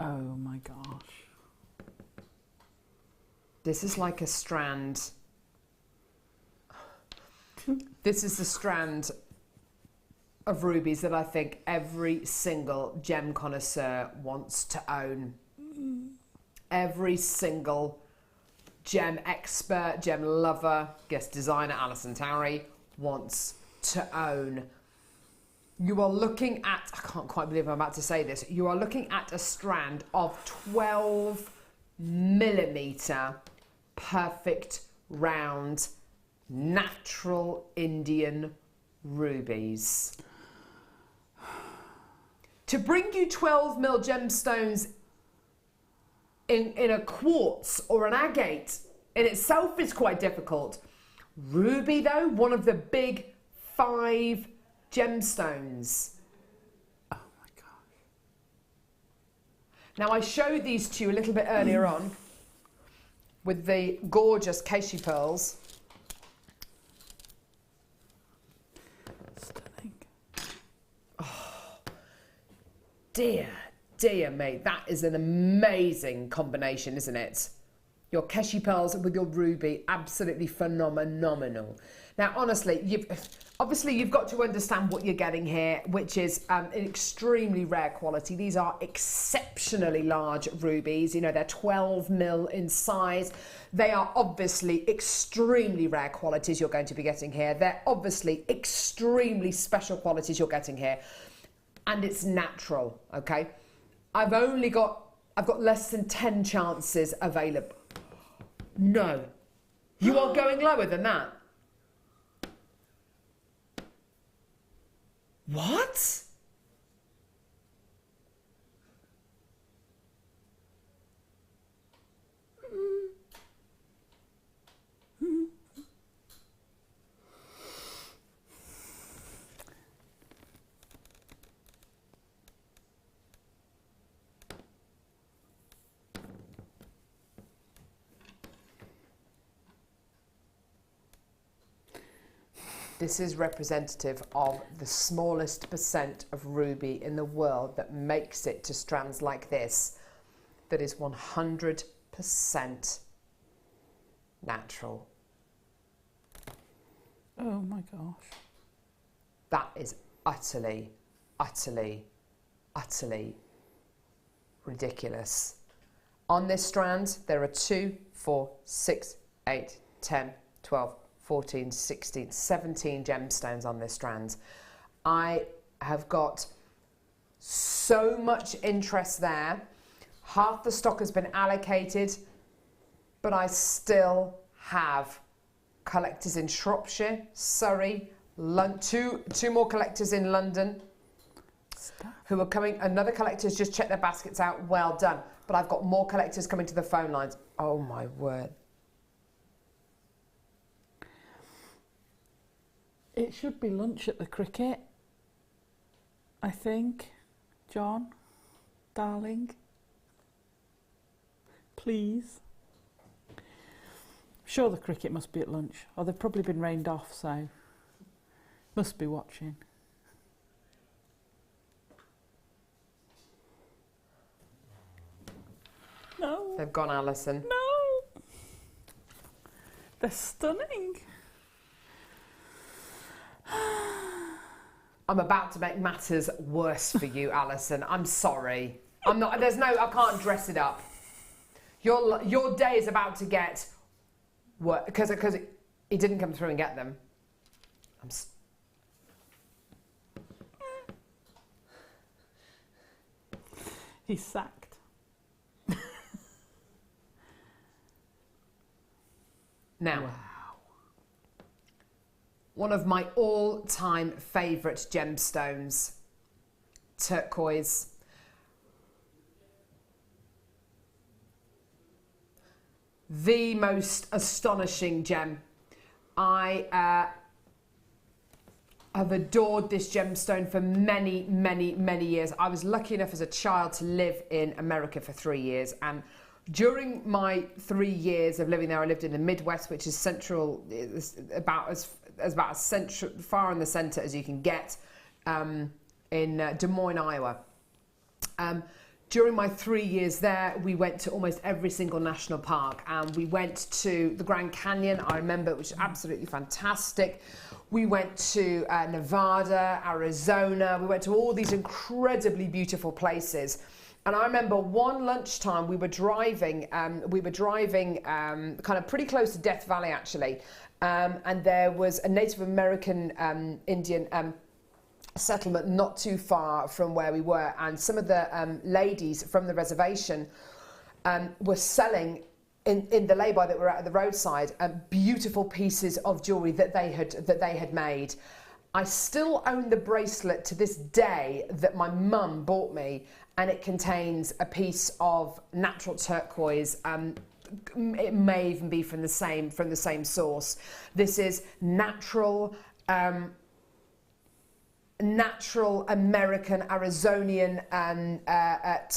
Oh my gosh. This is like a strand. This is the strand of rubies that I think every single gem connoisseur wants to own. Every single gem expert, gem lover, guest designer Alison Towery wants to own. You are looking at, I can't quite believe I'm about to say this, you are looking at a strand of 12mm perfect round natural Indian rubies. To bring you 12mm gemstones in a quartz or an agate in itself is quite difficult. Ruby though, one of the big 5 gemstones. Oh my gosh. Now I showed these to you a little bit earlier on with the gorgeous Casey pearls. Stunning. Oh, dear mate, that is an amazing combination, isn't it? Your Keshi pearls with your ruby, absolutely phenomenal. Now, honestly, you've got to understand what you're getting here, which is an extremely rare quality. These are exceptionally large rubies. You know, they're 12mm in size. They are obviously extremely rare qualities you're going to be getting here. They're obviously extremely special qualities you're getting here. And it's natural, okay? I've got less than 10 chances available. No. You are going lower than that. What? This is representative of the smallest percent of ruby in the world that makes it to strands like this, that is 100% natural. Oh my gosh. That is utterly ridiculous. On this strand, there are 2, 4, 6, 8, 10, 12, 14, 16, 17 gemstones on this strand. I have got so much interest there. Half the stock has been allocated, but I still have collectors in Shropshire, Surrey, two more collectors in London who are coming. Another collector's just checked their baskets out. Well done. But I've got more collectors coming to the phone lines. Oh my word. It should be lunch at the cricket, I think. John, darling, please. Sure, the cricket must be at lunch, or they've probably been rained off, so must be watching. No. They've gone, Alison. No. They're stunning. I'm about to make matters worse for you, Alison. I'm sorry. I'm not. I can't dress it up. Your day is about to get worse because he didn't come through and get them. He's sacked. Now. Wow. One of my all-time favourite gemstones, turquoise. The most astonishing gem. I have adored this gemstone for many years. I was lucky enough as a child to live in America for 3 years, and during my 3 years of living there, I lived in the Midwest, which is central, about as central, far in the centre as you can get, in Des Moines, Iowa. During my 3 years there, we went to almost every single national park, and we went to the Grand Canyon, I remember, which was absolutely fantastic. We went to Nevada, Arizona. We went to all these incredibly beautiful places. And I remember one lunchtime we were driving kind of pretty close to Death Valley, actually. And there was a Native American Indian settlement not too far from where we were. And some of the ladies from the reservation were selling in the lay-by that were at the roadside beautiful pieces of jewellery that they had made. I still own the bracelet to this day that my mum bought me, and it contains a piece of natural turquoise. It may even be from the same source. This is natural American Arizonian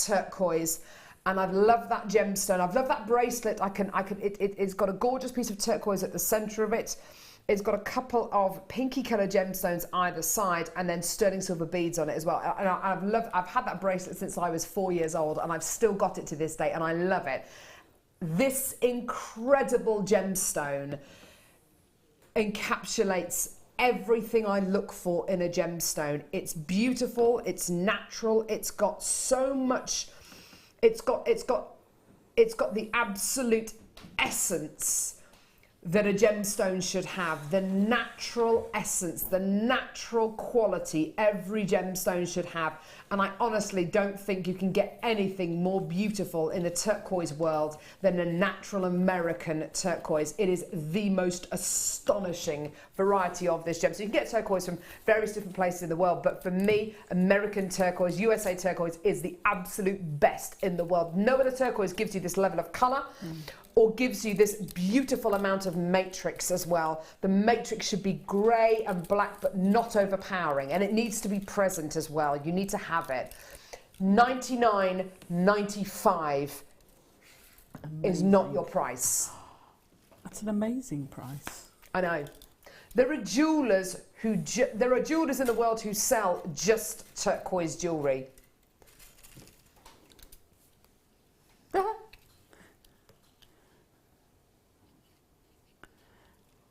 turquoise. And I love that gemstone. I've loved that bracelet. It's got a gorgeous piece of turquoise at the center of it. It's got a couple of pinky colored gemstones either side, and then sterling silver beads on it as well. And I've had that bracelet since I was 4 years old, and I've still got it to this day, and I love it. This incredible gemstone encapsulates everything I look for in a gemstone. It's beautiful, it's natural, it's got so much, it's got the absolute essence that a gemstone should have, the natural essence, the natural quality every gemstone should have. And I honestly don't think you can get anything more beautiful in the turquoise world than a natural American turquoise. It is the most astonishing variety of this gem. So you can get turquoise from various different places in the world, but for me, American turquoise, USA turquoise is the absolute best in the world. No other turquoise gives you this level of colour or gives you this beautiful amount of matrix as well. The matrix should be grey and black, but not overpowering, and it needs to be present as well. You need to have it. $99.95 is not your price. That's an amazing price. I know. There are jewellers in the world who sell just turquoise jewellery.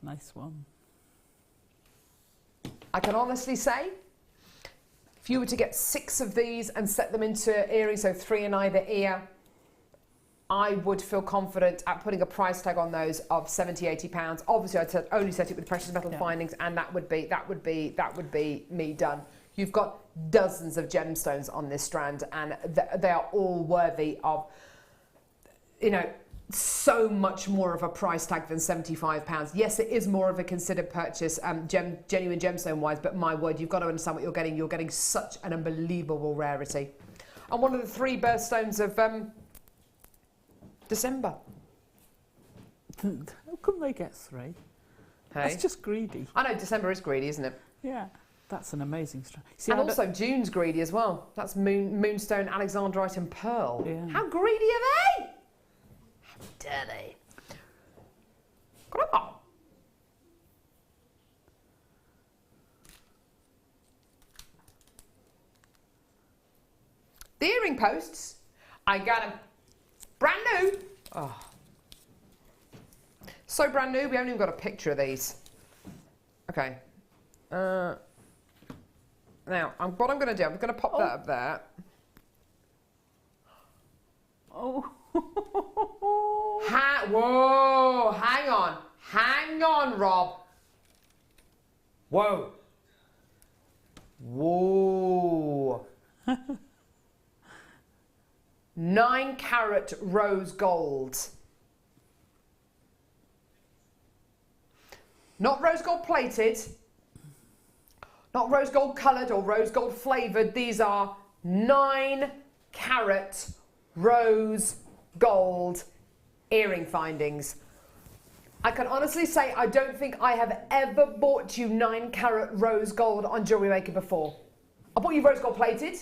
Nice one. I can honestly say, if you were to get 6 of these and set them into earrings, so 3 in either ear, I would feel confident at putting a price tag on those of £70–80. Obviously, I'd only set it with precious metal findings, and that would be me done. You've got dozens of gemstones on this strand, and they are all worthy of, so much more of a price tag than £75. Yes, it is more of a considered purchase, genuine gemstone wise, but my word, you've got to understand what you're getting. You're getting such an unbelievable rarity. And one of the 3 birthstones of December. How come they get 3? Hey? That's just greedy. I know, December is greedy, isn't it? Yeah, that's an amazing strand. And also June's greedy as well. That's moonstone, alexandrite and pearl. Yeah. How greedy are they? How dare they? Come on. The earring posts, I got them brand new. Oh. So brand new, we haven't even got a picture of these. Okay. Now, what I'm going to do, I'm going to pop that up there. Oh. Whoa, hang on. Hang on, Rob. Whoa. Whoa. 9-carat rose gold. Not rose gold plated, not rose gold coloured or rose gold flavoured. These are 9-carat rose gold earring findings. I can honestly say I don't think I have ever bought you 9-carat rose gold on Jewellery Maker before. I bought you rose gold plated,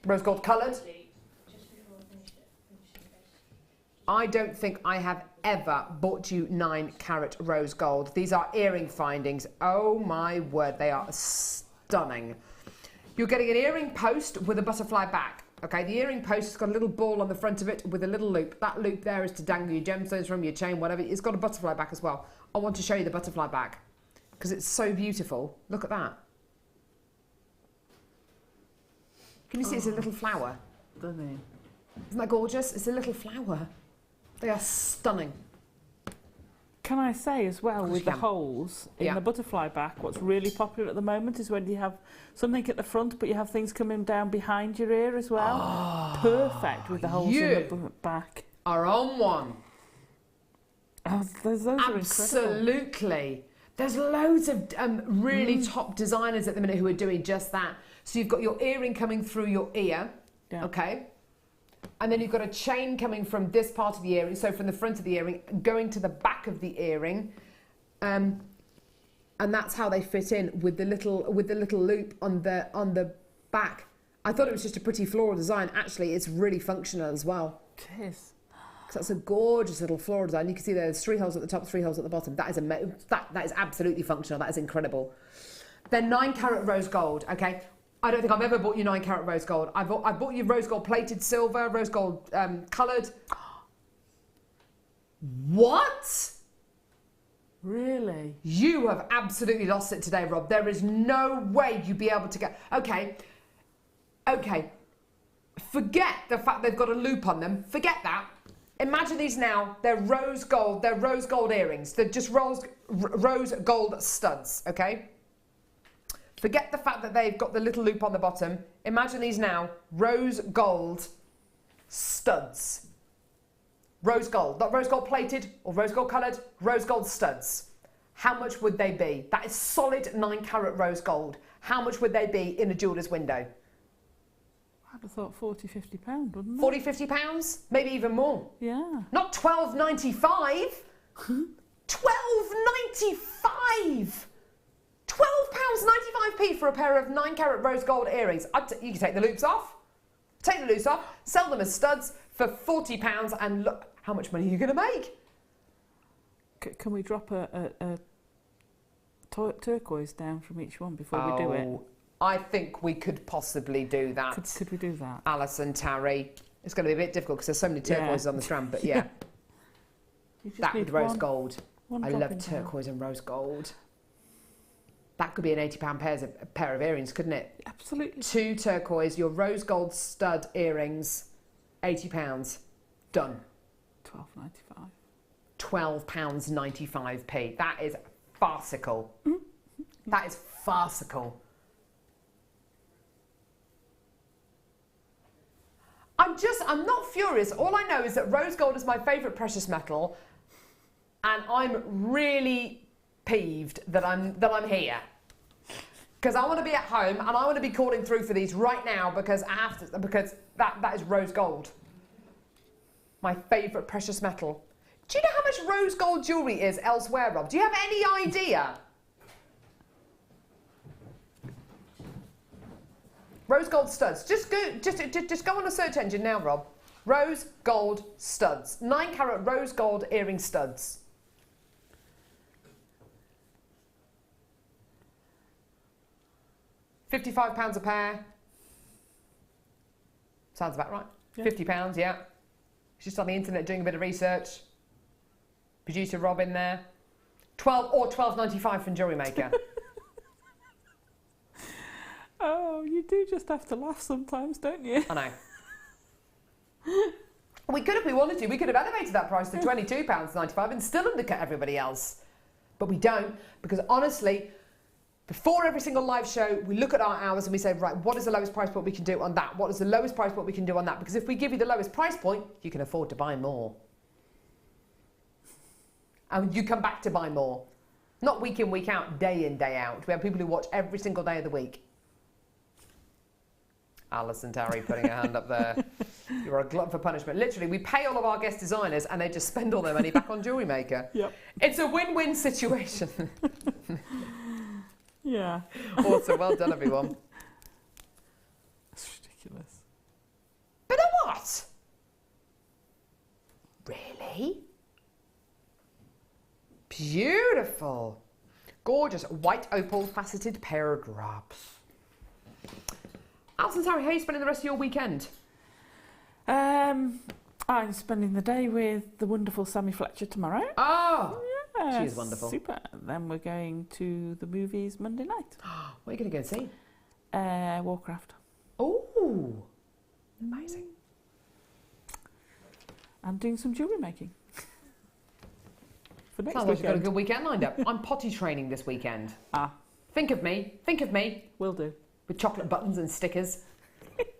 rose gold coloured. I don't think I have ever bought you 9-carat rose gold. These are earring findings. Oh my word, they are stunning. You're getting an earring post with a butterfly back. Okay, the earring post has got a little ball on the front of it with a little loop. That loop there is to dangle your gemstones from, your chain, whatever. It's got a butterfly back as well. I want to show you the butterfly back because it's so beautiful. Look at that. Can you see it's a little flower? Stunning. Isn't that gorgeous? It's a little flower. They are stunning. Can I say as well, with the holes in the butterfly back, what's really popular at the moment is when you have something at the front, but you have things coming down behind your ear as well. Oh, perfect with the holes in the back. Are on one. Oh, those are incredible. Absolutely. There's loads of really top designers at the minute who are doing just that. So you've got your earring coming through your ear, okay? And then you've got a chain coming from this part of the earring, so from the front of the earring, going to the back of the earring. And that's how they fit in with the little loop on the back. I thought it was just a pretty floral design. Actually, it's really functional as well. It is. That's a gorgeous little floral design. You can see there's 3 holes at the top, 3 holes at the bottom. That is that is absolutely functional. That is incredible. Then 9 carat rose gold. Okay, I don't think I've ever bought you 9 carat rose gold. I bought you rose gold plated silver, rose gold coloured. What? Really? You have absolutely lost it today, Rob. There is no way you'd be able to get. Okay. Forget the fact they've got a loop on them. Forget that. Imagine these now. They're rose gold. They're rose gold earrings. They're just rose gold studs, okay? Forget the fact that they've got the little loop on the bottom. Imagine these now. Rose gold studs. Rose gold. Not rose gold plated or rose gold coloured. Rose gold studs. How much would they be? That is solid 9 carat rose gold. How much would they be in a jeweller's window? I'd have thought £40–50, wouldn't it? 40–50 pounds, maybe even more. Yeah. Not £12.95. £12.95. £12.95p for a pair of 9 carat rose gold earrings. You can take the loops off. Take the loops off. Sell them as studs for £40, and look how much money you're going to make. Can we drop a turquoise down from each one before we do it? I think we could possibly do that. Could we do that? Alison Tarry. It's going to be a bit difficult because there's so many turquoises on the strand, but yeah. That with rose gold. I love turquoise and rose gold. That could be an £80 pair of earrings, couldn't it? Absolutely. 2 turquoise, your rose gold stud earrings, £80. Done. £12.95. £12.95p. That is farcical. That is farcical. I'm not furious. All I know is that rose gold is my favourite precious metal, and I'm really peeved that I'm here. Because I want to be at home and I want to be calling through for these right now because I have to, because that is rose gold. My favourite precious metal. Do you know how much rose gold jewellery is elsewhere, Rob? Do you have any idea? Rose gold studs. Just go on a search engine now, Rob. Rose gold studs. 9 carat rose gold earring studs. £55 a pair. Sounds about right. Yeah. £50, yeah. Just on the internet doing a bit of research. Producer Rob in there. £12.95 from Jewellery Maker. Oh, you do just have to laugh sometimes, don't you? I know. We could, if we wanted to, we could have elevated that price to £22.95 and still undercut everybody else. But we don't, because honestly, before every single live show, we look at our hours and we say, right, what is the lowest price point we can do on that? What is the lowest price point we can do on that? Because if we give you the lowest price point, you can afford to buy more. And you come back to buy more. Not week in, week out, day in, day out. We have people who watch every single day of the week. Alison Tarry putting her hand up there. You're a glutton for punishment. Literally, we pay all of our guest designers and they just spend all their money back on Jewellery Maker. Yep. It's a win-win situation. Yeah. Awesome. Well done, everyone. That's ridiculous. But a what? Really? Beautiful. Gorgeous white opal faceted pear drops. Alison Tarry, how are you spending the rest of your weekend? I'm spending the day with the wonderful Sammy Fletcher tomorrow. Oh, Yeah, she is wonderful. Super. Then we're going to the movies Monday night. What are you going to go and see? Warcraft. Oh, amazing. And doing some jewellery making. For next Sounds like you've got a weekend. good weekend lined up. I'm potty training this weekend. Ah, Think of me. Think of me. will do. With chocolate buttons and stickers.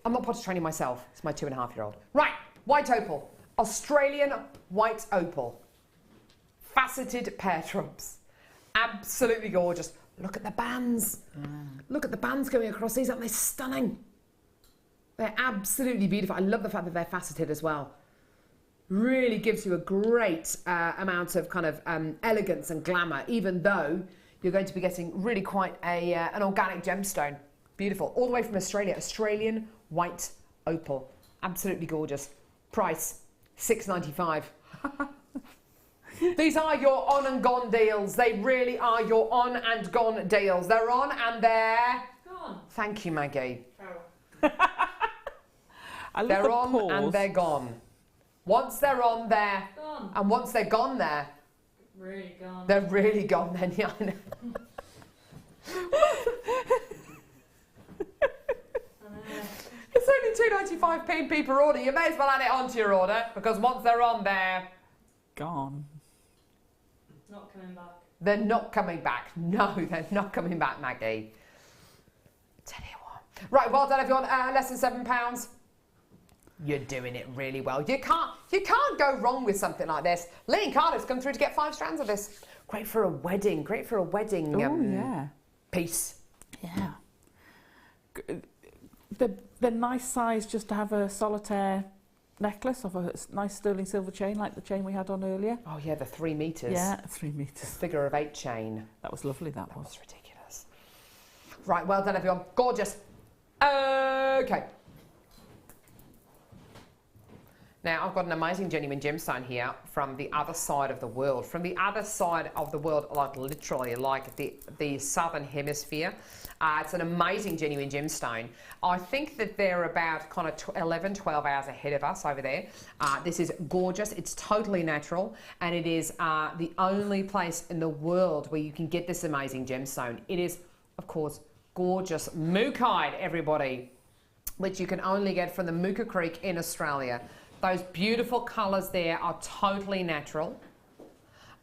I'm not potty training myself. It's my 2.5-year-old. Right, white opal. Australian white opal. Faceted pear trumps. Absolutely gorgeous. Look at the bands. Look at the bands going across these. Aren't they stunning? They're absolutely beautiful. I love the fact that they're faceted as well. Really gives you a great amount of kind of elegance and glamour, even though you're going to be getting really quite an organic gemstone. Beautiful. All the way from Australia. Australian white opal. Absolutely gorgeous. Price, $6.95. These are your on and gone deals. They really are your on and gone deals. They're on and they're Gone. Thank you, Maggie. I love They're the on pause. and they're gone. Once they're on there, Gone. and once they're gone there, Really gone. they're really gone then. Yeah, I know. It's only £2.95p per order. You may as well add it onto your order because once they're on there, Gone. Not coming back. they're not coming back. No, they're not coming back, Maggie. Tell you what. Right, well done everyone. Less than £7. You're doing it really well. You can't go wrong with something like this. Lynn Carter's come through to get 5 strands of this. Great for a wedding. Great for a wedding Oh, yeah. piece. Yeah. The nice size just to have a solitaire necklace of a nice sterling silver chain like the chain we had on earlier. Oh yeah, the 3 metres. Yeah, 3 metres. Figure of 8 chain. That was lovely, that That was. was ridiculous. Right, well done everyone. Gorgeous. Okay. Now, I've got an amazing genuine gemstone here from the other side of the world. From the other side of the world, like literally, like the southern hemisphere. It's an amazing genuine gemstone. I think that they're about kind of 11, 12 hours ahead of us over there. This is gorgeous. It's totally natural. And it is the only place in the world where you can get this amazing gemstone. It is, of course, gorgeous mookaite, everybody, which you can only get from the Mooka Creek in Australia. Those beautiful colours there are totally natural.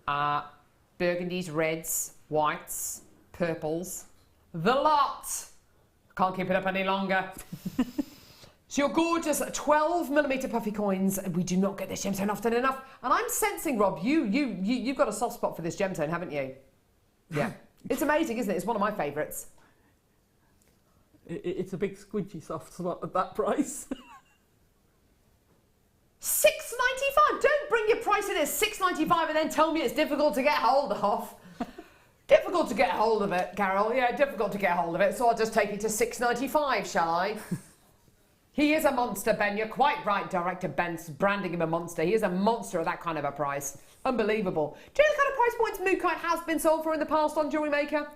Burgundies, reds, whites, purples. The lot! Can't keep it up any longer. So your gorgeous 12mm puffy coins. We do not get this gemstone often enough. And I'm sensing, Rob, you've got a soft spot for this gemstone, haven't you? Yeah. It's amazing, isn't it? It's one of my favourites. It's a big squidgy soft slot at that price. $6.95. Don't bring your price in at $6.95 and then tell me it's difficult to get hold of. Difficult to get hold of it, Carol. Yeah, difficult to get hold of it. So I'll just take it to $6.95, shall I? He is a monster, Ben. You're quite right, Director Ben's branding him a monster. He is a monster at that kind of a price. Unbelievable. Do you know the kind of price points mookaite has been sold for in the past on Jewellery Maker?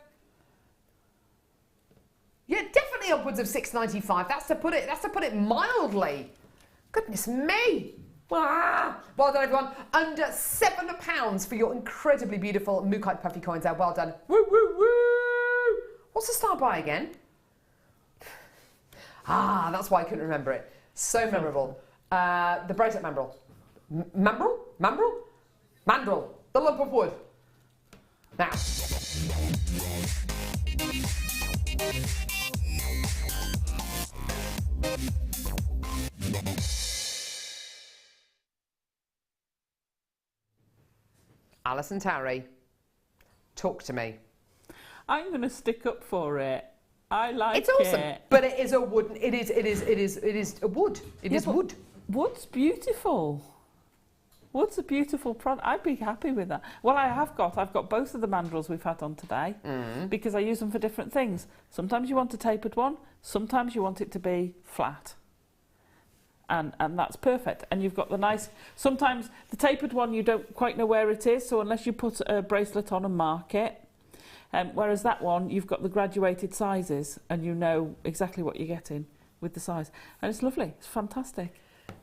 Yeah, definitely upwards of $6.95. That's to put it mildly. Goodness me. Ah, well done, everyone. Under £7 for your incredibly beautiful mookaite puffy coins there. Well done. Woo, woo, woo. What's the start by again? Ah, that's why I couldn't remember it. So memorable. The bracelet mandrel. Mandrel? Mandrel? Mandrel. The lump of wood. Now. Alison Tarry, talk to me. I'm going to stick up for it. I like it. It's awesome, but it is a wooden. It is a wood. It is wood. Wood's beautiful. Wood's a beautiful product. I'd be happy with that. Well, I've got both of the mandrels we've had on today because I use them for different things. Sometimes you want a tapered one. Sometimes you want it to be flat. And that's perfect. And you've got the nice, sometimes the tapered one you don't quite know where it is, so unless you put a bracelet on and mark it, whereas that one you've got the graduated sizes and you know exactly what you're getting with the size. And it's lovely, it's fantastic.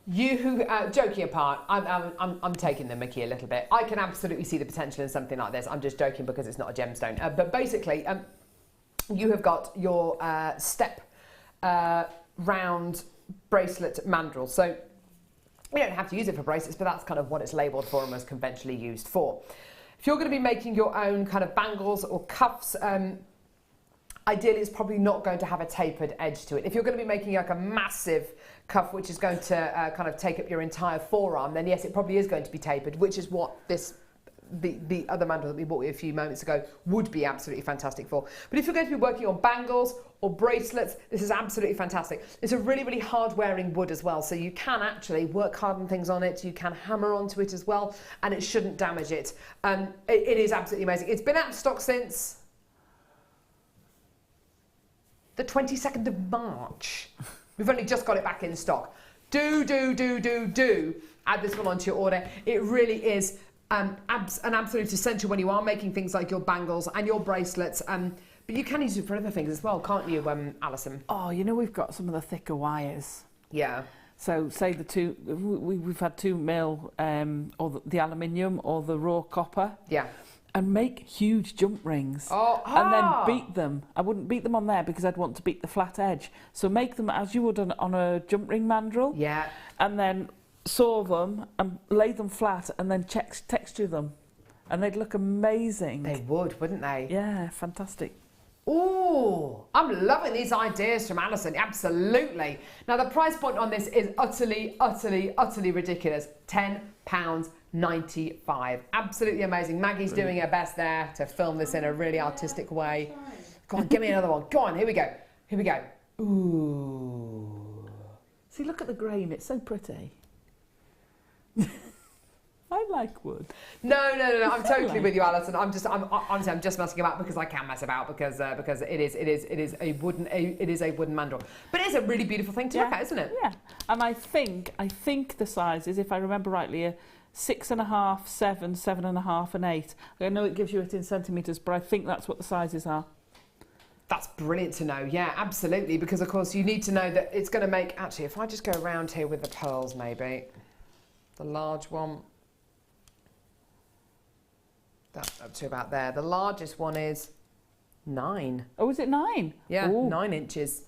Joking apart, I'm taking the mickey a little bit. I can absolutely see the potential in something like this. I'm just joking because it's not a gemstone. But basically, you have got your step round bracelet mandrel. So you don't have to use it for bracelets, but that's kind of what it's labelled for and most conventionally used for. If you're going to be making your own kind of bangles or cuffs, ideally it's probably not going to have a tapered edge to it. If you're going to be making like a massive cuff which is going to kind of take up your entire forearm, then yes, it probably is going to be tapered, which is what the other mandrel that we bought a few moments ago would be absolutely fantastic for. But if you're going to be working on bangles or bracelets, this is absolutely fantastic. It's a really, really hard wearing wood as well, so you can actually work hard on things on it, you can hammer onto it as well, and it shouldn't damage it. It is absolutely amazing. It's been out of stock since the 22nd of March. We've only just got it back in stock. Do add this one onto your order. It really is an absolute essential when you are making things like your bangles and your bracelets. But you can use it for other things as well, can't you, Alison? Oh, you know, we've got some of the thicker wires. Yeah. So say we've had 2 mil, or the aluminium or the raw copper. Yeah. And make huge jump rings. And then beat them. I wouldn't beat them on there because I'd want to beat the flat edge. So make them as you would on a jump ring mandrel. Yeah. And then saw them and lay them flat and then texture them. And they'd look amazing. They would, wouldn't they? Yeah, fantastic. Oh, I'm loving these ideas from Alison, absolutely. Now, the price point on this is utterly ridiculous. £10.95. Absolutely amazing. Maggie's doing her best there to film this in a really artistic way. Go on, give me another one. Go on, here we go. Here we go. Ooh. See, look at the grain. It's so pretty. I like wood. No. I'm totally with you, Alison. I'm honestly just messing about because I can mess about because it is a wooden mandrel. But it is a really beautiful thing to look at, isn't it? Yeah. And I think the sizes, if I remember rightly, are 6.5, 7, 7.5, and 8. I know it gives you it in centimetres, but I think that's what the sizes are. That's brilliant to know. Yeah, absolutely. Because of course you need to know that it's going to make. Actually, if I just go around here with the pearls, maybe the large one. That's up to about there. The largest one is 9. Oh, is it 9? Yeah, Ooh. 9 inches.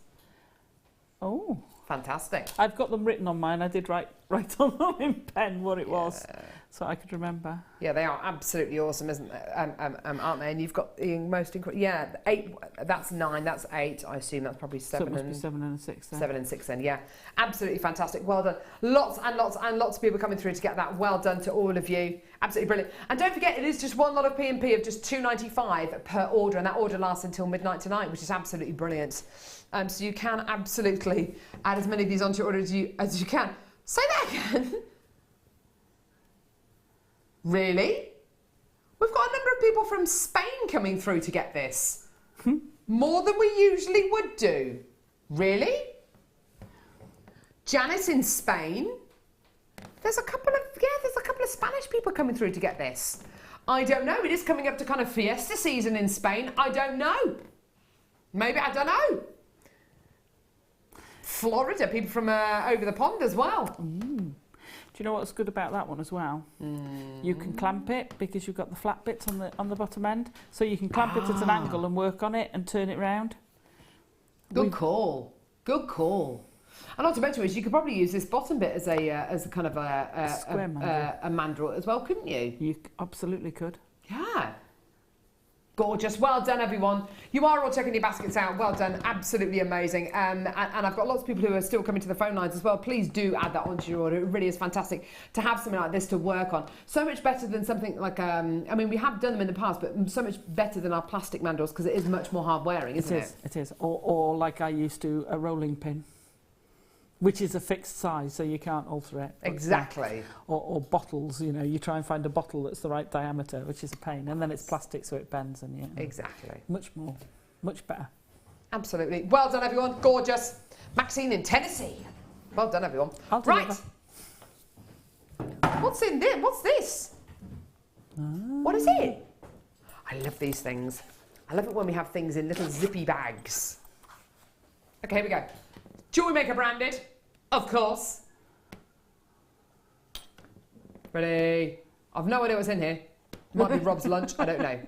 Oh. Fantastic. I've got them written on mine. I did write on them in pen what it was, so I could remember. Yeah, they are absolutely awesome, isn't they? Aren't they? And you've got the most incredible. Yeah, 8. That's 9. That's 8. I assume that's probably 7. So it must be 7 and 6 then. 7 and 6 then. Yeah, absolutely fantastic. Well done. Lots of people coming through to get that. Well done to all of you. Absolutely brilliant. And don't forget, it is just one lot of P&P of just £2.95 per order, and that order lasts until midnight tonight, which is absolutely brilliant. So you can absolutely add as many of these onto your order as you can. Say that again. Really? We've got a number of people from Spain coming through to get this. More than we usually would do. Really? Janice in Spain. There's a couple of Spanish people coming through to get this. I don't know. It is coming up to kind of fiesta season in Spain. I don't know. Maybe, I don't know. Florida, people from over the pond as well. Do you know what's good about that one as well? You can clamp it because you've got the flat bits on the bottom end, so you can clamp it at an angle and work on it and turn it round. Good call. Good call. And not to mention, you could probably use this bottom bit as a kind of a mandrel as well, couldn't you? You absolutely could. Yeah. Gorgeous. Well done, everyone. You are all checking your baskets out. Well done. Absolutely amazing. And I've got lots of people who are still coming to the phone lines as well. Please do add that onto your order. It really is fantastic to have something like this to work on. So much better than something like, I mean, we have done them in the past, but so much better than our plastic mandrels because it is much more hard wearing, isn't it? It is. Or like I used to, a rolling pin, which is a fixed size, so you can't alter it. Exactly. Or bottles, you know, you try and find a bottle that's the right diameter, which is a pain, and then it's plastic, so it bends, and exactly. Much better. Absolutely. Well done, everyone. Gorgeous. Maxine in Tennessee. Well done, everyone. Right. What's in there? What's this? What is it? I love these things. I love it when we have things in little zippy bags. Okay, here we go. Jewellery Maker branded. Of course. Ready? I've no idea what's in here. Might be Rob's lunch, I don't know.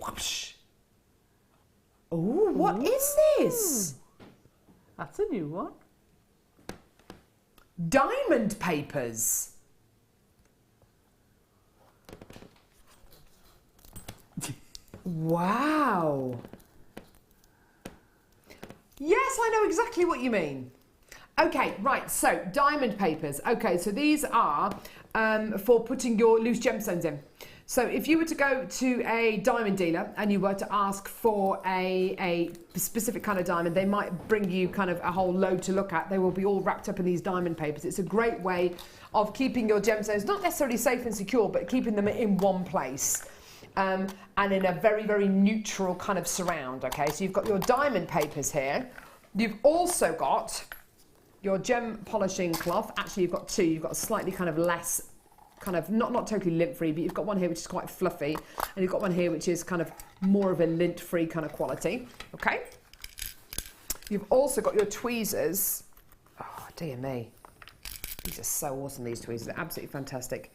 Whoosh. Ooh, what is this? That's a new one. Diamond papers. Wow. Yes, I know exactly what you mean. Okay, right, so diamond papers. Okay, so these are for putting your loose gemstones in. So if you were to go to a diamond dealer and you were to ask for a specific kind of diamond, they might bring you kind of a whole load to look at. They will be all wrapped up in these diamond papers. It's a great way of keeping your gemstones not necessarily safe and secure, but keeping them in one place. And in a very, very neutral kind of surround, okay? So you've got your diamond papers here. You've also got your gem polishing cloth. Actually, you've got two. You've got a slightly kind of less, kind of, not totally lint-free, but you've got one here which is quite fluffy, and you've got one here which is kind of more of a lint-free kind of quality, okay? You've also got your tweezers. Oh, dear me. These are so awesome, these tweezers. They're absolutely fantastic.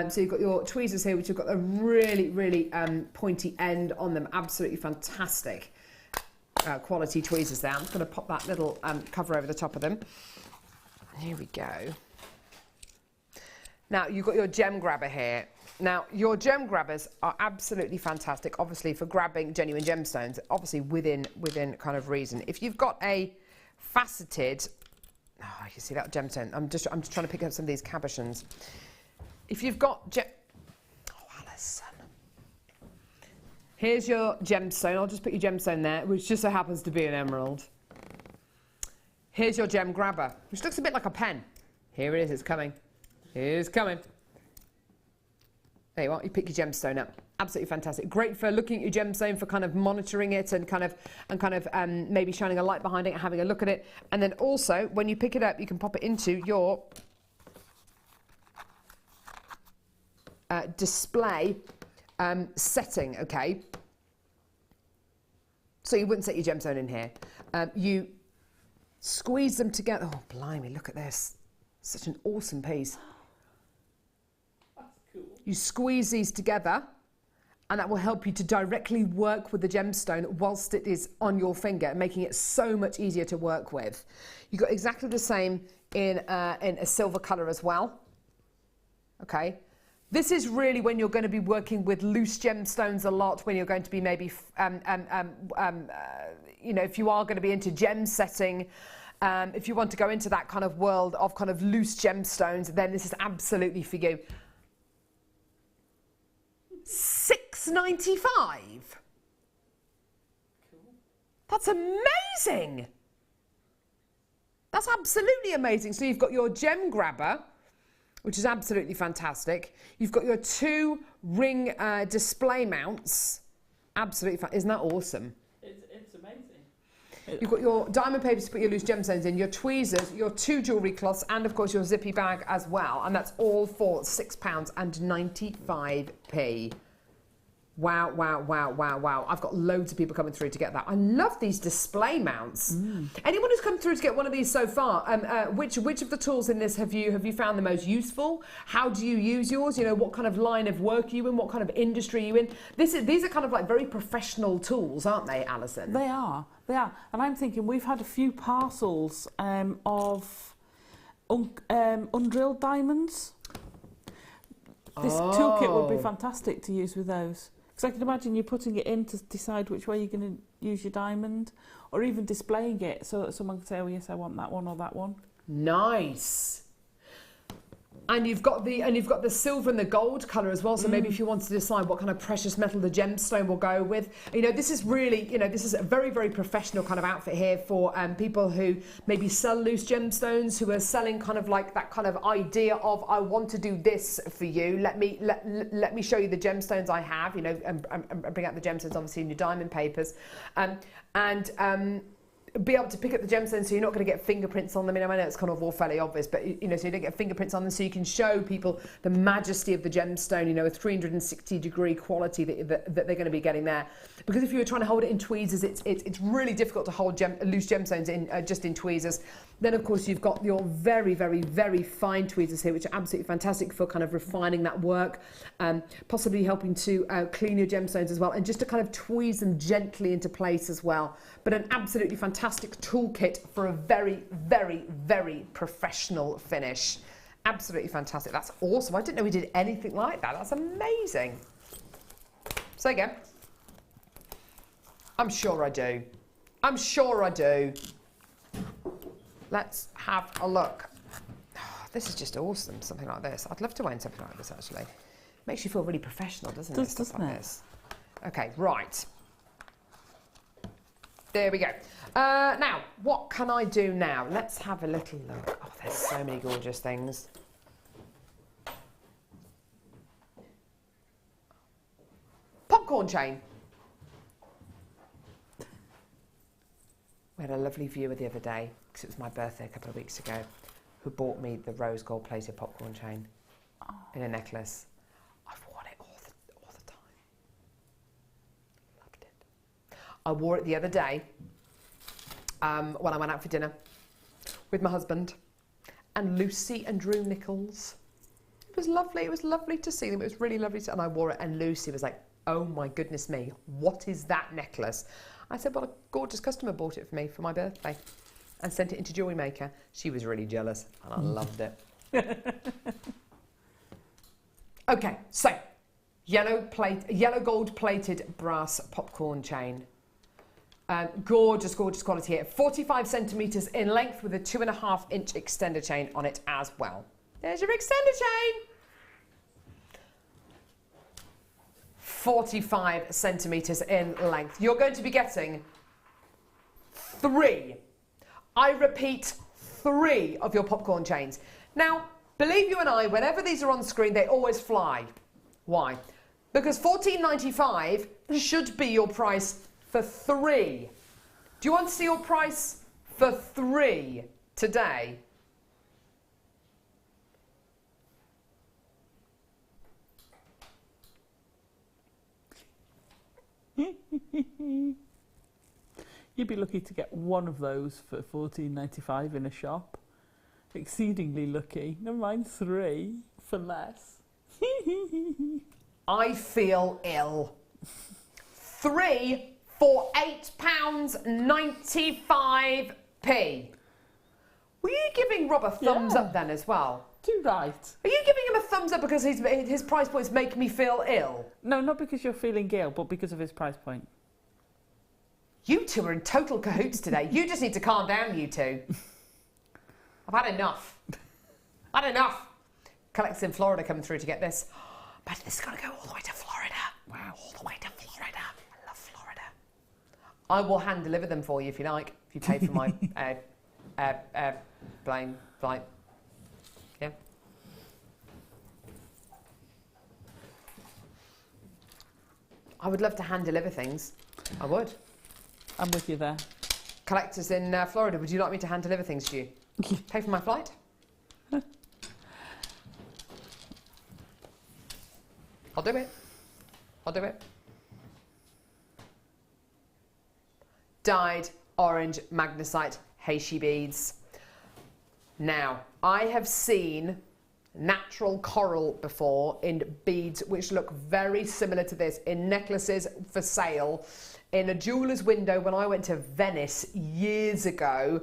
So you've got your tweezers here, which have got a really, really pointy end on them. Absolutely fantastic quality tweezers there. I'm just going to pop that little cover over the top of them. Here we go. Now, you've got your gem grabber here. Now, your gem grabbers are absolutely fantastic, obviously, for grabbing genuine gemstones, obviously within kind of reason. If you've got a faceted, oh, you can see that gemstone. I'm just trying to pick up some of these cabochons. If you've got oh, Alison. Here's your gemstone. I'll just put your gemstone there, which just so happens to be an emerald. Here's your gem grabber, which looks a bit like a pen. Here it is, it's coming. It's coming. There you are, you pick your gemstone up. Absolutely fantastic. Great for looking at your gemstone, for kind of monitoring it and kind of maybe shining a light behind it and having a look at it. And then also, when you pick it up, you can pop it into your display setting, okay? So you wouldn't set your gemstone in here. You squeeze them together. Oh, blimey, look at this. Such an awesome piece. That's cool. You squeeze these together, and that will help you to directly work with the gemstone whilst it is on your finger, making it so much easier to work with. You've got exactly the same in a silver colour as well, okay? This is really when you're going to be working with loose gemstones a lot, when you're going to be maybe, you know, if you are going to be into gem setting, if you want to go into that kind of world of kind of loose gemstones, then this is absolutely for you. $6.95. Cool. That's amazing. That's absolutely amazing. So you've got your gem grabber, which is absolutely fantastic. You've got your two ring display mounts. Absolutely, isn't that awesome? It's amazing. You've got your diamond papers to put your loose gemstones in, your tweezers, your two jewellery cloths, and of course your zippy bag as well. And that's all for £6.95. Wow, wow, wow, wow, wow. I've got loads of people coming through to get that. I love these display mounts. Anyone who's come through to get one of these so far, which of the tools in this have you found the most useful? How do you use yours? You know, what kind of line of work are you in? What kind of industry are you in? These are kind of like very professional tools, aren't they, Alison? They are. And I'm thinking we've had a few parcels of undrilled diamonds. This toolkit would be fantastic to use with those. Because I can imagine you putting it in to decide which way you're going to use your diamond, or even displaying it so that someone can say, oh yes, I want that one or that one. Nice. And you've got the silver and the gold colour as well. So maybe if you want to decide what kind of precious metal the gemstone will go with, you know, this is really, you know, this is a very, very professional kind of outfit here for people who maybe sell loose gemstones, who are selling kind of like that kind of idea of, I want to do this for you. Let me show you the gemstones I have, you know, and bring out the gemstones obviously in your diamond papers, be able to pick up the gemstones so you're not going to get fingerprints on them. I know it's kind of all fairly obvious, but so you don't get fingerprints on them, so you can show people the majesty of the gemstone, a 360-degree quality that they're going to be getting there. Because if you were trying to hold it in tweezers, it's really difficult to hold loose gemstones in just in tweezers. Then, of course, you've got your very, very, very fine tweezers here, which are absolutely fantastic for kind of refining that work, possibly helping to clean your gemstones as well, and just to kind of tweeze them gently into place as well. But an absolutely fantastic toolkit for a very, very, very professional finish. Absolutely fantastic. That's awesome. I didn't know we did anything like that. That's amazing. Say again. I'm sure I do. I'm sure I do. Let's have a look. Oh, this is just awesome, something like this. I'd love to own something like this, actually. Makes you feel really professional, doesn't it? Doesn't it? This. Okay, right. There we go. Now, what can I do now? Let's have a little look. Oh, there's so many gorgeous things. Popcorn chain. We had a lovely viewer the other day, because it was my birthday a couple of weeks ago, who bought me the rose gold plated popcorn chain in a necklace. I've worn it all the time. Loved it. I wore it the other day when I went out for dinner with my husband and Lucy and Drew Nichols. It was lovely. It was lovely to see them. It was really lovely and I wore it, and Lucy was like, "Oh my goodness me, what is that necklace?" I said, "Well, a gorgeous customer bought it for me for my birthday and sent it into Jewellery Maker." She was really jealous and I loved it. Okay, so yellow gold plated brass popcorn chain. Gorgeous, gorgeous quality here. 45 centimetres in length with a 2.5-inch extender chain on it as well. There's your extender chain. 45 centimetres in length. You're going to be getting 3. I repeat, 3 of your popcorn chains. Now, believe you and I, whenever these are on screen, they always fly. Why? Because $14.95 should be your price for 3. Do you want to see your price for 3 today? You'd be lucky to get one of those for $14.95 in a shop. Exceedingly lucky. Never mind 3 for less. I feel ill. 3 for £8.95. Were you giving Rob a thumbs up then as well? Too right. Are you giving him a thumbs up because his price points make me feel ill? No, not because you're feeling ill, but because of his price point. You two are in total cahoots today. You just need to calm down, you two. I've had enough. Had enough. Collectors in Florida coming through to get this. But this is going to go all the way to Florida. Wow. All the way to Florida. I love Florida. I will hand deliver them for you if you like. If you pay for my plane flight. Yeah. I would love to hand deliver things. I would. I'm with you there. Collectors in Florida, would you like me to hand deliver things to you? Pay for my flight? I'll do it. I'll do it. Dyed orange magnesite Heishi beads. Now, I have seen natural coral before in beads which look very similar to this in necklaces for sale in a jeweller's window when I went to Venice years ago,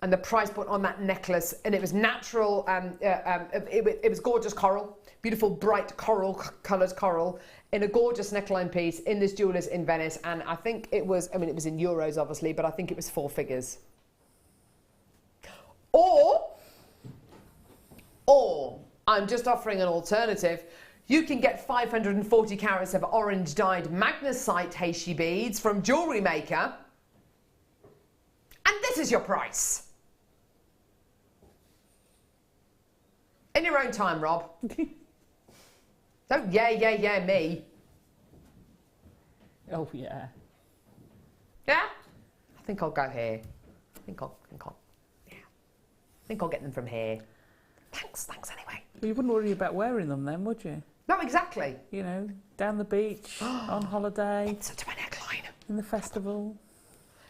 and the price point on that necklace, and it was natural, it was gorgeous coral, beautiful bright coral, coloured coral in a gorgeous neckline piece in this jeweller's in Venice, and I think it was, I mean it was in euros obviously, but I think it was 4 figures. Or I'm just offering an alternative. You can get 540 carats of orange dyed magnesite Heishi beads from Jewellery Maker. And this is your price. In your own time, Rob. Don't yeah me. Oh, yeah. Yeah? think I'll go here. I think I'll get them from here. Thanks anyway. Well, you wouldn't worry about wearing them then, would you? No, exactly. You know, down the beach, on holiday, Such a neckline. in the festival.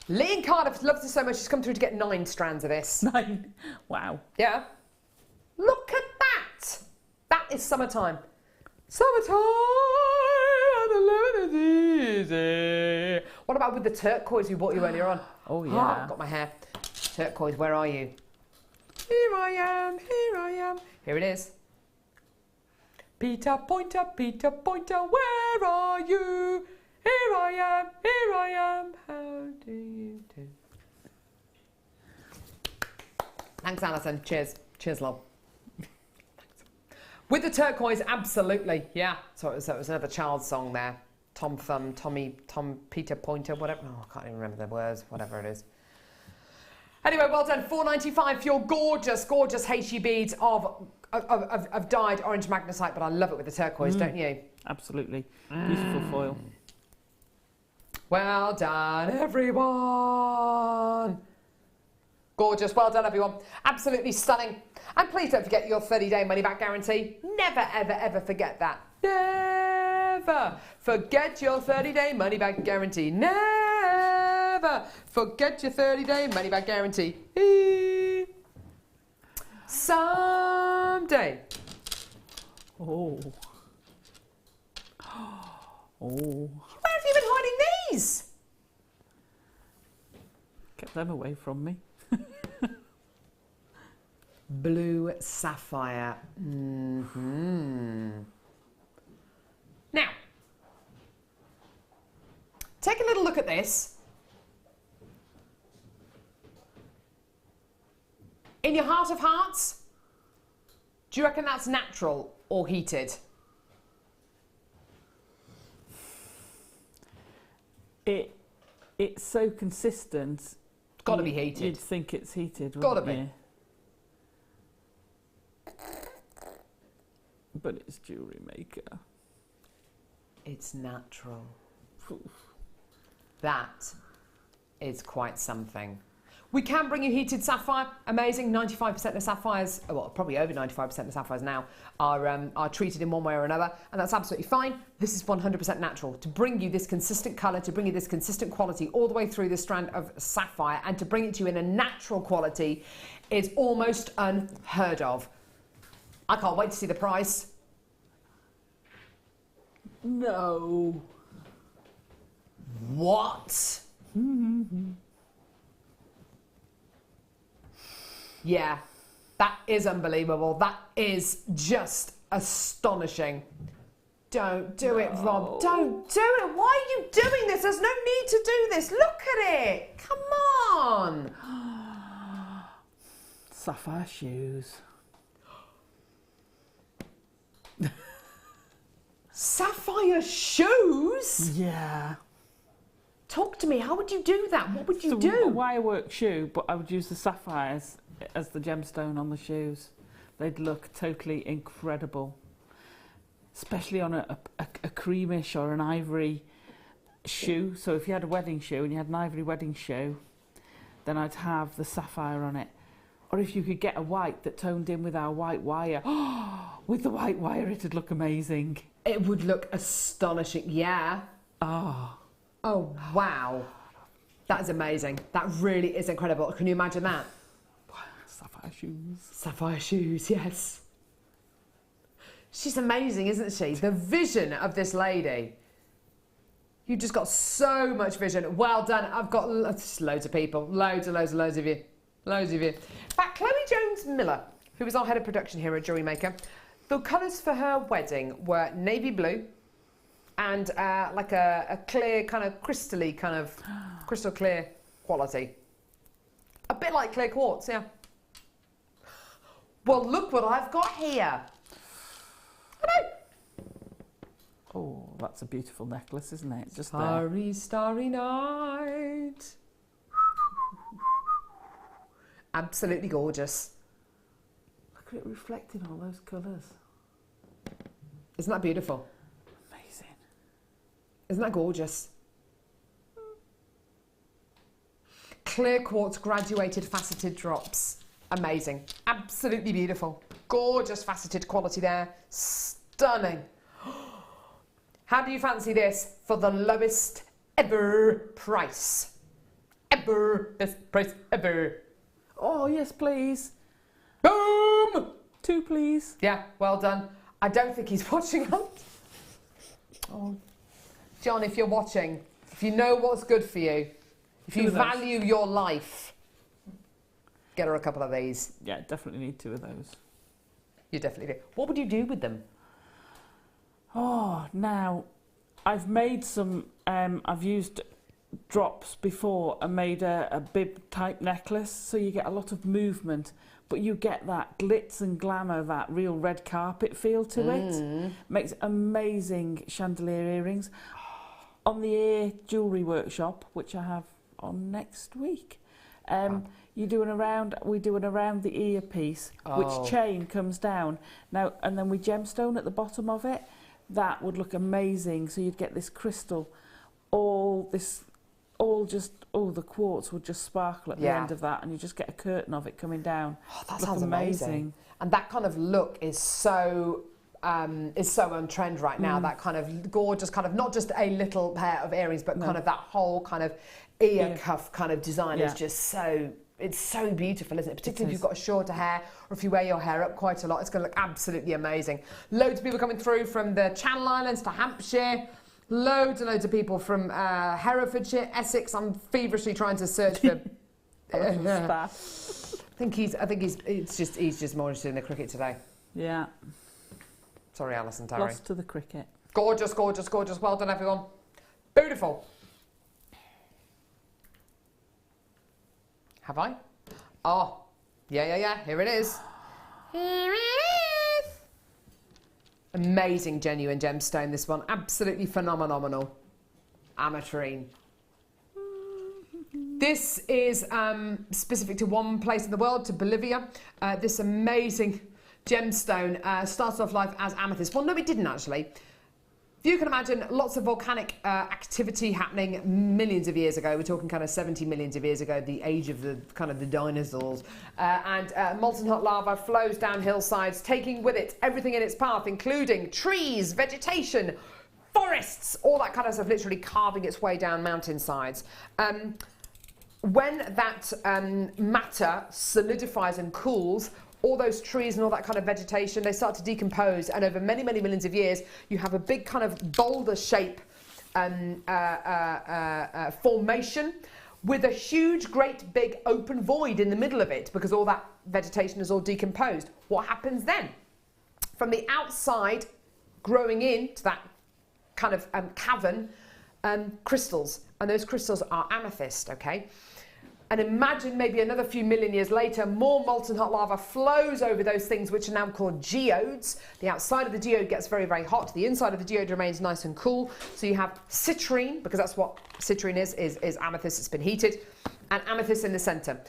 Lee in Cardiff loves this so much, she's come through to get 9 strands of this. 9. Wow. Yeah. Look at that. That is summertime. Summertime, and the living is easy. What about with the turquoise we bought you earlier on? Oh, yeah. Got my hair. Turquoise, where are you? Here I am, here I am. Here it is. Peter Pointer, where are you? Here I am, how do you do? Thanks, Alison. Cheers. Cheers, love. With the turquoise, absolutely, yeah. So it was another child's song there. Tom Thumb, Tom Peter Pointer, whatever. Oh, I can't even remember the words, whatever it is. Anyway, well done. $4.95 for your gorgeous, gorgeous HE beads of dyed orange magnesite, but I love it with the turquoise, don't you? Absolutely. Beautiful foil. Well done, everyone. Gorgeous. Well done, everyone. Absolutely stunning. And please don't forget your 30-day money-back guarantee. Never, ever, ever forget that. Never forget your 30-day money-back guarantee. Never forget your 30-day money-back guarantee. Someday. Oh. Oh. Where have you been hiding these? Kept them away from me. Blue sapphire. Now, take a little look at this. In your heart of hearts, do you reckon that's natural or heated? It's so consistent. It's got to be heated. You'd think it's heated, Gotta wouldn't be. you? But it's Jewellery Maker. It's natural. That is quite something. We can bring you heated sapphire. Amazing. 95% of sapphires, well, probably over 95% of sapphires now, are treated in one way or another, and that's absolutely fine. This is 100% natural. To bring you this consistent colour, to bring you this consistent quality all the way through this strand of sapphire, and to bring it to you in a natural quality is almost unheard of. I can't wait to see the price. No. What? Yeah, that is unbelievable. That is just astonishing. Don't do it, Rob. Don't do it. Why are you doing this? There's no need to do this. Look at it. Come on. Sapphire shoes. Sapphire shoes? Yeah. Talk to me. How would you do that? What would you So do? a wirework shoe, but I would use the sapphires as the gemstone on the shoes. They'd look totally incredible, especially on a creamish or an ivory shoe. So if you had a wedding shoe and you had an ivory wedding shoe, then I'd have the sapphire on it. Or if you could get a white that toned in with our white wire, with the white wire it'd look amazing. It would look astonishing. Yeah. Oh. Oh, wow. That is amazing. That really is incredible. Can you imagine that? Sapphire shoes. Sapphire shoes, yes. She's amazing, isn't she? The vision of this lady. You just got so much vision. Well done. I've got loads of people. Loads of you. Loads of you. In fact, Chloe Jones-Miller, who is our head of production here at Jewellery Maker, the colours for her wedding were navy blue and like a clear kind of crystal-y kind of crystal clear quality. A bit like clear quartz, yeah. Well, look what I've got here. Hello. Oh, that's a beautiful necklace, isn't it? Just Starry, starry night. Absolutely gorgeous. Look at it reflecting all those colours. Isn't that beautiful? Amazing. Isn't that gorgeous? clear quartz graduated faceted drops. Amazing. Absolutely beautiful. Gorgeous faceted quality there. Stunning. How do you fancy this for the lowest ever price? Best price ever. Oh, yes, please. Boom! 2, please. Yeah, well done. I don't think he's watching us. Oh, John, if you're watching, if you know what's good for you, if you value your life, get her a couple of these. yeah, definitely need 2 of those. You definitely do. What would you do with them? Oh, now, I've made some, I've used drops before and made a bib type necklace, so you get a lot of movement, but you get that glitz and glamour, that real red carpet feel to it. Makes amazing chandelier earrings. On the Ear Jewellery Workshop, which I have on next week, we do an around the ear piece, which chain comes down now, and then we gemstone at the bottom of it. That would look amazing. So you'd get this crystal, the quartz would just sparkle at the end of that, and you just get a curtain of it coming down. Oh, that sounds amazing. And that kind of look is so on trend right now. That kind of gorgeous, kind of not just a little pair of earrings, but kind of that whole kind of ear cuff kind of design is just so. It's so beautiful, isn't it? Particularly if you've got shorter hair, or if you wear your hair up quite a lot, it's going to look absolutely amazing. Loads of people coming through from the Channel Islands to Hampshire. Loads and loads of people from Herefordshire, Essex. I'm feverishly trying to search for. I think he's just more interested in the cricket today. Yeah. Sorry, Alison Tarry. Lost to the cricket. Gorgeous, gorgeous, gorgeous. Well done, everyone. Beautiful. Have I? Oh, yeah. Here it is. Here it is. Amazing, genuine gemstone, this one. Absolutely phenomenal. Ametrine. This is specific to one place in the world, to Bolivia. This amazing gemstone started off life as amethyst. Well, no, it didn't actually. If you can imagine, lots of volcanic activity happening millions of years ago. We're talking kind of 70 millions of years ago, the age of the kind of the dinosaurs. And molten hot lava flows down hillsides, taking with it everything in its path, including trees, vegetation, forests, all that kind of stuff, literally carving its way down mountainsides. When that matter solidifies and cools, all those trees and all that kind of vegetation, they start to decompose, and over many, many millions of years, you have a big kind of boulder shape formation with a huge, great, big open void in the middle of it, because all that vegetation is all decomposed. What happens then? From the outside, growing into that kind of cavern, crystals, and those crystals are amethyst, okay? And imagine maybe another few million years later, more molten hot lava flows over those things, which are now called geodes. The outside of the geode gets very, very hot. The inside of the geode remains nice and cool. So you have citrine, because that's what citrine is amethyst. It's been heated, and amethyst in the center.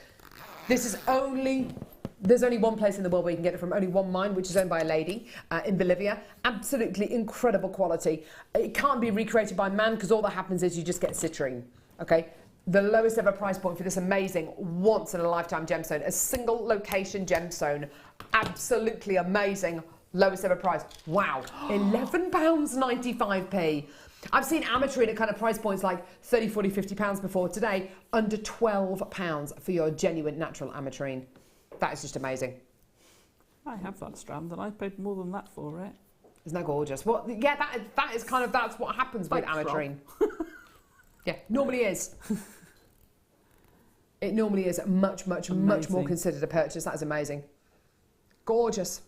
There's only one place in the world where you can get it from, only one mine, which is owned by a lady in Bolivia. Absolutely incredible quality. It can't be recreated by man, because all that happens is you just get citrine, okay? The lowest ever price point for this amazing once in a lifetime gemstone, a single location gemstone, absolutely amazing, lowest ever price. Wow, £11.95p. I've seen ametrine at kind of price points like 30, 40, 50 pounds before. Today, under £12 for your genuine natural ametrine. That is just amazing. I have that strand and I paid more than that for it. Isn't that gorgeous? Well, yeah, that is kind of, that's what happens with ametrine. Yeah, normally is. It normally is much more considered a purchase. That is amazing. Gorgeous.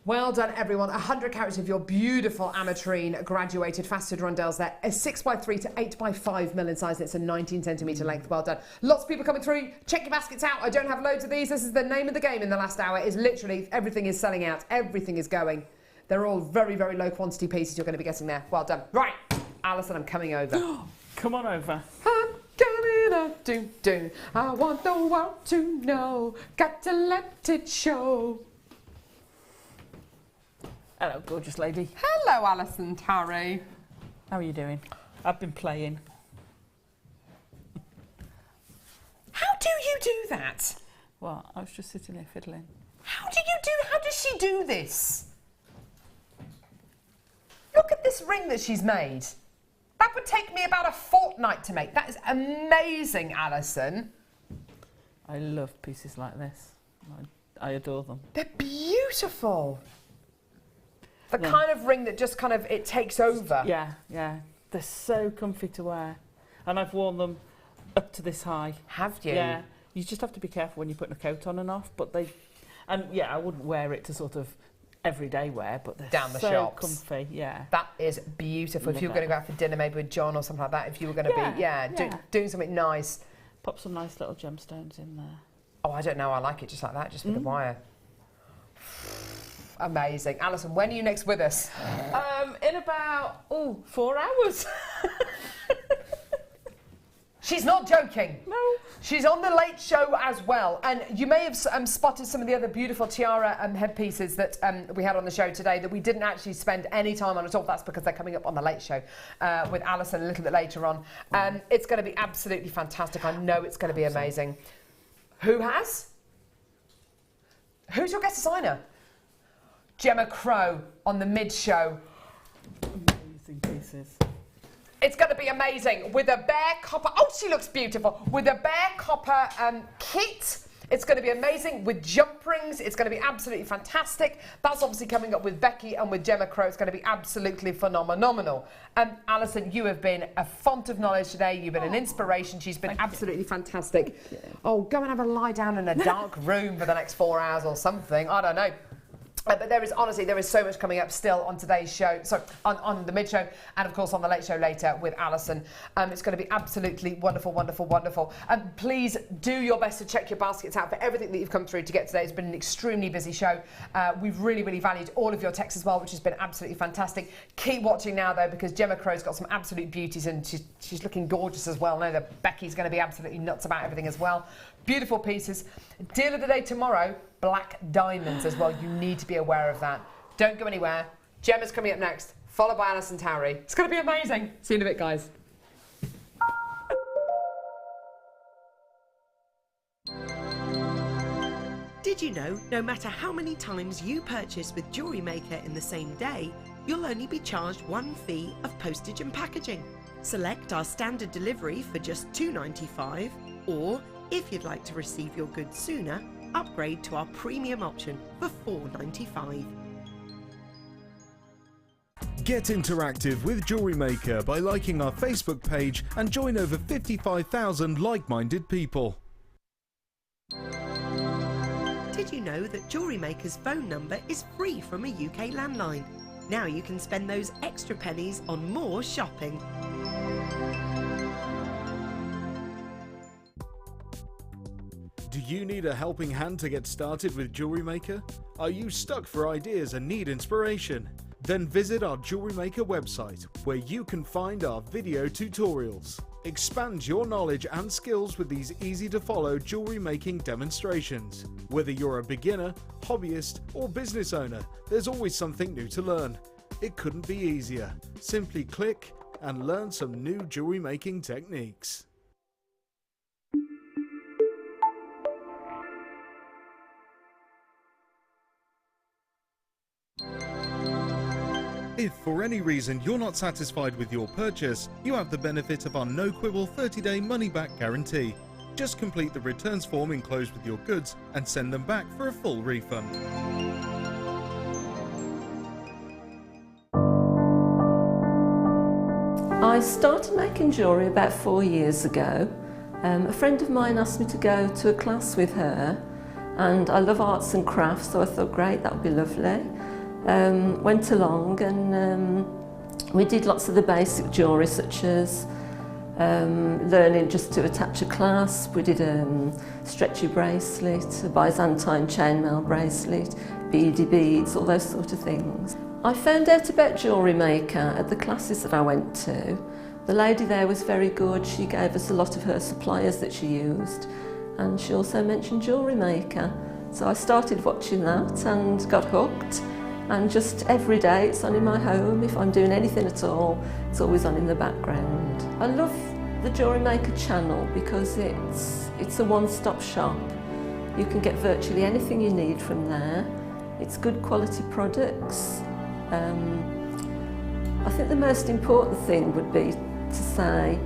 Well done, everyone. 100 carats of your beautiful ametrine graduated faceted rondelles there. A 6x3 to 8x5 mil in size, and it's a 19 centimetre length. Well done. Lots of people coming through. Check your baskets out. I don't have loads of these. This is the name of the game in the last hour. Is literally everything is selling out. Everything is going. They're all very, very low quantity pieces you're going to be getting there. Well done. Right, Alison, I'm coming over. Come on over. I'm coming up, do. I want the world to know. Got to let it show. Hello, gorgeous lady. Hello, Alison Tarry. How are you doing? I've been playing. that? Well, I was just sitting there fiddling. How does she do this? Look at this ring that she's made. That would take me about a fortnight to make. That is amazing, Alison. I love pieces like this. I adore them. They're beautiful. The kind of ring that just kind of, it takes over. Yeah, yeah. They're so comfy to wear. And I've worn them up to this high. Have you? Yeah. You just have to be careful when you're putting a coat on and off. But I wouldn't wear it to sort of everyday wear, but they're down the so shops. Comfy, yeah. That is beautiful. If you were going to go out for dinner, maybe with John or something like that, if you were going to be, doing something nice. Pop some nice little gemstones in there. Oh, I don't know. I like it just like that, just with the wire. Amazing. Alison, when are you next with us? In about, 4 hours. She's not joking. No. She's on the Late Show as well. And you may have spotted some of the other beautiful tiara headpieces that we had on the show today that we didn't actually spend any time on at all. That's because they're coming up on the Late Show with Alison a little bit later on. It's going to be absolutely fantastic. I know it's going to be amazing. Who has? Who's your guest designer? Gemma Crow on the mid-show. Amazing pieces. It's going to be amazing with a bare copper. Oh, she looks beautiful with a bare copper kit. It's going to be amazing with jump rings. It's going to be absolutely fantastic. That's obviously coming up with Becky and with Gemma Crow. It's going to be absolutely phenomenal. Alison, you have been a font of knowledge today. You've been an inspiration. She's been absolutely fantastic. Oh, go and have a lie down in a dark room for the next 4 hours or something. I don't know. But there is so much coming up still on today's show, on the mid show, and of course on the Late Show later with Alison. It's going to be absolutely wonderful. Please do your best to check your baskets out for everything that you've come through to get today. It's been an extremely busy show. We've really valued all of your texts as well, which has been absolutely fantastic. Keep watching now though, because Gemma Crow's got some absolute beauties and she's looking gorgeous as well. I know that Becky's going to be absolutely nuts about everything as well. Beautiful pieces. Deal of the day tomorrow, black diamonds as well. You need to be aware of that. Don't go anywhere. Gemma's coming up next, followed by Alison Towery. It's going to be amazing. See you in a bit, guys. Did you know no matter how many times you purchase with Jewellery Maker in the same day, you'll only be charged one fee of postage and packaging? Select our standard delivery for just $2.95, or if you'd like to receive your goods sooner, upgrade to our premium option for $4.95. Get interactive with Jewellery Maker by liking our Facebook page and join over 55,000 like-minded people. Did you know that Jewellery Maker's phone number is free from a UK landline? Now you can spend those extra pennies on more shopping. Do you need a helping hand to get started with Jewellery Maker? Are you stuck for ideas and need inspiration? Then visit our Jewellery Maker website, where you can find our video tutorials. Expand your knowledge and skills with these easy-to-follow jewellery making demonstrations. Whether you're a beginner, hobbyist, or business owner, there's always something new to learn. It couldn't be easier. Simply click and learn some new jewellery making techniques. If for any reason you're not satisfied with your purchase, you have the benefit of our no-quibble 30-day money-back guarantee. Just complete the returns form enclosed with your goods and send them back for a full refund. I started making jewellery about 4 years ago. A friend of mine asked me to go to a class with her, and I love arts and crafts, so I thought, great, that would be lovely. Went along and we did lots of the basic jewellery, such as learning just to attach a clasp. We did a stretchy bracelet, a Byzantine chainmail bracelet, beady beads, all those sort of things. I found out about Jewellery Maker at the classes that I went to. The lady there was very good. She gave us a lot of her suppliers that she used, and she also mentioned Jewellery Maker. So I started watching that and got hooked. And just every day it's on in my home. If I'm doing anything at all, it's always on in the background. I love the Jewellery Maker channel because it's a one-stop shop. You can get virtually anything you need from there. It's good quality products. I think the most important thing would be to say,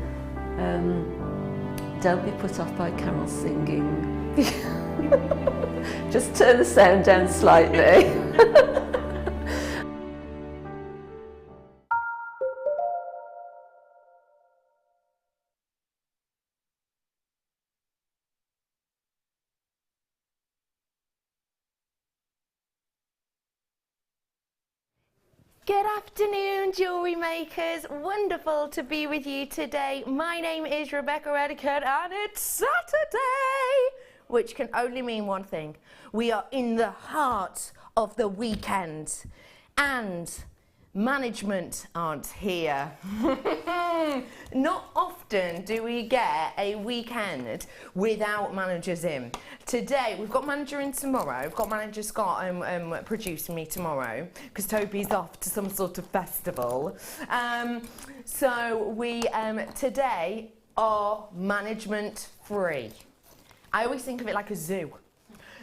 don't be put off by Carol singing. Just turn the sound down slightly. Good afternoon, jewellery makers. Wonderful to be with you today. My name is Rebecca Redicote and it's Saturday, which can only mean one thing. We are in the heart of the weekend and management aren't here. Not often do we get a weekend without managers in. Today, we've got manager in tomorrow. We've got manager Scott producing me tomorrow because Toby's off to some sort of festival. So we today are management free. I always think of it like a zoo.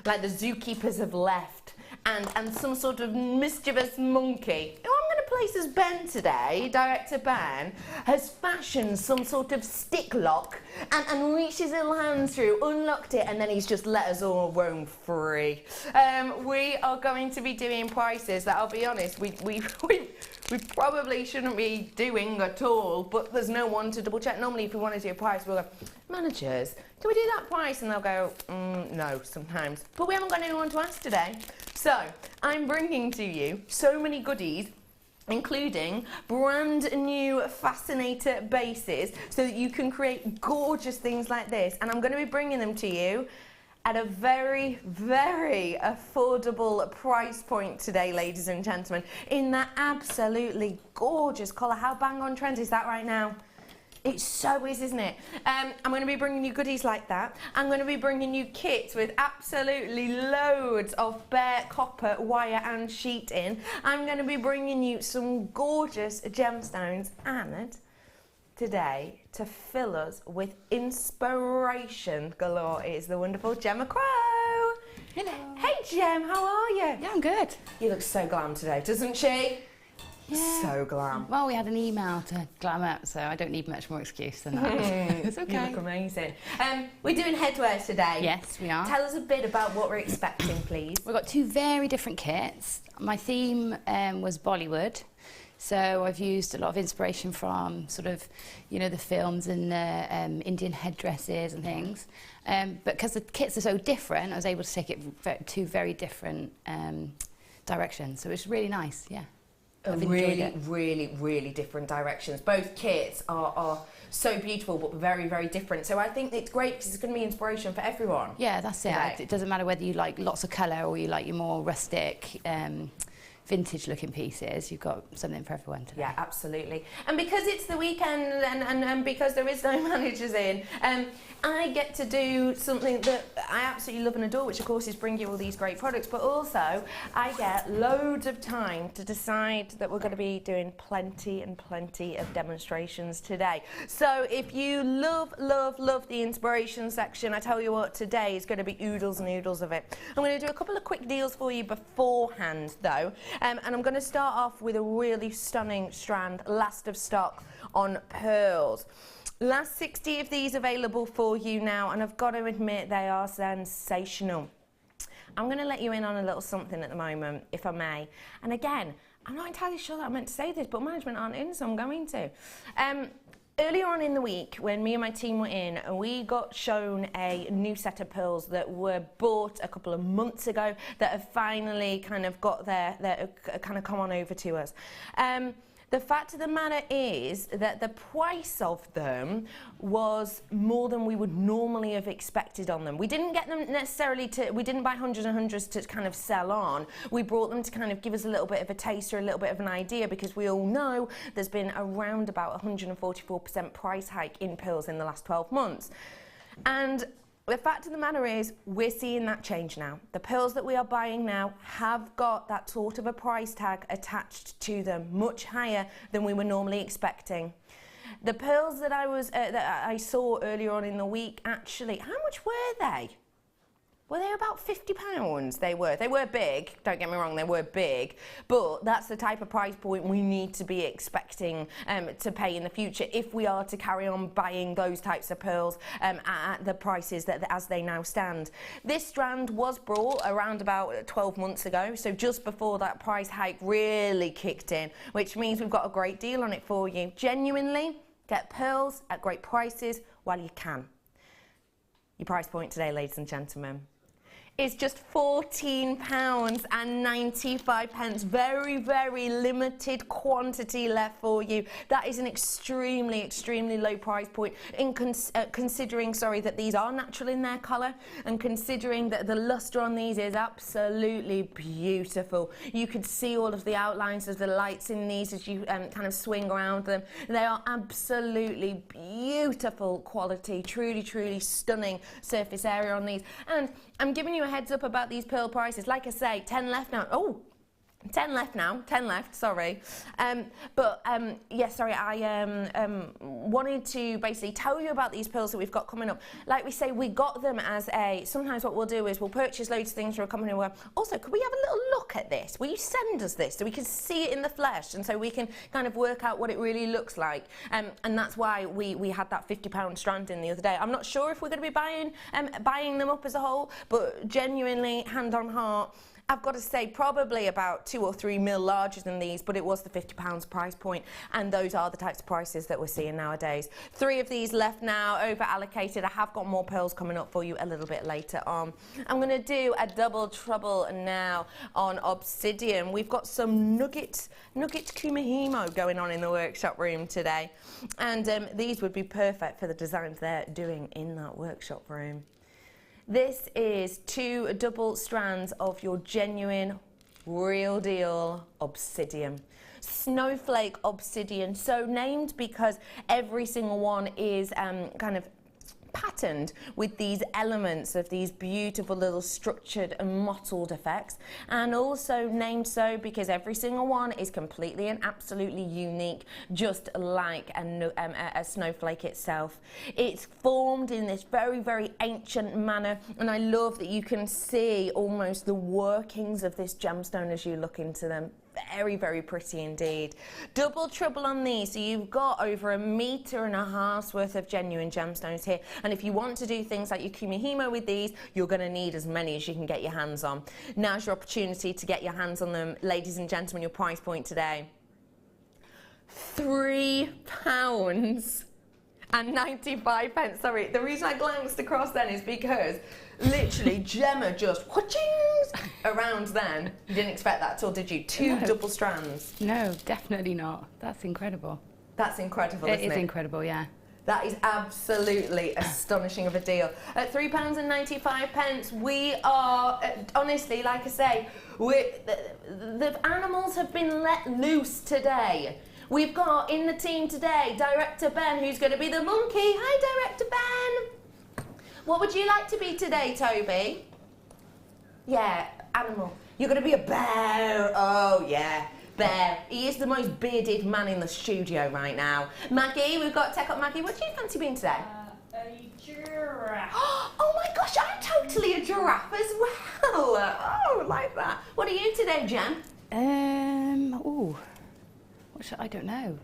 Like the zookeepers have left and some sort of mischievous monkey, who I'm going to place as Ben today, director Ben, has fashioned some sort of stick lock and reached his little hand through, unlocked it, and then he's just let us all roam free. We are going to be doing prices that, I'll be honest, we probably shouldn't be doing at all, but there's no one to double check. Normally if we want to do a price, we'll go, managers, can we do that price? And they'll go, no, sometimes. But we haven't got anyone to ask today. So I'm bringing to you so many goodies, including brand new fascinator bases so that you can create gorgeous things like this. And I'm going to be bringing them to you at a very, very affordable price point today, ladies and gentlemen, in that absolutely gorgeous colour. How bang on trend is that right now? It so is, isn't it? I'm going to be bringing you goodies like that. I'm going to be bringing you kits with absolutely loads of bare copper, wire and sheet in. I'm going to be bringing you some gorgeous gemstones and today, to fill us with inspiration galore, is the wonderful Gemma Crow. Hello. Hey Gem, how are you? Yeah, I'm good. You look so glam today, doesn't she? Yeah. So glam. Well, we had an email to glam up, so I don't need much more excuse than that. It's okay. You look amazing. We're doing headwear today. Yes, we are. Tell us a bit about what we're expecting, please. We've got two very different kits. My theme was Bollywood. So I've used a lot of inspiration from sort of, you know, the films and the Indian headdresses and things. But because the kits are so different, I was able to take it two very different directions. So it's really nice, yeah. Really different directions. Both kits are so beautiful but very, very different. So I think it's great because it's going to be inspiration for everyone. Yeah, that's it. Right. It doesn't matter whether you like lots of colour or you like your more rustic, vintage looking pieces. You've got something for everyone today. Yeah, absolutely. And because it's the weekend and because there is no managers in, I get to do something that I absolutely love and adore, which of course is bring you all these great products, but also I get loads of time to decide that we're going to be doing plenty and plenty of demonstrations today. So if you love the inspiration section, I tell you what, today is going to be oodles and oodles of it. I'm going to do a couple of quick deals for you beforehand though, and I'm going to start off with a really stunning strand, last of stock on pearls. Last 60 of these available for you now, and I've got to admit they are sensational. I'm going to let you in on a little something at the moment, if I may. And again, I'm not entirely sure that I meant to say this, but management aren't in, so I'm going to. Earlier on in the week, when me and my team were in, we got shown a new set of pearls that were bought a couple of months ago that have finally kind of got their kind of come on over to us. The fact of the matter is that the price of them was more than we would normally have expected on them. We didn't get them necessarily we didn't buy hundreds and hundreds to kind of sell on. We brought them to kind of give us a little bit of a taste or a little bit of an idea, because we all know there's been around about 144% price hike in pearls in the last 12 months. And the fact of the matter is, we're seeing that change now. The pearls that we are buying now have got that sort of a price tag attached to them, much higher than we were normally expecting. The pearls that I saw earlier on in the week, actually, how much were they? Were they about £50? They were big, don't get me wrong, they were big, but that's the type of price point we need to be expecting to pay in the future if we are to carry on buying those types of pearls at the prices that as they now stand. This strand was brought around about 12 months ago, so just before that price hike really kicked in, which means we've got a great deal on it for you. Genuinely, get pearls at great prices while you can. Your price point today, ladies and gentlemen, is just £14.95. Very, very limited quantity left for you. That is an extremely, extremely low price point in considering, that these are natural in their colour, and considering that the lustre on these is absolutely beautiful. You could see all of the outlines of the lights in these as you kind of swing around them. They are absolutely beautiful quality, truly, truly stunning surface area on these. And I'm giving you a heads up about these pearl prices. Like I say, 10 left now. Oh, 10 left now. 10 left, sorry. I wanted to basically tell you about these pearls that we've got coming up. Like we say, we got them as sometimes what we'll do is we'll purchase loads of things for a company where, also, could we have a little look at this? Will you send us this so we can see it in the flesh and so we can kind of work out what it really looks like? And that's why we had that £50 strand in the other day. I'm not sure if we're going to be buying them up as a whole, but genuinely, hand on heart, I've got to say probably about 2 or 3 mil larger than these, but it was the £50 price point, and those are the types of prices that we're seeing nowadays. 3 of these left now, over allocated. I have got more pearls coming up for you a little bit later on. I'm going to do a double trouble now on obsidian. We've got some nugget kumihimo going on in the workshop room today, and these would be perfect for the designs they're doing in that workshop room. This is 2 double strands of your genuine, real deal obsidian. Snowflake obsidian, so named because every single one is kind of patterned with these elements of these beautiful little structured and mottled effects, and also named so because every single one is completely and absolutely unique, just like a snowflake itself. It's formed in this very, very ancient manner, and I love that you can see almost the workings of this gemstone as you look into them. Very, very pretty indeed. Double trouble on these, so you've got over 1.5 meters worth of genuine gemstones here, and if you want to do things like your kumihimo with these, you're going to need as many as you can get your hands on. Now's your opportunity to get your hands on them, ladies and gentlemen. Your price point today, £3.95. Sorry, the reason I glanced across then is because literally Gemma just wha-chings around then. You didn't expect that at all, did you? 2 double strands. No, definitely not. That's incredible. That's incredible, isn't it? It is incredible, yeah. That is absolutely astonishing of a deal. At £3.95, we are, honestly, like I say, the animals have been let loose today. We've got in the team today Director Ben, who's going to be the monkey. Hi, Director Ben. What would you like to be today, Toby? Yeah, animal. You're going to be a bear. Oh, yeah, bear. He is the most bearded man in the studio right now. Maggie, we've got Tech Up Maggie. What do you fancy being today? A giraffe. Oh my gosh, I'm totally a giraffe as well. Oh, like that. What are you today, Jen? I don't know.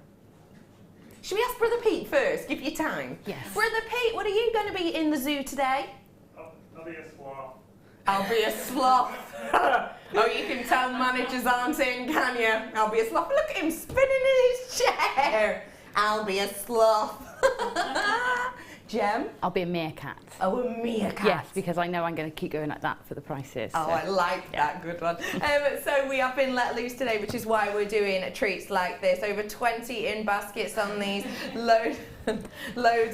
Should we ask Brother Pete first? Give you time. Yes. Brother Pete, what are you going to be in the zoo today? I'll be a sloth. I'll be a sloth. Oh, you can tell managers aren't in, can you? I'll be a sloth. Look at him spinning in his chair. I'll be a sloth. Jem? I'll be a meerkat. Oh, a meerkat. Yes, because I know I'm going to keep going like that for the prices. Oh, so. I like that. Good one. So we have been let loose today, which is why we're doing treats like this. Over 20 in baskets on these. Loads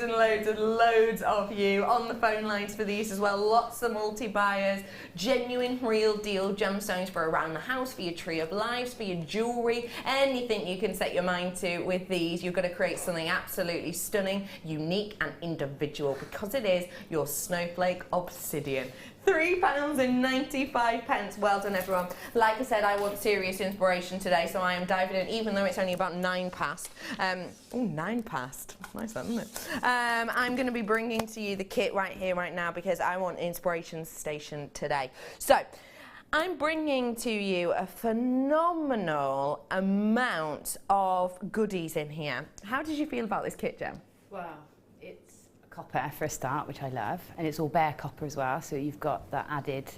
and loads of you on the phone lines for these as well. Lots of multi-buyers. Genuine, real deal gemstones for around the house, for your tree of lives, for your jewellery. Anything you can set your mind to with these. You're going to create something absolutely stunning, unique and individual, because it is your snowflake obsidian. £3.95. Well done, everyone. Like I said, I want serious inspiration today, so I am diving in, even though it's only about 9 past. 9 past. Nice, that, isn't it? I'm going to be bringing to you the kit right here, right now, because I want inspiration station today. So, I'm bringing to you a phenomenal amount of goodies in here. How did you feel about this kit, Jem? Well, it's a copper for a start, which I love, and it's all bare copper as well, so you've got that added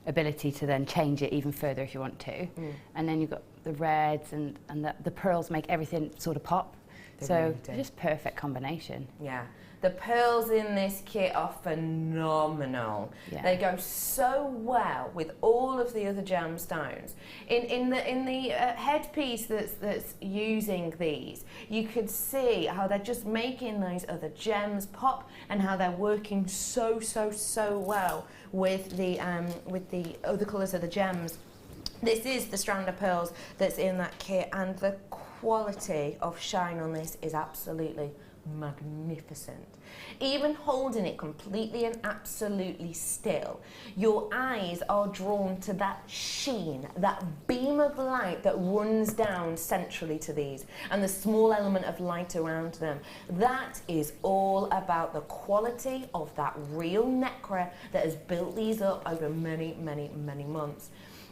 ability to then change it even further if you want to. And then you've got the reds and the pearls make everything sort of pop. So really just perfect combination. Yeah. The pearls in this kit are phenomenal. Yeah. They go so well with all of the other gemstones. In the headpiece that's using these, you could see how they're just making those other gems pop, and how they're working so well with the other colours of the gems. This is the strand of pearls that's in that kit, and the quality of shine on this is absolutely magnificent. Even holding it completely and absolutely still, your eyes are drawn to that sheen, that beam of light that runs down centrally to these, and the small element of light around them. That is all about the quality of that real nacre that has built these up over many months.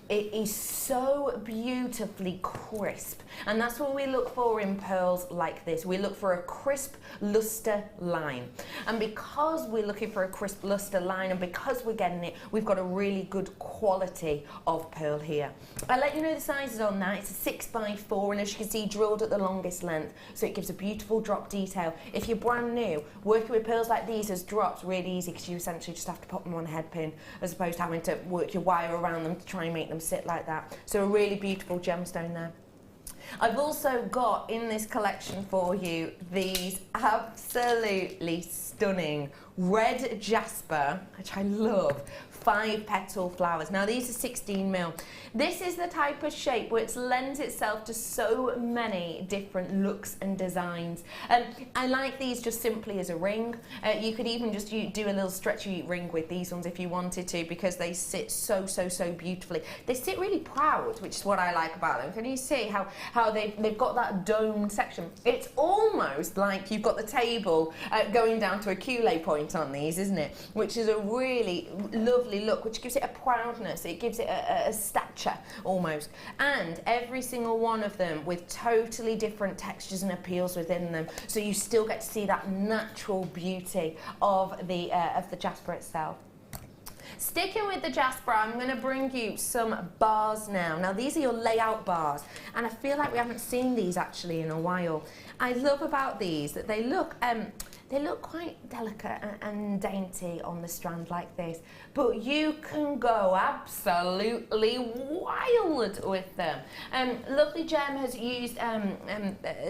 It is so beautifully crisp, and that's what we look for in pearls like this. We look for a crisp luster line, and because we're looking for a crisp luster line, and because we're getting it, we've got a really good quality of pearl here. I'll let you know the sizes on that. It's a 6x4, and as you can see, drilled at the longest length, so it gives a beautiful drop detail. If you're brand new, working with pearls like these as drops really easy, because you essentially just have to pop them on a head pin, as opposed to having to work your wire around them to try and make them sit like that. So a really beautiful gemstone there. I've also got in this collection for you these absolutely stunning red jasper, which I love, 5-petal flowers. Now these are 16mm. This is the type of shape which lends itself to so many different looks and designs. I like these just simply as a ring. You could even just do a little stretchy ring with these ones if you wanted to, because they sit so beautifully. They sit really proud, which is what I like about them. Can you see how they've got that domed section? It's almost like you've got the table going down to a culé point on these, isn't it? Which is a really lovely look, which gives it a proudness. It gives it a stature almost, and every single one of them with totally different textures and appeals within them, so you still get to see that natural beauty of the jasper itself. Sticking with the jasper, I'm going to bring you some bars now. Now these are your layout bars, and I feel like we haven't seen these actually in a while. I love about these that they look quite delicate and dainty on the strand like this, but you can go absolutely wild with them. Lovely Gem has used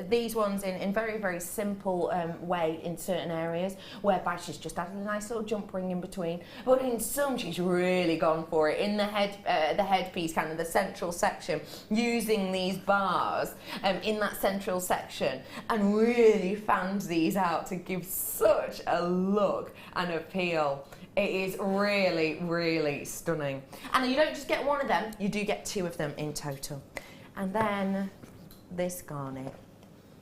these ones in very simple way in certain areas, whereby she's just added a nice little jump ring in between, but in some she's really gone for it in the headpiece, kind of the central section, using these bars in that central section, and really fanned these out to give such a look and appeal. It is really stunning. And you don't just get one of them, you do get 2 of them in total. And then this garnet.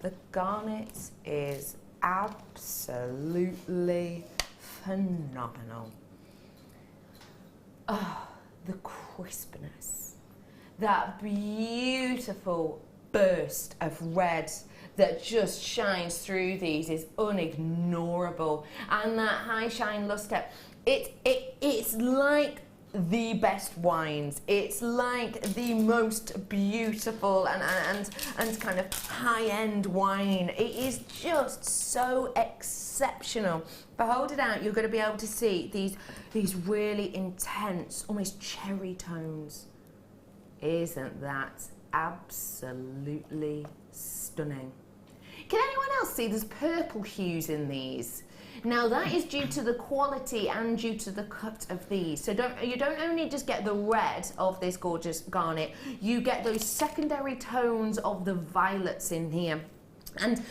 The garnet is absolutely phenomenal. Oh, the crispness. That beautiful burst of red that just shines through these is unignorable, and that high shine luster, it's like the best wines. It's like the most beautiful and kind of high-end wine. It is just so exceptional. But hold it out, you're going to be able to see these really intense, almost cherry tones. Isn't that absolutely stunning? Can anyone else see there's purple hues in these? Now that is due to the quality and due to the cut of these. So you don't only just get the red of this gorgeous garnet, you get those secondary tones of the violets in here. And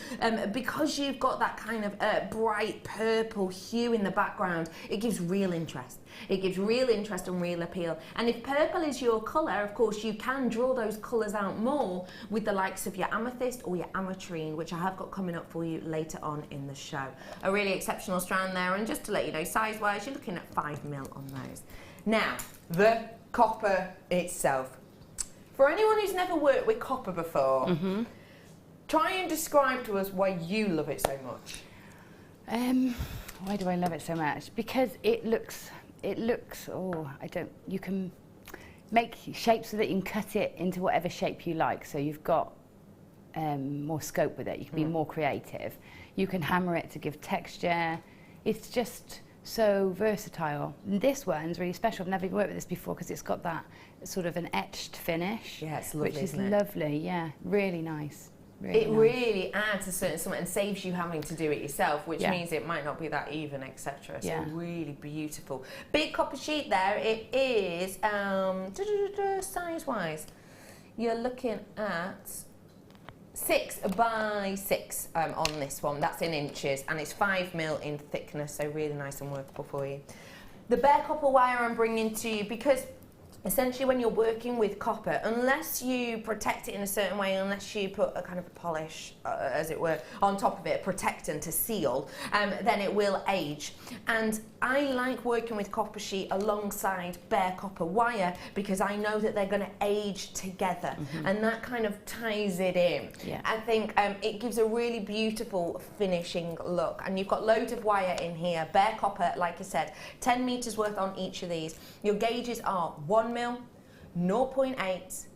because you've got that kind of bright purple hue in the background, it gives real interest. It gives real interest and real appeal. And if purple is your colour, of course, you can draw those colours out more with the likes of your amethyst or your ametrine, which I have got coming up for you later on in the show. A really exceptional strand there. And just to let you know, size-wise, you're looking at 5mm on those. Now, the copper itself. For anyone who's never worked with copper before, try and describe to us why you love it so much. Why do I love it so much? Because it looks, you can make shapes with it, you can cut it into whatever shape you like, so you've got more scope with it, you can be more creative. You can hammer it to give texture. It's just so versatile. And this one's really special. I've never worked with this before because it's got that sort of an etched finish. Yeah, it's lovely, which is isn't it? lovely, yeah, really nice. It really adds a certain something and saves you having to do it yourself, which means it might not be that even, etc. So really beautiful. Big copper sheet there. It is size-wise, you're looking at 6 by 6 on this one. That's in inches, and it's 5mm in thickness, so really nice and workable for you. The bare copper wire I'm bringing to you because essentially when you're working with copper, unless you protect it in a certain way, unless you put a kind of polish, as it were, on top of it, protectant to seal, then it will age. And I like working with copper sheet alongside bare copper wire because I know that they're going to age together, and that kind of ties it in. I think it gives a really beautiful finishing look. And you've got loads of wire in here, bare copper, like I said, 10 meters worth on each of these. Your gauges are 1mm, 0.8,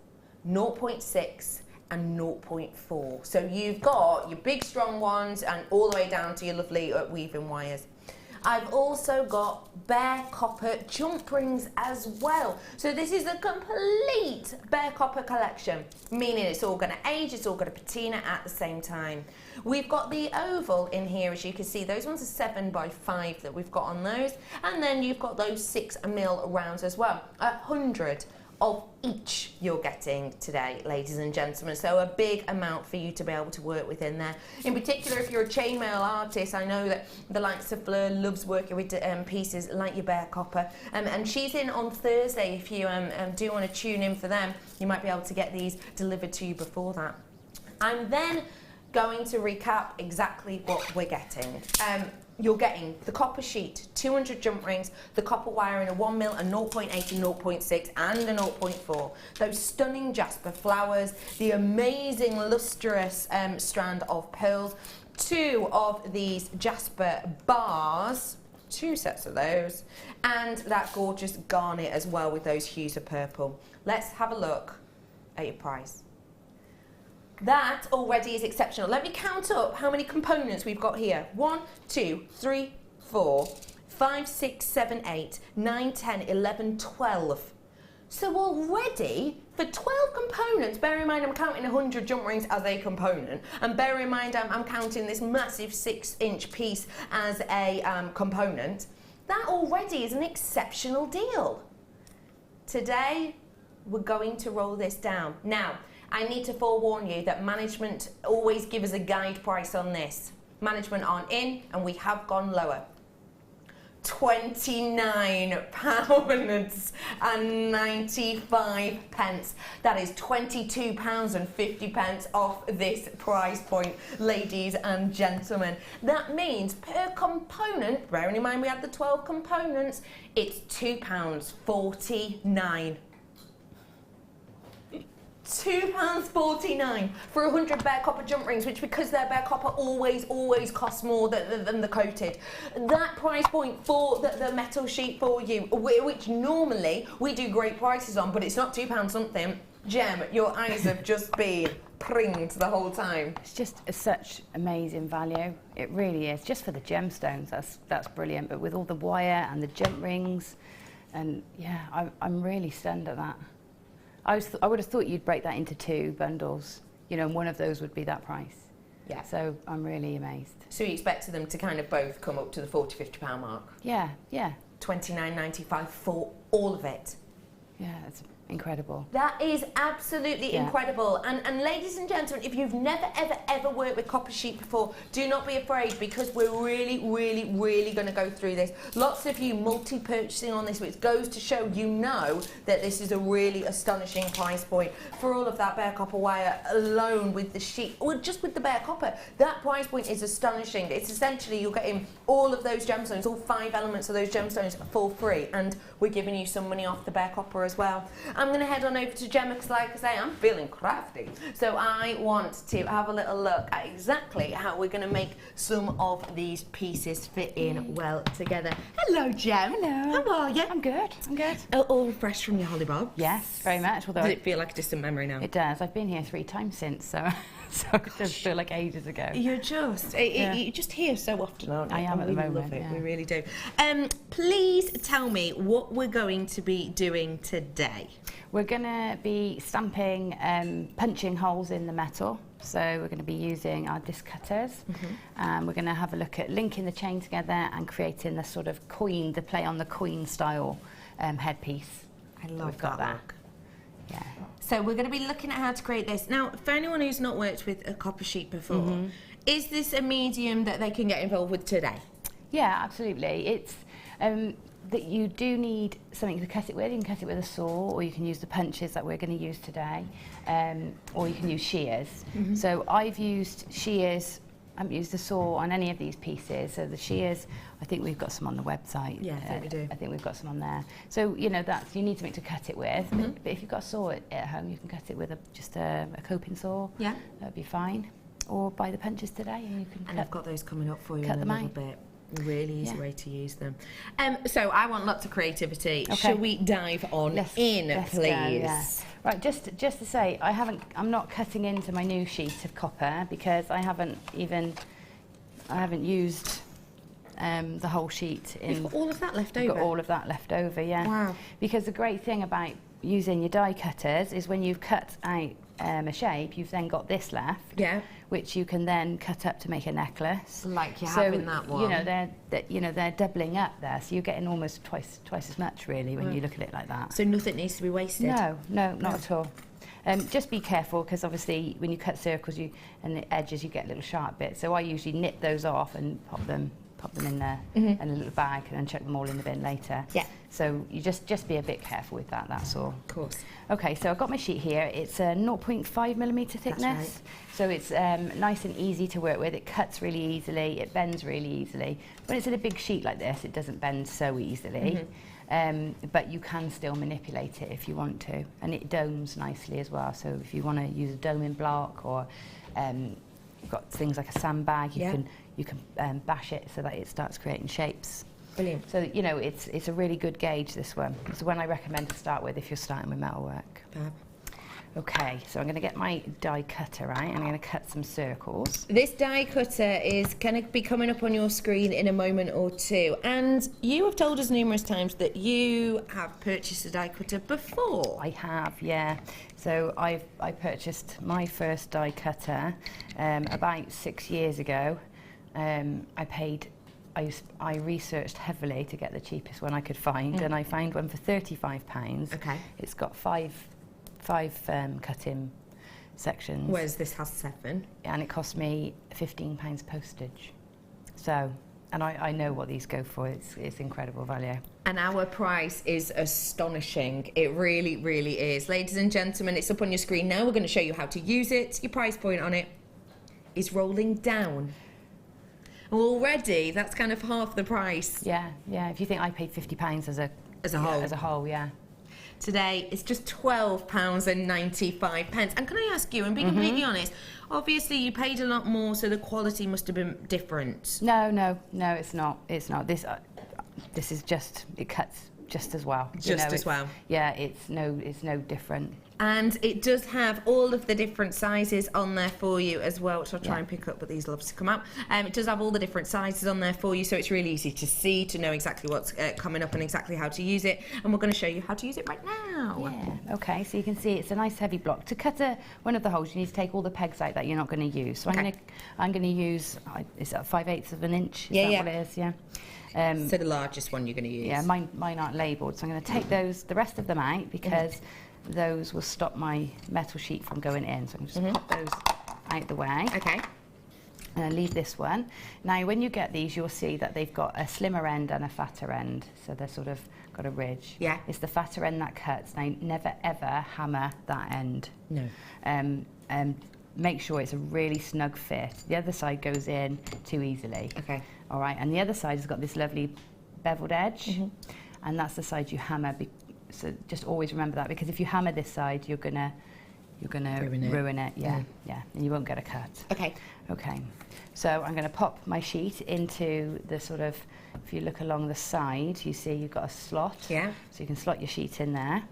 0.6 and 0.4. So you've got your big strong ones and all the way down to your lovely weaving wires. I've also got bare copper jump rings as well. So this is a complete bare copper collection, meaning it's all going to age, it's all going to patina at the same time. We've got the oval in here, as you can see. Those ones are 7 by 5 that we've got on those. And then you've got those 6mm rounds as well. 100 of each you're getting today, ladies and gentlemen. So a big amount for you to be able to work with in there. In particular, if you're a chainmail artist, I know that the likes of Fleur loves working with pieces like your bare copper. And she's in on Thursday. If you do want to tune in for them, you might be able to get these delivered to you before that. I'm then going to recap exactly what we're getting. You're getting the copper sheet, 200 jump rings, the copper wire in a 1mm, a 0.8, a 0.6 and a 0.4. Those stunning jasper flowers, the amazing lustrous strand of pearls, 2 of these jasper bars, 2 sets of those, and that gorgeous garnet as well with those hues of purple. Let's have a look at your price. That already is exceptional. Let me count up how many components we've got here. 1, 2, 3, 4, 5, 6, 7, 8, 9, 10, 11, 12. So already, for 12 components, bear in mind I'm counting 100 jump rings as a component, and bear in mind I'm counting this massive 6-inch piece as a component, that already is an exceptional deal. Today, we're going to roll this down. Now, I need to forewarn you that management always give us a guide price on this. Management aren't in, and we have gone lower. £29.95. That is £22.50 off this price point, ladies and gentlemen. That means per component, bearing in mind we had the 12 components, it's £2.49. £2.49 for 100 bare copper jump rings, which because they're bare copper always costs more than the coated. That price point for the metal sheet for you, which normally we do great prices on, but it's not £2 something. Gem, your eyes have just been pringed the whole time. It's just such amazing value. It really is. Just for the gemstones, that's brilliant. But with all the wire and the jump rings, and yeah, I'm really stunned at that. I would have thought you'd break that into 2 bundles, you know, and one of those would be that price. Yeah. So I'm really amazed. So you expected them to kind of both come up to the £40–50 mark? Yeah, yeah. £29.95 for all of it. Yeah, incredible. That is absolutely incredible. And ladies and gentlemen, if you've never, ever worked with copper sheet before, do not be afraid, because we're really going to go through this. Lots of you multi-purchasing on this, which goes to show you know that this is a really astonishing price point. For all of that bare copper wire alone with the sheet, or just with the bare copper, that price point is astonishing. It's essentially you're getting all of those gemstones, all 5 elements of those gemstones for free, and we're giving you some money off the bare copper as well. I'm going to head on over to Gemma because, like I say, I'm feeling crafty. So I want to have a little look at exactly how we're going to make some of these pieces fit in well together. Hello, Gem. Hello. How are you? I'm good. All fresh from your holly bob? Yes, very much. Although Does it feel like a distant memory now? it does. I've been here 3 times since, so it does feel like ages ago. You're just, you're just here so often, aren't you? I am at the moment, love it. yeah. We really do. Please tell me what we're going to be doing today. We're going to be stamping, punching holes in the metal. So we're going to be using our disc cutters. We're going to have a look at linking the chain together and creating the sort of coin, the play on the coin style headpiece. I love We've got that. Yeah. So we're going to be looking at how to create this. Now, for anyone who's not worked with a copper sheet before, is this a medium that they can get involved with today? Yeah, absolutely. It's that you do need something to cut it with. You can cut it with a saw, or you can use the punches that we're going to use today, or you can use shears. So I've used shears. I haven't used the saw on any of these pieces. So the shears, I think we've got some on the website. Yeah, I think we do. I think we've got some on there. So, you know, you need something to cut it with. But if you've got a saw at home, you can cut it with just a coping saw. Yeah. That would be fine. Or buy the punches today, and you can And I've got those coming up for you cut in a them little out. bit. Really easy way to use them. So I want lots of creativity. Okay. Shall we dive on Let's please? go, yeah. Right, just to say, I'm not cutting into my new sheet of copper because I haven't used the whole sheet. You've got all of that left over? I've got all of that left over, yeah. Wow. Because the great thing about using your die cutters is when you've cut out a shape, you've then got this left, which you can then cut up to make a necklace. Like you're having that one. They're doubling up there, so you're getting almost twice as much really when you look at it like that. So nothing needs to be wasted? No, not at all. Just be careful, because obviously when you cut circles and the edges, you get little sharp bits. So I usually nip those off and pop them in there in a little bag, and then chuck them all in the bin later. Yeah. So you just be a bit careful with that. That's all. Of course. Okay, so I've got my sheet here. It's a 0.5mm thickness. That's right. So it's nice and easy to work with. It cuts really easily. It bends really easily. When it's in a big sheet like this, it doesn't bend so easily. But you can still manipulate it if you want to, and it domes nicely as well. So if you want to use a doming block, or you've got things like a sandbag, you can bash it so that it starts creating shapes. Brilliant. So you know it's a really good gauge, this one. It's one I recommend to start with if you're starting with metalwork. Fab. Okay, so I'm going to get my die cutter out, and I'm going to cut some circles. This die cutter is going to be coming up on your screen in a moment or two, and you have told us numerous times that you have purchased a die cutter before. I have, yeah. So I purchased my first die cutter about 6 years ago. I researched heavily to get the cheapest one I could find, and I found one for £35. Okay. It's got five cut-in sections. Whereas this has 7. And it cost me £15 postage. So, and I know what these go for. It's incredible value. And our price is astonishing. It really, really is. Ladies and gentlemen, it's up on your screen now. We're going to show you how to use it. Your price point on it is rolling down. Already, that's kind of half the price. Yeah. If you think I paid £50 as a whole, yeah. Today it's just £12.95. And can I ask you, and be completely honest, obviously you paid a lot more, so the quality must have been different. No, it's not. It's not. This is just, it cuts just as well. Just as well. Yeah, it's no different. And it does have all of the different sizes on there for you as well, which I'll try and pick up, but these loves to come out. It does have all the different sizes on there for you, so it's really easy to see, to know exactly what's coming up and exactly how to use it. And we're going to show you how to use it right now. Yeah, okay, so you can see it's a nice heavy block. To cut one of the holes, you need to take all the pegs out that you're not going to use. So I'm going to use, is that 5/8 of an inch? Is that what it is? Yeah. So the largest one you're going to use. Yeah, mine aren't labelled, so I'm going to take the rest of them out, because those will stop my metal sheet from going in. So I'm just pop those out the way. Okay. And leave this one. Now, when you get these, you'll see that they've got a slimmer end and a fatter end. So they're sort of got a ridge. Yeah. It's the fatter end that cuts. Now, never ever hammer that end. No. Make sure it's a really snug fit. The other side goes in too easily. Okay. All right, and the other side has got this lovely beveled edge, and that's the side you hammer. So just always remember that, because if you hammer this side, you're gonna ruin it. Yeah, and you won't get a cut. Okay. Okay, so I'm going to pop my sheet into the sort of, if you look along the side, you see you've got a slot. Yeah. So you can slot your sheet in there.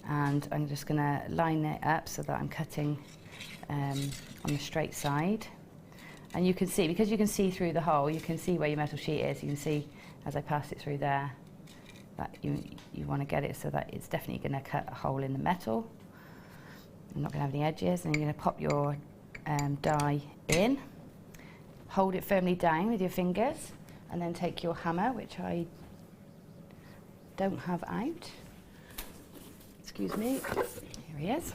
And I'm just going to line it up so that I'm cutting on the straight side. And you can see, because you can see through the hole, you can see where your metal sheet is. You can see, as I pass it through there, that you want to get it so that it's definitely going to cut a hole in the metal. You're not going to have any edges, and you're going to pop your die in, hold it firmly down with your fingers, and then take your hammer, which I don't have out. Excuse me. Here he is.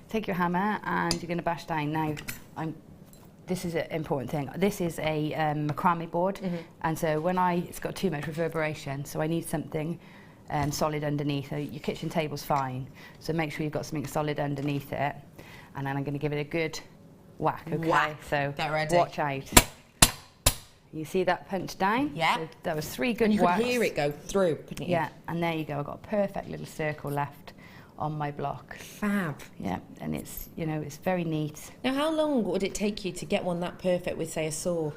Take your hammer and you're going to bash down. Now, this is an important thing. This is a macrame board, and so it's got too much reverberation, so I need something solid underneath. So your kitchen table's fine, so make sure you've got something solid underneath it. And then I'm going to give it a good whack, okay? Whack. So Get ready. watch out. You see that punch down? Yeah. So that was 3 good And you whacks. could hear it go through, couldn't you? Yeah, and there you go. I've got a perfect little circle left on my block. Fab. Yeah, and it's, it's very neat. Now, how long would it take you to get one that perfect with, say, a saw?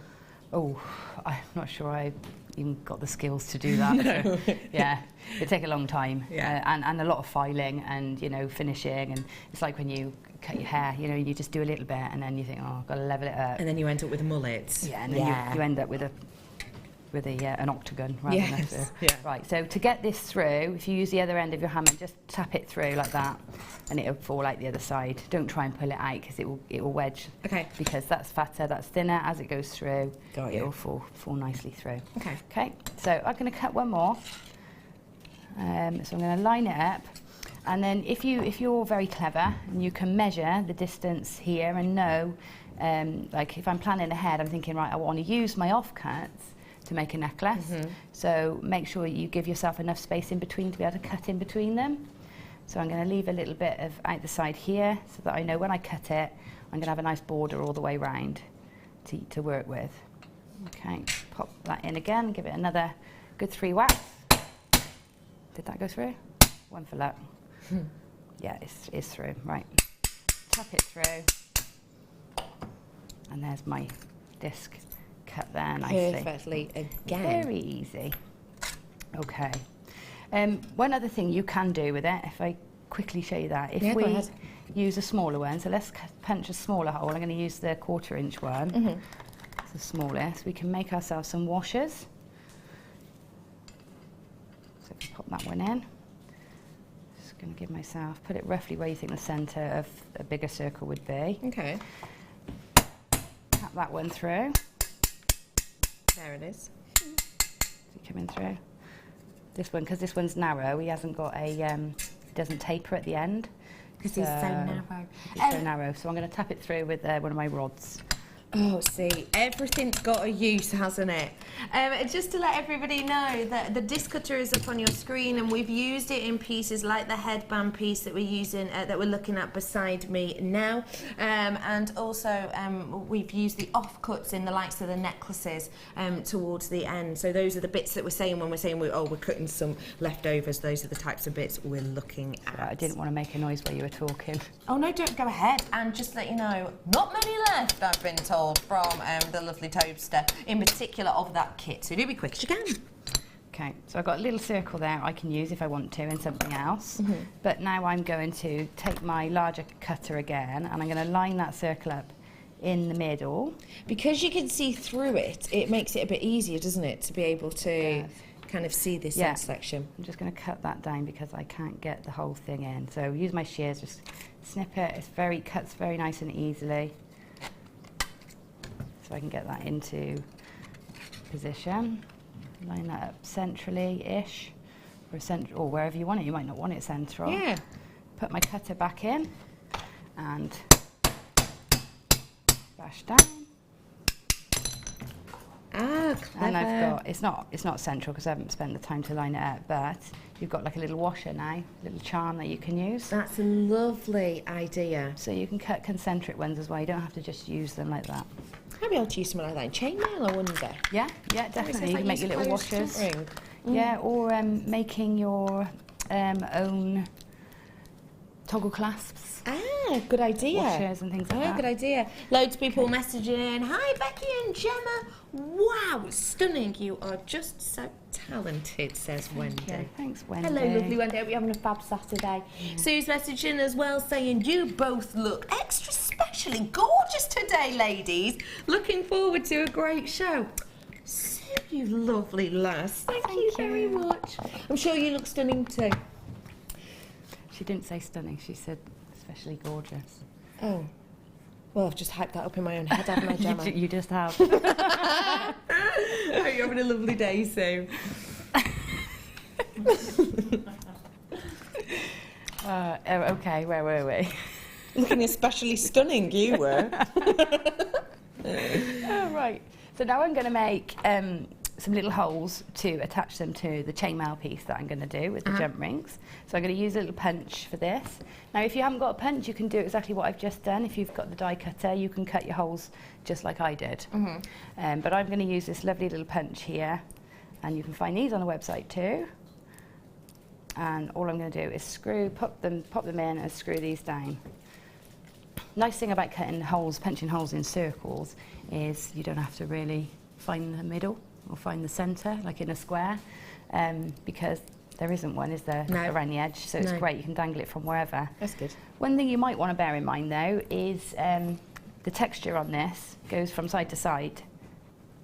Oh, I'm not sure I even got the skills to do that. No. So, yeah, it'd take a long time. Yeah. And a lot of filing and, finishing. And it's like when you cut your hair, you just do a little bit and then you think, oh, I've got to level it up. And then you end up with a mullet. Yeah, and then you end up with an octagon rather than a Yes. Right, so to get this through, if you use the other end of your hammer, just tap it through like that, and it'll fall out the other side. Don't try and pull it out because it will wedge. Okay. Because that's fatter, that's thinner. As it goes through, Got you. it will fall nicely through. Okay. Okay. So I'm going to cut one more. So I'm going to line it up. And then if you're very clever and you can measure the distance here and know, like if I'm planning ahead, I'm thinking, right, I want to use my offcuts to make a necklace. So make sure you give yourself enough space in between to be able to cut in between them. So I'm going to leave a little bit of out the side here so that I know when I cut it, I'm going to have a nice border all the way round to work with. Okay, pop that in again, give it another good 3 whacks. Did that go through? One for luck. Yeah, it's through. Right. Tap it through. And there's my disc cut there nicely. Perfectly again. Very easy. Okay. One other thing you can do with it, if I quickly show you that, if Yeah, go we ahead. use a smaller one, so let's punch a smaller hole. I'm going to use the 1/4 inch one. It's the smallest. We can make ourselves some washers. So if I pop that one in, just going to give myself, put it roughly where you think the centre of a bigger circle would be. Okay. Tap that one through. There it is. So coming through. This one, because this one's narrow, he hasn't got a, it doesn't taper at the end. Because it's so narrow. It's so narrow, so I'm going to tap it through with one of my rods. Oh, see, everything's got a use, hasn't it? Just to let everybody know that the disc cutter is up on your screen, and we've used it in pieces like the headband piece that we're using, that we're looking at beside me now, and also we've used the offcuts in the likes of the necklaces towards the end. So those are the bits that we're saying when we're saying we're cutting some leftovers. Those are the types of bits we're looking at. I didn't want to make a noise while you were talking. Oh no, don't go ahead. And just let you know, not many left, I've been told, from the lovely toaster, in particular of that kit. So do be quick as you can. Okay, so I've got a little circle there I can use if I want to in something else. But now I'm going to take my larger cutter again, and I'm going to line that circle up in the middle. Because you can see through it, it makes it a bit easier, doesn't it, to be able to kind of see this end section. I'm just going to cut that down because I can't get the whole thing in. So use my shears, just snip it. It cuts very nice and easily. So I can get that into position. Line that up centrally-ish for a central, or wherever you want it. You might not want it central. Yeah. Put my cutter back in and bash down. Ah, clever. And I've got, it's not central because I haven't spent the time to line it up, but you've got like a little washer now, a little charm that you can use. That's a lovely idea. So you can cut concentric ones as well. You don't have to just use them like that. I'd be able to use something like that in chainmail, I wonder. Yeah, definitely. You can make your little washers. Ring. Yeah, or making your own toggle clasps. Ah, good idea. Washers and things like that. Good idea. Loads of people messaging in. Hi, Becky and Gemma. Wow, stunning. You are just so talented, says Wendy. Yeah, thanks, Wendy. Hello, lovely Wendy. Hope you're having a fab Saturday. Sue's messaging as well, saying you both look extra specially gorgeous today, ladies. Looking forward to a great show. Sue, you lovely lass. Thank you very much. I'm sure you look stunning too. She didn't say stunning. She said especially gorgeous. Oh. Well, I've just hyped that up in my own head, haven't I, Gemma? You just have. I hope you're having a lovely day, Sue. Okay, where were we? Looking especially stunning, you were. Oh, right. So now I'm going to make some little holes to attach them to the chainmail piece that I'm going to do with the jump rings. So I'm going to use a little punch for this. Now, if you haven't got a punch, you can do exactly what I've just done. If you've got the die cutter, you can cut your holes just like I did. But I'm going to use this lovely little punch here, and you can find these on the website too. And all I'm going to do is pop them in and screw these down. Nice thing about cutting holes, punching holes in circles, is you don't have to really find the middle or find the centre, like in a square, because there isn't one, is there, around the edge, so it's great, you can dangle it from wherever. That's good. One thing you might want to bear in mind, though, is the texture on this goes from side to side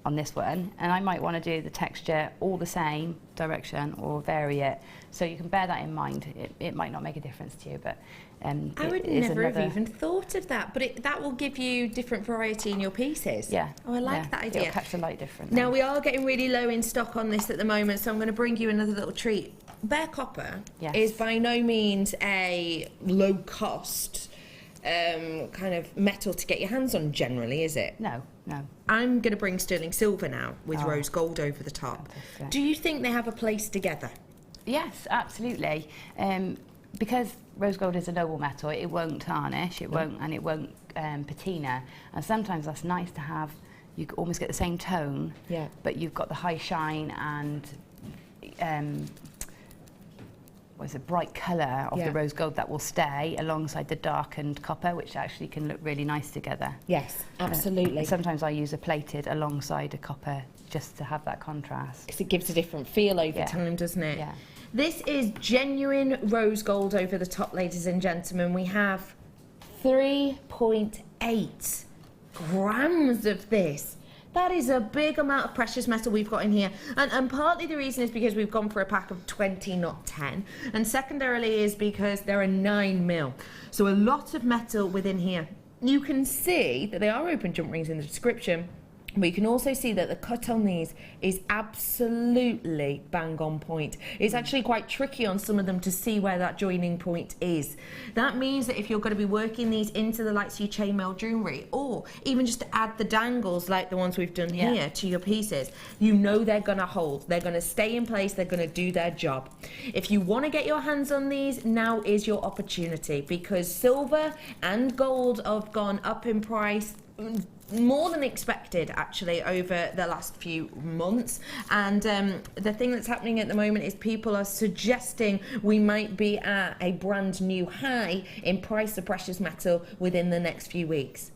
on this one, and I might want to do the texture all the same direction or vary it, so you can bear that in mind. It might not make a difference to you, but I would never have even thought of that, but that will give you different variety in your pieces. Yeah. Oh, I like that idea. It'll catch the light different. Now, we are getting really low in stock on this at the moment, so I'm going to bring you another little treat. Bare copper is by no means a low-cost kind of metal to get your hands on generally, is it? No. I'm going to bring sterling silver now with rose gold over the top. Fantastic. Do you think they have a place together? Yes, absolutely. Because rose gold is a noble metal, it won't tarnish, it won't patina, and sometimes that's nice to have. You almost get the same tone, but you've got the high shine and bright colour of the rose gold that will stay alongside the darkened copper, which actually can look really nice together. Yes, absolutely. Sometimes I use a plated alongside a copper just to have that contrast. Because it gives a different feel over time, doesn't it? Yeah. This is genuine rose gold over the top, ladies and gentlemen. We have 3.8 grams of this. That is a big amount of precious metal we've got in here. And partly the reason is because we've gone for a pack of 20, not 10. And secondarily is because there are 9 mil. So a lot of metal within here. You can see that they are open jump rings in the description. But you can also see that the cut on these is absolutely bang on point. It's actually quite tricky on some of them to see where that joining point is. That means that if you're going to be working these into the likes of your chainmail jewellery, or even just to add the dangles like the ones we've done here to your pieces, you know they're going to hold. They're going to stay in place. They're going to do their job. If you want to get your hands on these, now is your opportunity, because silver and gold have gone up in price more than expected actually over the last few months, and the thing that's happening at the moment is people are suggesting we might be at a brand new high in price of precious metal within the next few weeks.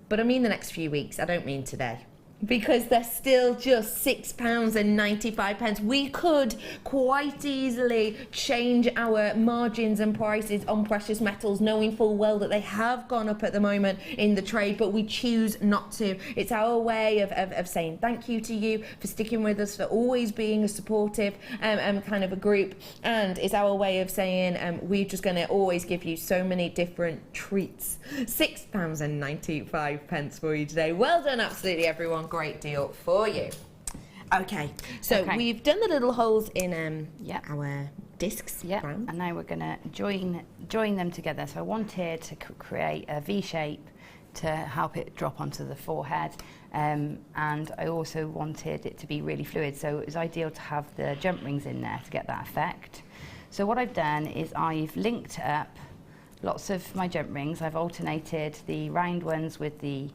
But I mean the next few weeks, I don't mean today, because they're still just £6.95. We could quite easily change our margins and prices on precious metals, knowing full well that they have gone up at the moment in the trade, but we choose not to. It's our way of saying thank you to you for sticking with us, for always being a supportive kind of a group, and it's our way of saying we're just going to always give you so many different treats. £6.95 for you today. Well done, absolutely everyone. Great deal for you. Okay, so we've done the little holes in our discs. Yeah, and now we're going to join them together. So I wanted to create a V shape to help it drop onto the forehead, and I also wanted it to be really fluid, so it was ideal to have the jump rings in there to get that effect. So what I've done is I've linked up lots of my jump rings. I've alternated the round ones with the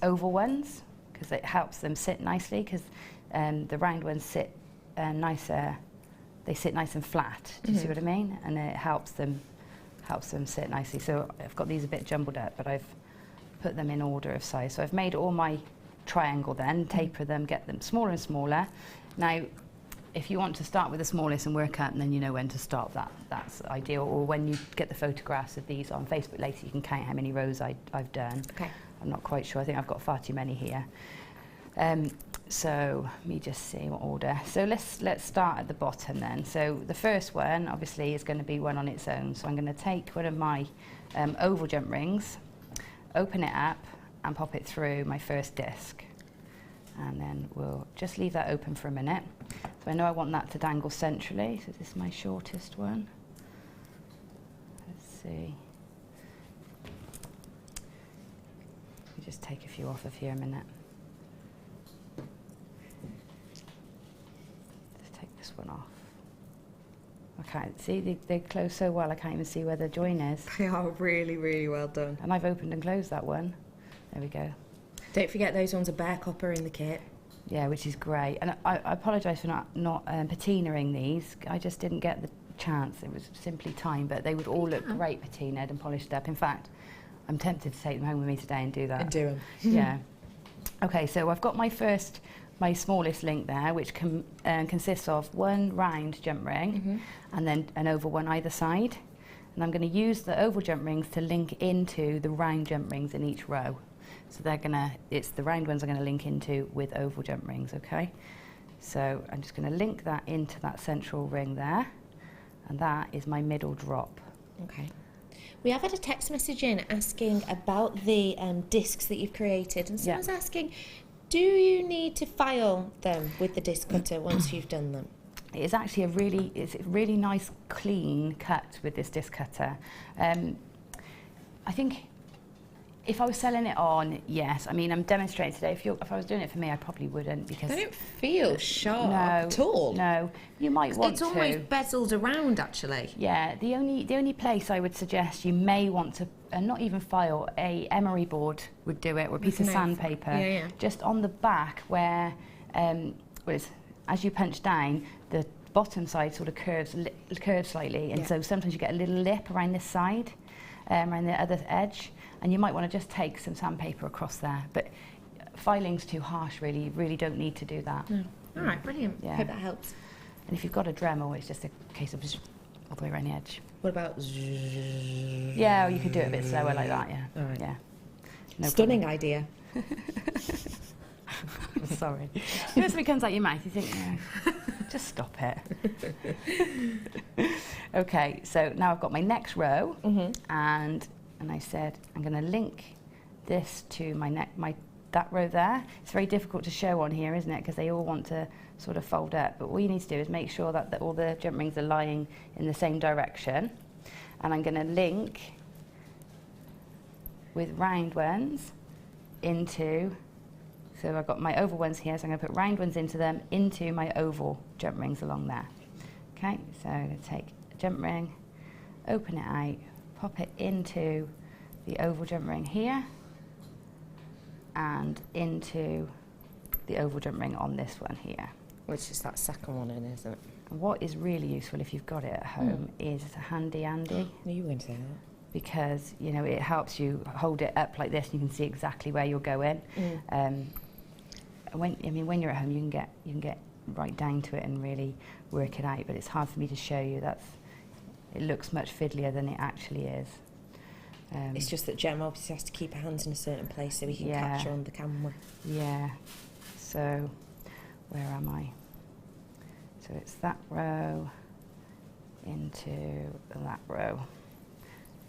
oval ones, because it helps them sit nicely, because the round ones sit nicer, they sit nice and flat, do you see what I mean? And it helps them sit nicely. So I've got these a bit jumbled up, but I've put them in order of size. So I've made all my triangle then, taper them, get them smaller and smaller. Now, if you want to start with the smallest and work out, and then you know when to stop, that's ideal. Or when you get the photographs of these on Facebook later, you can count how many rows I've done. Okay. I'm not quite sure. I think I've got far too many here. So let me just see what order. So let's start at the bottom then. So the first one obviously is going to be one on its own. So I'm going to take one of my oval jump rings, open it up and pop it through my first disc. And then we'll just leave that open for a minute. So I know I want that to dangle centrally. So this is my shortest one. Let's see. Let me just take a few off of here a minute. This one off. I can't see, they close so well I can't even see where the join is. They are really, really well done. And I've opened and closed that one. There we go. Don't forget those ones are bare copper in the kit. Yeah, which is great. And I apologise for not patinaing these. I just didn't get the chance. It was simply time, but they would all look great patinaed and polished up. In fact, I'm tempted to take them home with me today and do that. And do them. Yeah. Okay, so I've got my smallest link there, which consists of one round jump ring and then an oval one either side. And I'm going to use the oval jump rings to link into the round jump rings in each row. So it's the round ones I'm going to link into with oval jump rings, okay? So I'm just going to link that into that central ring there, and that is my middle drop. Okay. We have had a text message in asking about the discs that you've created, and someone's asking, do you need to file them with the disc cutter once you've done them? It's actually a really nice clean cut with this disc cutter. I think if I was selling it on, yes. I mean, I'm demonstrating today. If I was doing it for me, I probably wouldn't, because they don't feel sharp at all. No, you might want to. It's almost bezeled around, actually. Yeah, the only place I would suggest you may want to, not even file, a emery board would do it, or a piece of sandpaper. Just on the back where, as you punch down, the bottom side sort of curves slightly, and so sometimes you get a little lip around this side, around the other edge. And you might want to just take some sandpaper across there. But filing's too harsh, really. You really don't need to do that. No. All right, brilliant. Yeah. Hope that helps. And if you've got a Dremel, it's just a case of just all the way around the edge. What about... Yeah, or you could do it a bit slower like that, yeah. All right. Yeah. No Stunning problem. idea. Sorry. You know, something comes out your mouth, you think, no, just stop it. Okay, so now I've got my next row, and I said I'm going to link this to that row there. It's very difficult to show on here, isn't it? Because they all want to sort of fold up. But all you need to do is make sure that all the jump rings are lying in the same direction. And I'm going to link with round ones into. So I've got my oval ones here, so I'm going to put round ones into them, into my oval jump rings along there. Okay, so I'm going to take a jump ring, open it out, pop it into the oval jump ring here, and into the oval jump ring on this one here. Which is that second one in, isn't it? And what is really useful if you've got it at home is a handy Andy. You wouldn't say that. Because, you know, it helps you hold it up like this and you can see exactly where you're going. When you're at home, you can get right down to it and really work it out, but it's hard for me to show you. It looks much fiddlier than it actually is. It's just that Jem obviously has to keep her hands in a certain place so we can catch her on the camera. Yeah. So, where am I? So it's that row into that row.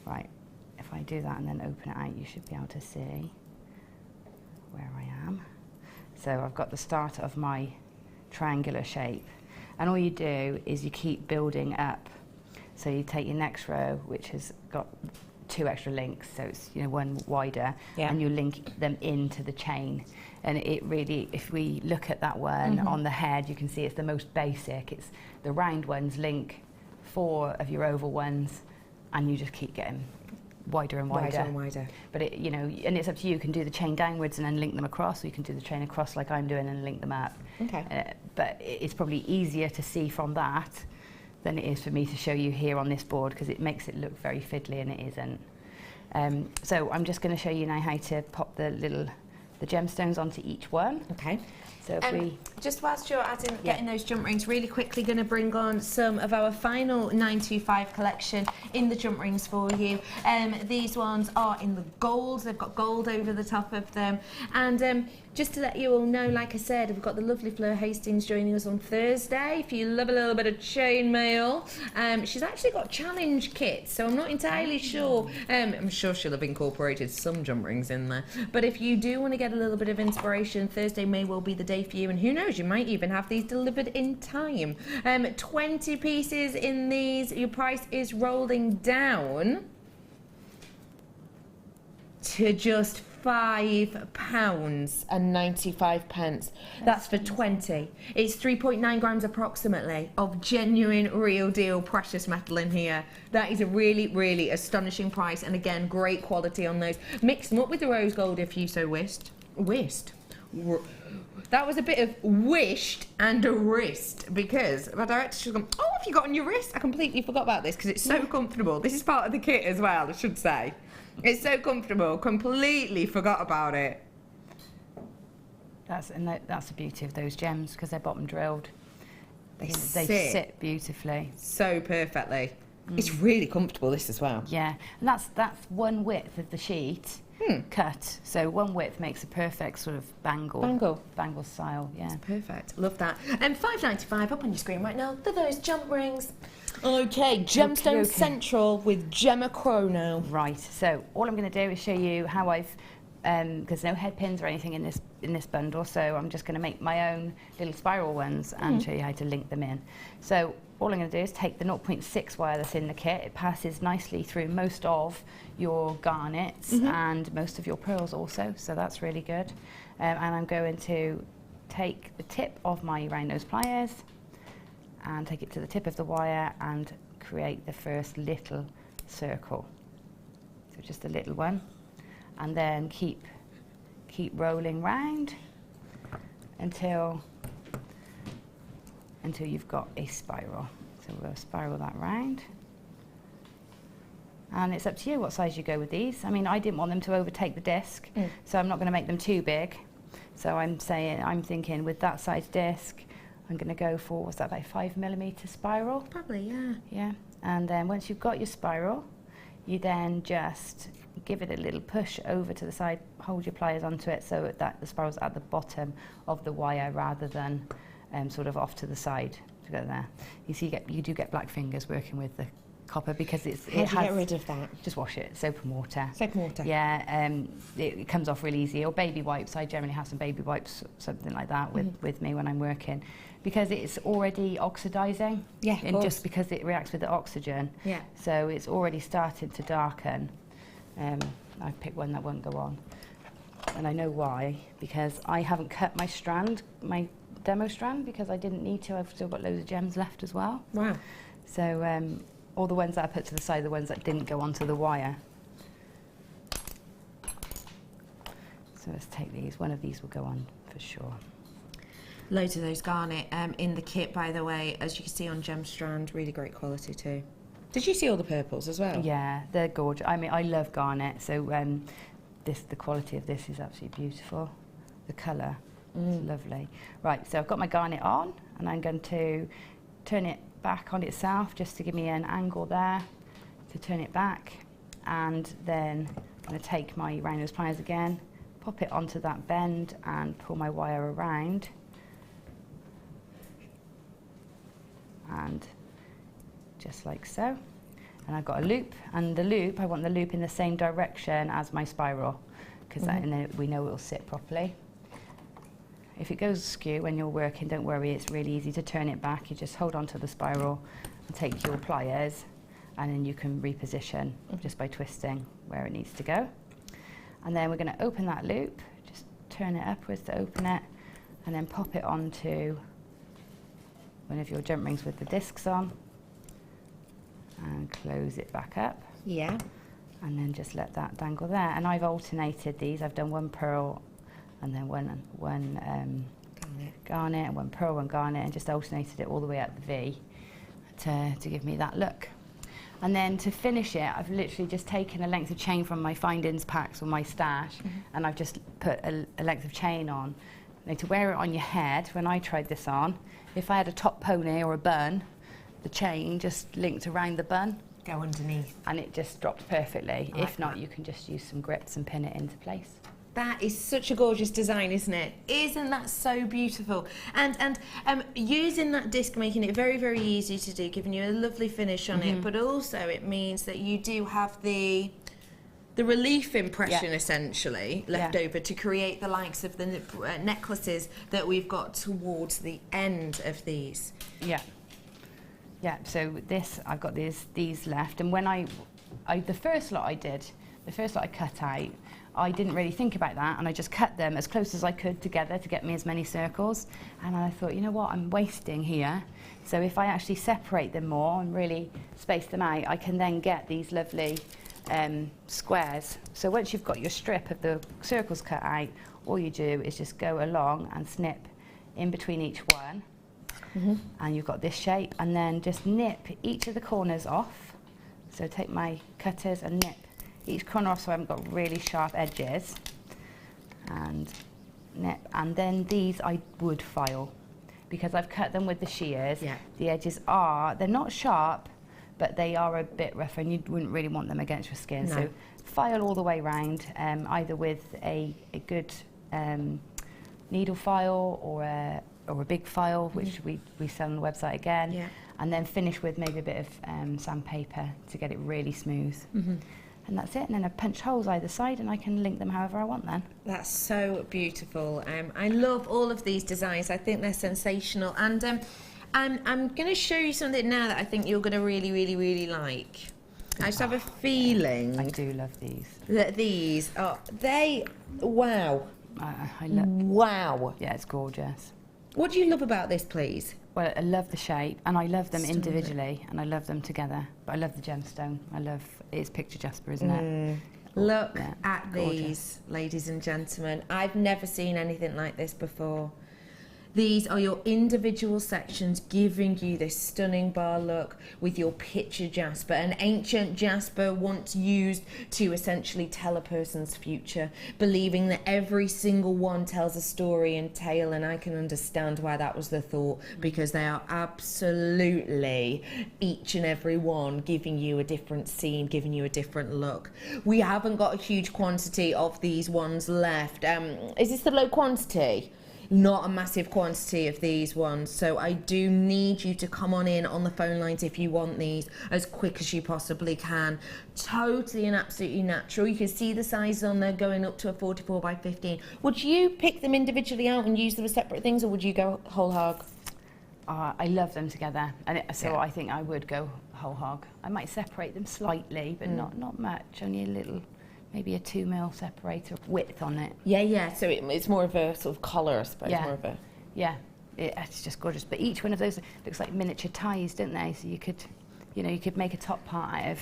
Right. If I do that and then open it out, you should be able to see where I am. So I've got the start of my triangular shape. And all you do is you keep building up. So you take your next row, which has got 2 extra links, so it's, you know, 1 wider, and you link them into the chain. And it really, if we look at that one on the head, you can see it's the most basic. It's the round ones link 4 of your oval ones, and you just keep getting wider and wider. Wider and wider. But it, you know, and it's up to you. You can do the chain downwards and then link them across, or you can do the chain across like I'm doing and link them up. Okay. But it's probably easier to see from that than it is for me to show you here on this board, because it makes it look very fiddly, and it isn't. So I'm just going to show you now how to pop the gemstones onto each one. Okay. So if we... Just whilst you're getting those jump rings, really quickly going to bring on some of our final 925 collection in the jump rings for you. These ones are in the gold. They've got gold over the top of them. And just to let you all know, like I said, we've got the lovely Fleur Hastings joining us on Thursday. If you love a little bit of chainmail, she's actually got challenge kits, so I'm not entirely sure. I'm sure she'll have incorporated some jump rings in there. But if you do want to get a little bit of inspiration, Thursday may well be the day for you, and who knows, you might even have these delivered in time. 20 pieces in these. Your price is rolling down to just £5.95. That's for 20. It's 3.9 grams approximately of genuine, real deal precious metal in here. That is a really, really astonishing price, and again, great quality on those. Mix them up with the rose gold if you so wished. That was a bit of wished and a wrist, because my director should have gone, oh, have you got on your wrist? I completely forgot about this because it's so comfortable. This is part of the kit as well, I should say. It's so comfortable, completely forgot about it. That's the beauty of those gems, because they're bottom drilled. They sit beautifully. So perfectly. It's really comfortable, this as well. Yeah, and that's one width of the sheet cut. So one width makes a perfect sort of bangle style. Yeah, that's perfect. Love that. And £5.95 up on your screen right now. They're those jump rings. Okay, Gemstone Central with Gemma Chrono. Right. So all I'm going to do is show you how I've because no head pins or anything in this bundle. So I'm just going to make my own little spiral ones and show you how to link them in. So all I'm going to do is take the 0.6 wire that's in the kit. It passes nicely through most of your garnets and most of your pearls also, so that's really good. And I'm going to take the tip of my round nose pliers and take it to the tip of the wire and create the first little circle. So just a little one, and then keep rolling round until you've got a spiral. So we'll spiral that round. And it's up to you what size you go with these. I mean, I didn't want them to overtake the disc, so I'm not going to make them too big. So I'm thinking with that size disc, I'm going to go for, what's that, about 5mm spiral? Probably, yeah. Yeah. And then once you've got your spiral, you then just give it a little push over to the side, hold your pliers onto it so that the spiral's at the bottom of the wire rather than sort of off to the side to go there. You see, you do get black fingers working with the copper because it How do you get rid of that? Just wash it, soap and water. Soap and water. Yeah, it comes off really easy. Or baby wipes. I generally have some baby wipes, something like that, with me when I'm working, because it's already oxidising. Yeah, of course. Just because it reacts with the oxygen. Yeah. So it's already started to darken. I've picked one that won't go on, and I know why, because I haven't cut my strand, my demo strand, because I didn't need to. I've still got loads of gems left as well. Wow. So all the ones that I put to the side are the ones that didn't go onto the wire. So let's take these. One of these will go on for sure. Loads of those garnet in the kit, by the way, as you can see on Gem Strand, really great quality too. Did you see all the purples as well? Yeah, they're gorgeous. I mean, I love garnet, so the quality of this is absolutely beautiful. The colour is lovely. Right, so I've got my garnet on, and I'm going to turn it back on itself just to give me an angle there to turn it back, and then I'm going to take my round nose pliers again, pop it onto that bend and pull my wire around, and just like so. And I've got a loop, and the loop, I want the loop in the same direction as my spiral, because then we know it will sit properly. If it goes askew when you're working, don't worry, it's really easy to turn it back. You just hold on to the spiral and take your pliers, and then you can reposition just by twisting where it needs to go. And then we're going to open that loop, just turn it upwards to open it, and then pop it onto one of your jump rings with the discs on, and close it back up. Yeah. And then just let that dangle there. And I've alternated these. I've done one pearl and then one garnet, and one pearl, one garnet, and just alternated it all the way up the V to give me that look. And then to finish it, I've literally just taken a length of chain from my findings packs or my stash, and I've just put a length of chain on. Now, to wear it on your head, when I tried this on, if I had a top pony or a bun, the chain just linked around the bun. Go underneath. And it just dropped perfectly. If not, you can just use some grips and pin it into place. That is such a gorgeous design, isn't it? Isn't that so beautiful? And using that disc, making it very, very easy to do, giving you a lovely finish on it, but also it means that you do have the relief impression essentially left over to create the likes of the necklaces that we've got towards the end of these. Yeah. Yeah, so I've got these left, and when the first lot I cut out, I didn't really think about that, and I just cut them as close as I could together to get me as many circles, and I thought, you know what, I'm wasting here, so if I actually separate them more and really space them out, I can then get these lovely squares. So once you've got your strip of the circles cut out, all you do is just go along and snip in between each one. And you've got this shape, and then just nip each of the corners off. So take my cutters and nip each corner off so I haven't got really sharp edges, and nip. And then these I would file, because I've cut them with the shears. The edges they're not sharp, but they are a bit rougher, and you wouldn't really want them against your skin. So file all the way round, either with a good needle file or a big file, which we sell on the website again, and then finish with maybe a bit of sandpaper to get it really smooth. And that's it, and then I punch holes either side, and I can link them however I want then. That's so beautiful. I love all of these designs. I think they're sensational, and I'm going to show you something now that I think you're going to really, really, really like. I just have a feeling. I do love these. That these are, wow. I love. Wow. Yeah, it's gorgeous. What do you love about this, please? Well, I love the shape, and I love them individually, and I love them together. But I love the gemstone. It's picture jasper, isn't it? Look at these, ladies and gentlemen. I've never seen anything like this before. These are your individual sections giving you this stunning bar look with your picture jasper, an ancient jasper once used to essentially tell a person's future, believing that every single one tells a story and tale, and I can understand why that was the thought, because they are absolutely, each and every one, giving you a different scene, giving you a different look. We haven't got a huge quantity of these ones left. Is this the low quantity? Not a massive quantity of these ones, so I do need you to come on in on the phone lines if you want these as quick as you possibly can. Totally and absolutely natural. You can see the sizes on there going up to a 44 by 15. Would you pick them individually out and use them as separate things, or would you go whole hog? I love them together, and I think I would go whole hog. I might separate them slightly, but not much, only a little. Maybe a 2 mil separator width on it. Yeah, so it's more of a sort of collar, I suppose. Yeah. More of a... Yeah, it's just gorgeous. But each one of those looks like miniature ties, don't they? So you could make a top part out of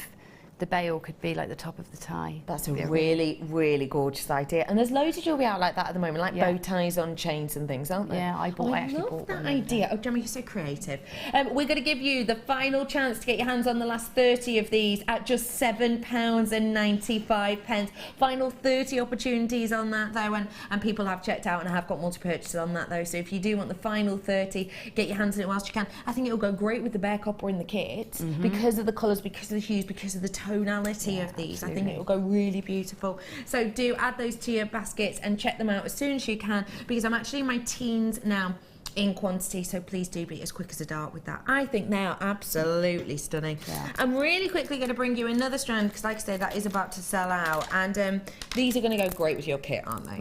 the bail, could be like the top of the tie. That's a really, really gorgeous idea. And there's loads of jewellery out like that at the moment, like bow ties on chains and things, aren't there? Yeah, I actually bought that one idea. Oh, Jeremy, you're so creative. We're going to give you the final chance to get your hands on the last 30 of these at just £7.95. Final 30 opportunities on that, though, and people have checked out and have got multi-purchases on that, though. So if you do want the final 30, get your hands on it whilst you can. I think it'll go great with the bare copper in the kit because of the colours, because of the hues, because of the tonality of these. Absolutely. I think it will go really beautiful. So do add those to your baskets and check them out as soon as you can, because I'm actually in my teens now in quantity, so please do be as quick as a dart with that. I think they are absolutely stunning. I'm really quickly going to bring you another strand, because like I say, that is about to sell out, and these are going to go great with your kit, aren't they?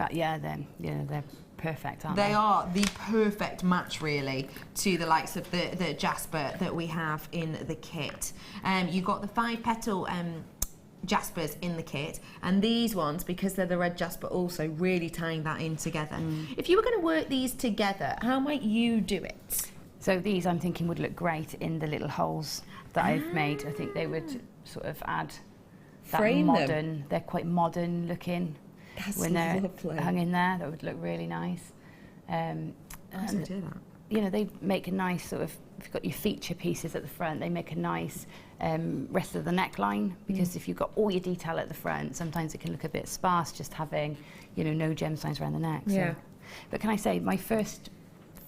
They're perfect, aren't They are the perfect match, really, to the likes of the jasper that we have in the kit. You've got the 5-petal jaspers in the kit, and these ones, because they're the red jasper, also really tying that in together. If you were going to work these together, how might you do it? So these, I'm thinking, would look great in the little holes that I've made. I think they would sort of add that Frame modern. them. They're quite modern looking. That's when they're lovely. hung in there, that would look really nice. And, do that. you know, they make a nice sort of, if you've got your feature pieces at the front, they make a nice rest of the neckline, because if you've got all your detail at the front, sometimes it can look a bit sparse just having, you know, no gemstones around the neck. Yeah. So. But can I say, my first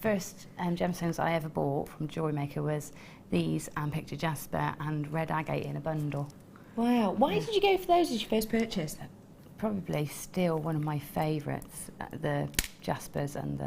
gemstones I ever bought from Jewellery Maker was these and picture jasper and red agate in a bundle. Wow. Why did you go for those as your first purchase? Probably still one of my favourites, the jaspers and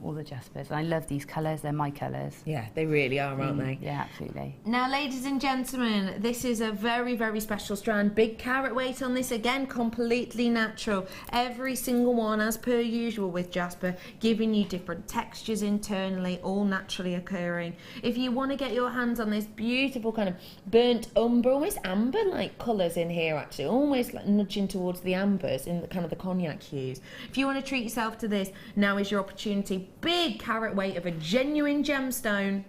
all the jaspers. And I love these colours, they're my colours. Yeah, they really are, aren't they? Yeah, absolutely. Now, ladies and gentlemen, this is a very, very special strand. Big carat weight on this, again, completely natural. Every single one, as per usual with jasper, giving you different textures internally, all naturally occurring. If you want to get your hands on this beautiful kind of burnt umber, almost amber-like colours in here, actually, almost like nudging towards the ambers in the kind of the cognac hues. If you want to treat yourself to this, now is your opportunity. Big carat weight of a genuine gemstone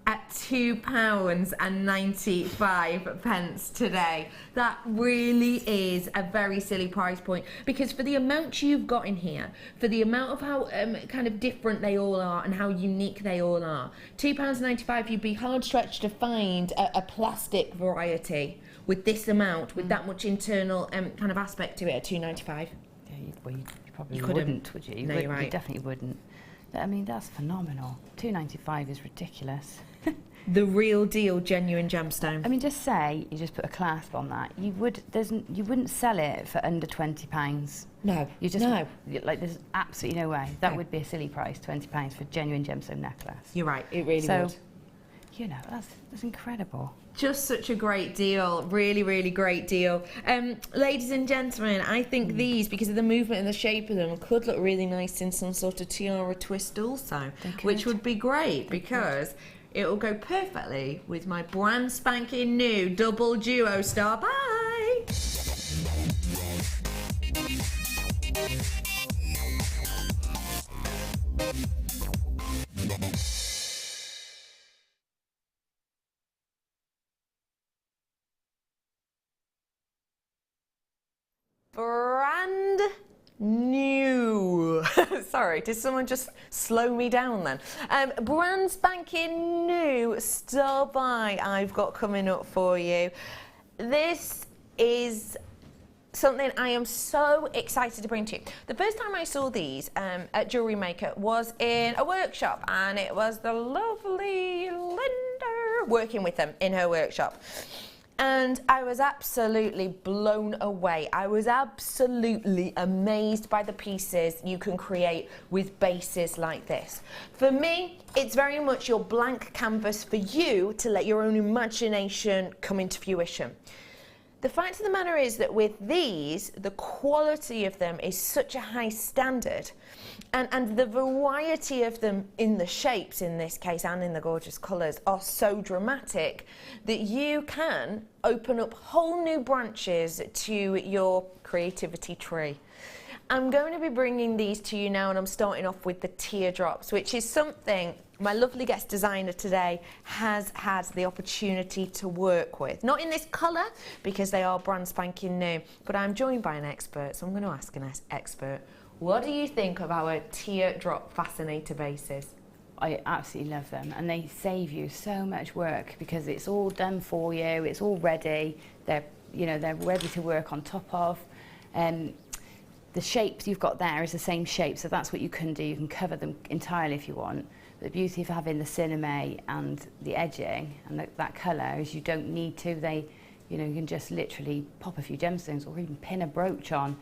at £2.95 today. That really is a very silly price point, because for the amount you've got in here, for the amount of how kind of different they all are and how unique they all are, £2.95, you'd be hard stretched to find a plastic variety with this amount, with that much internal kind of aspect to it at £2.95. Yeah, you probably couldn't. wouldn't, would you? No, you're right. You definitely wouldn't. I mean, that's phenomenal. £2.95 is ridiculous. The real deal, genuine gemstone. I mean, just say you just put a clasp on that. You wouldn't sell it for under £20. No, You just no. like, there's absolutely no way. That No. would be a silly price, £20 for a genuine gemstone necklace. You're right, it really So, would. you know, that's incredible. Just such a great deal, really, really great deal. Ladies and gentlemen, I think these, because of the movement and the shape of them, could look really nice in some sort of tiara twist also, which would be great because it'll go perfectly with my brand spanking new double duo star. Bye! Brand new. Sorry, did someone just slow me down then? Brand spanking new Star Buy I've got coming up for you. This is something I am so excited to bring to you. The first time I saw these at Jewellery Maker was in a workshop, and it was the lovely Linda working with them in her workshop. And I was absolutely blown away. I was absolutely amazed by the pieces you can create with bases like this. For me, it's very much your blank canvas for you to let your own imagination come into fruition. The fact of the matter is that with these, the quality of them is such a high standard, and the variety of them in the shapes in this case and in the gorgeous colours are so dramatic that you can open up whole new branches to your creativity tree. I'm going to be bringing these to you now, and I'm starting off with the teardrops, which is something my lovely guest designer today has had the opportunity to work with. Not in this colour, because they are brand spanking new, but I'm joined by an expert, so I'm going to ask an expert, what do you think of our teardrop fascinator bases? I absolutely love them, and they save you so much work because it's all done for you, it's all ready, they're ready to work on top of. The shapes you've got there is the same shape, so that's what you can do. You can cover them entirely if you want. But the beauty of having the cinema and the edging and that colour is you don't need to. You can just literally pop a few gemstones or even pin a brooch on.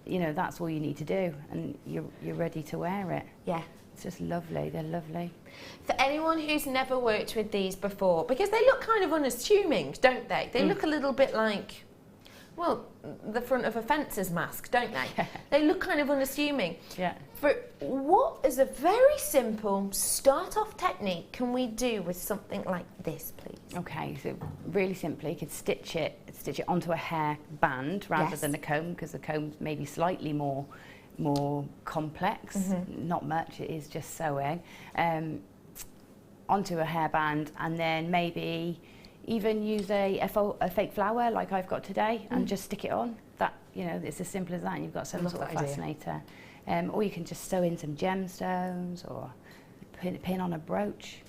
That's all you need to do, and you're ready to wear it. Yeah. It's just lovely. They're lovely. For anyone who's never worked with these before, because they look kind of unassuming, don't they? They look a little bit like well, the front of a fencer's mask, don't they? They look kind of unassuming. Yeah. But what is a very simple start-off technique can we do with something like this, please? Okay, so really simply, you could stitch it onto a hair band rather Yes. than a comb, because the comb's maybe slightly more complex. Not much, it is just sewing. Onto a hairband, and then maybe even use a fake flower like I've got today and just stick it on. That, you know, it's as simple as that, and you've got some sort of fascinator. Or you can just sew in some gemstones or pin on a brooch,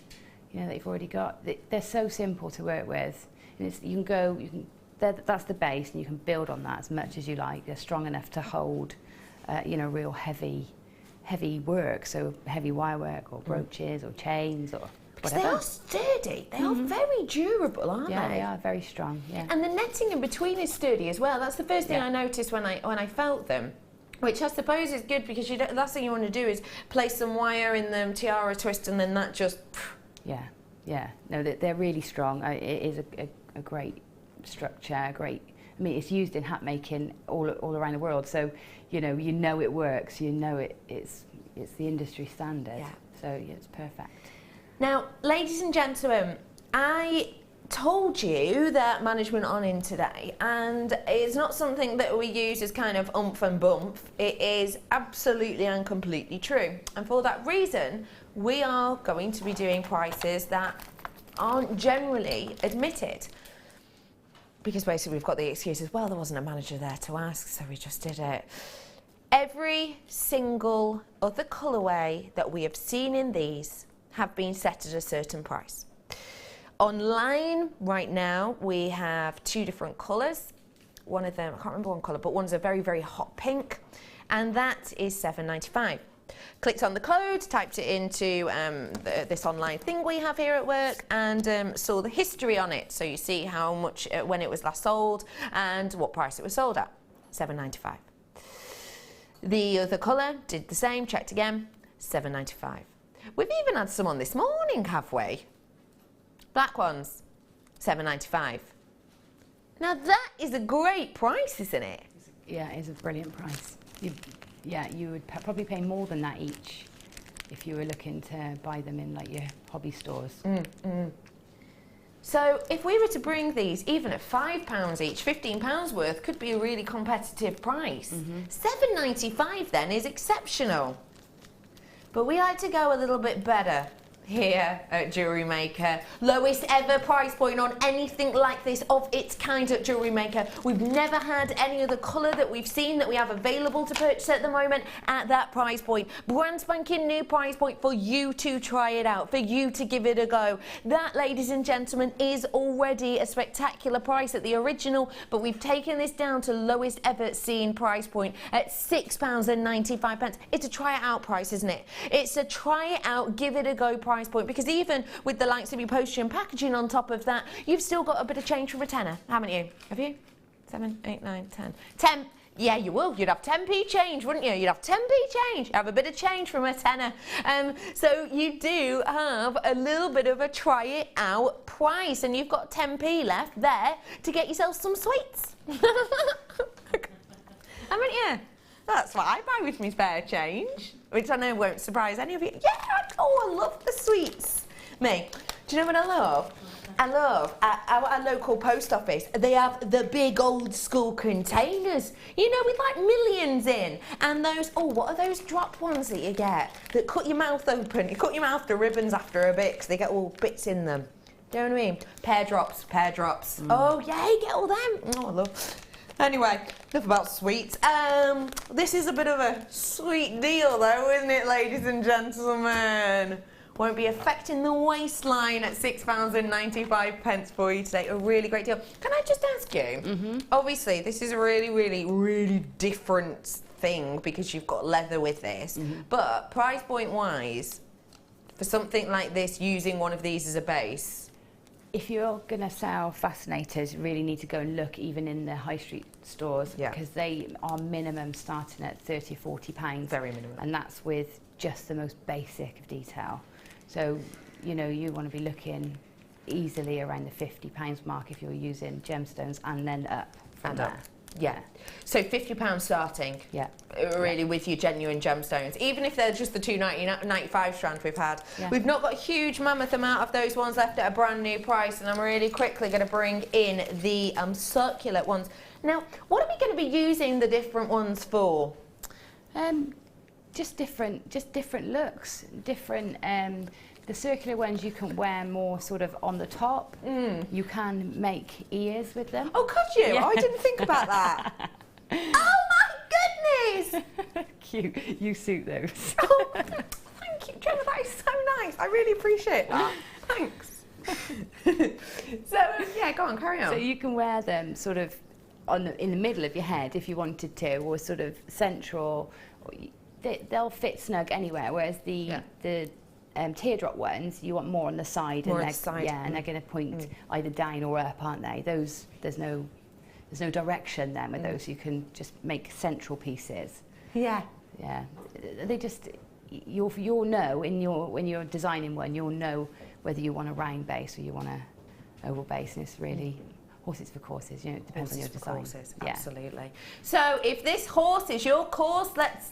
you know, that you've already got. They're so simple to work with. And that's the base, and you can build on that as much as you like. They're strong enough to hold, you know, real heavy work, so heavy wire work or brooches or chains or whatever. They are sturdy. They are very durable, aren't Yeah, they? they are very strong. Yeah. And the netting in between is sturdy as well. That's the first thing I noticed when I felt them. Which I suppose is good, because the last thing you want to do is place some wire in them, tiara twist, and then that just... Yeah. No, they're really strong. It is a great structure, I mean, it's used in hat making all around the world, so you know it works. You know it's the industry standard. Yeah. So yeah, it's perfect. Now, ladies and gentlemen, I told you that management on in today, and it's not something that we use as kind of umph and bump. It is absolutely and completely true, and for that reason we are going to be doing prices that aren't generally admitted, because basically we've got the excuse as well, there wasn't a manager there to ask, so we just did it. Every single other colourway that we have seen in these have been set at a certain price. Online right now we have two different colours. One of them, I can't remember one colour, but one's a very, very hot pink, and that is £7.95. Clicked on the code, typed it into this online thing we have here at work, and saw the history on it. So you see how much, when it was last sold, and what price it was sold at, £7.95. The other colour, did the same, checked again, £7.95. We've even had some on this morning, have we? Black ones, £7.95. Now that is a great price, isn't it? Yeah, it is a brilliant price. You would probably pay more than that each if you were looking to buy them in like your hobby stores. So if we were to bring these, even at £5 each, £15 worth could be a really competitive price. £7.95 then is exceptional. But we like to go a little bit better here at Jewellery Maker. Lowest ever price point on anything like this of its kind at Jewellery Maker. We've never had any other colour that we've seen that we have available to purchase at the moment at that price point. Brand spanking new price point for you to try it out, for you to give it a go. That, ladies and gentlemen, is already a spectacular price at the original, but we've taken this down to lowest ever seen price point at £6.95. It's a try it out price, isn't it? It's a try it out, give it a go price point, because even with the likes of your postage and packaging on top of that, you've still got a bit of change from a tenner, haven't you? Have you? 7, 8, 9, 10. 10. Yeah, you will. You'd have 10p change, wouldn't you? You'd have 10p change. Have a bit of change from a tenner. So you do have a little bit of a try it out price, and you've got 10p left there to get yourself some sweets. Haven't you? That's what I buy with my spare change, which I know won't surprise any of you. Yeah, I love the sweets. Me, do you know what I love? I love at our local post office, they have the big old school containers, you know, with like millions in. And those, what are those drop ones that you get that cut your mouth open? You cut your mouth to ribbons after a bit because they get all bits in them. Do you know what I mean? Pear drops. Oh yeah, you get all them. Oh, I love. Anyway, enough about sweets. This is a bit of a sweet deal though, isn't it, ladies and gentlemen? Won't be affecting the waistline at £6.95 for you today. A really great deal. Can I just ask you, obviously this is a really, really, really different thing because you've got leather with this, but price point wise, for something like this, using one of these as a base, if you're going to sell fascinators, you really need to go and look even in the high street stores, because they are minimum starting at £30, £40. Very minimum. And that's with just the most basic of detail. So, you know, you want to be looking easily around the £50 mark if you're using gemstones, and then up from there. Yeah. So £50 starting. Yeah. Really, with your genuine gemstones, even if they're just the 295 strands we've had. Yeah. We've not got a huge mammoth amount of those ones left at a brand new price, and I'm really quickly going to bring in the circular ones. Now, what are we going to be using the different ones for? Just different looks, different. The circular ones you can wear more sort of on the top. You can make ears with them. Oh, could you? Yeah. Oh, I didn't think about that. Oh my goodness! Cute. You suit those. Oh, thank you, Gemma. That is so nice. I really appreciate that. Thanks. So yeah, go on, carry on. So you can wear them sort of in the middle of your head if you wanted to, or sort of central. They'll fit snug anywhere. Whereas the teardrop ones, you want more on the side. More and on the side. Yeah, and they're going to point either down or up, aren't they? Those there's no direction then with those. You can just make central pieces. Yeah. Yeah, they just you'll know when you're designing one, you'll know whether you want a round base or you want a oval base, and it's really horses for courses. You know, it depends on your design. Horses, yeah. absolutely. So if this horse is your course, let's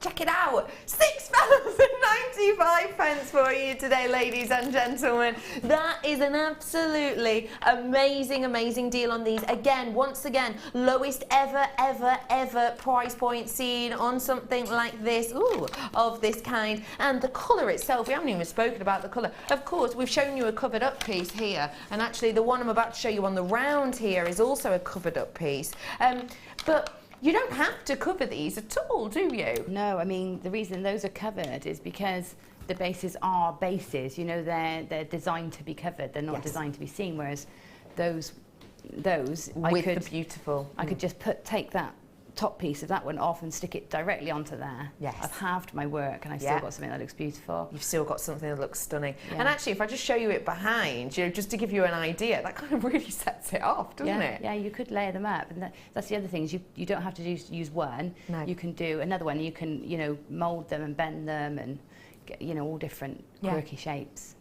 check it out. £6.95 for you today, ladies and gentlemen. That is an absolutely amazing deal on these. Again, once again, lowest ever price point seen on something like this, of this kind. And the colour itself, we haven't even spoken about the colour. Of course, we've shown you a covered up piece here, and actually the one I'm about to show you on the round here is also a covered up piece. But you don't have to cover these at all, do you? No, I mean, the reason those are covered is because the bases are bases. You know, they're designed to be covered. They're not designed to be seen. Whereas those, with the beautiful. I could just take that top piece of that one off and stick it directly onto there. Yes. I've halved my work and I've still got something that looks beautiful. You've still got something that looks stunning. Yeah. And actually, if I just show you it behind, you know, just to give you an idea, that kind of really sets it off, doesn't it? Yeah, you could layer them up, and that's the other thing. Is you don't have to use one. No. You can do another one. You can mould them and bend them and get, all different quirky shapes.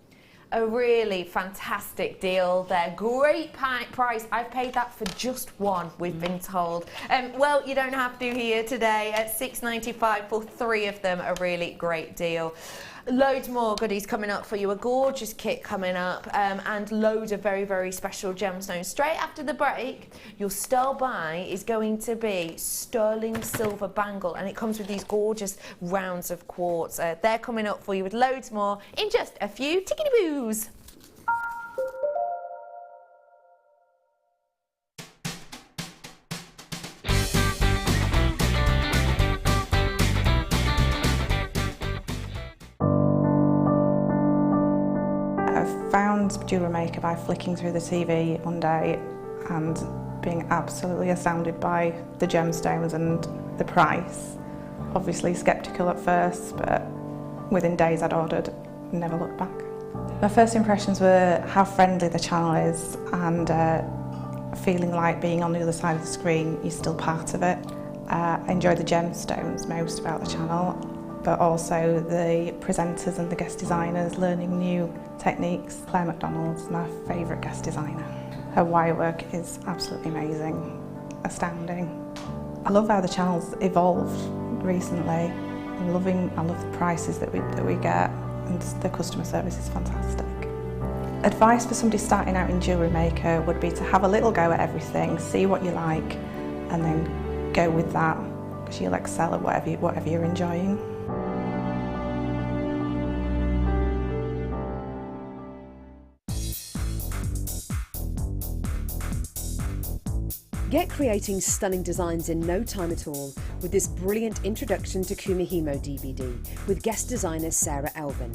A really fantastic deal there. Great price. I've paid that for just one, we've been told. Well, you don't have to here today at £6.95 for 3 of them. A really great deal. Loads more goodies coming up for you. A gorgeous kit coming up, and loads of very special gemstones. Straight after the break, your star buy is going to be sterling silver bangle, and it comes with these gorgeous rounds of quartz. They're coming up for you with loads more in just a few tickety-boos. Found Jewellery Maker by flicking through the TV one day and being absolutely astounded by the gemstones and the price. Obviously sceptical at first, but within days I'd ordered, never looked back. My first impressions were how friendly the channel is and feeling like being on the other side of the screen, you're still part of it. I enjoy the gemstones most about the channel, but also the presenters and the guest designers learning new techniques. Claire McDonald's my favourite guest designer. Her wire work is absolutely amazing, astounding. I love how the channel's evolved recently. I love the prices that we get, and the customer service is fantastic. Advice for somebody starting out in Jewellery Maker would be to have a little go at everything, see what you like, and then go with that, because you'll excel at whatever you're enjoying. Get creating stunning designs in no time at all with this brilliant Introduction to Kumihimo DVD with guest designer Sarah Elvin.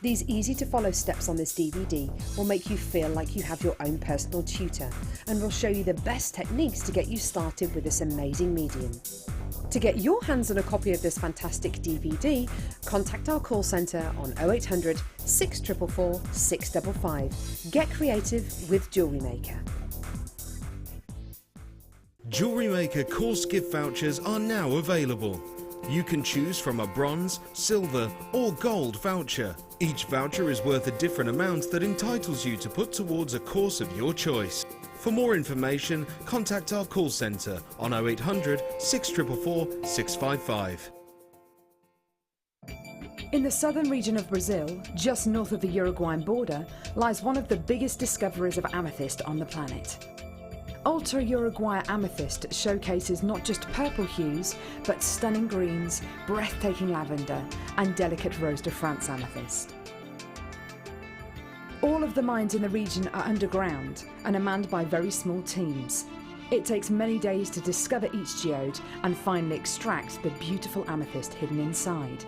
These easy to follow steps on this DVD will make you feel like you have your own personal tutor and will show you the best techniques to get you started with this amazing medium. To get your hands on a copy of this fantastic DVD, contact our call centre on 0800 644 655. Get creative with Jewellery Maker. Jewellery Maker course gift vouchers are now available. You can choose from a bronze, silver or gold voucher. Each voucher is worth a different amount that entitles you to put towards a course of your choice. For more information, contact our call centre on 0800 644 655. In the southern region of Brazil, just north of the Uruguayan border, lies one of the biggest discoveries of amethyst on the planet. Ultra Uruguay amethyst showcases not just purple hues, but stunning greens, breathtaking lavender, and delicate Rose de France amethyst. All of the mines in the region are underground and are manned by very small teams. It takes many days to discover each geode and finally extract the beautiful amethyst hidden inside.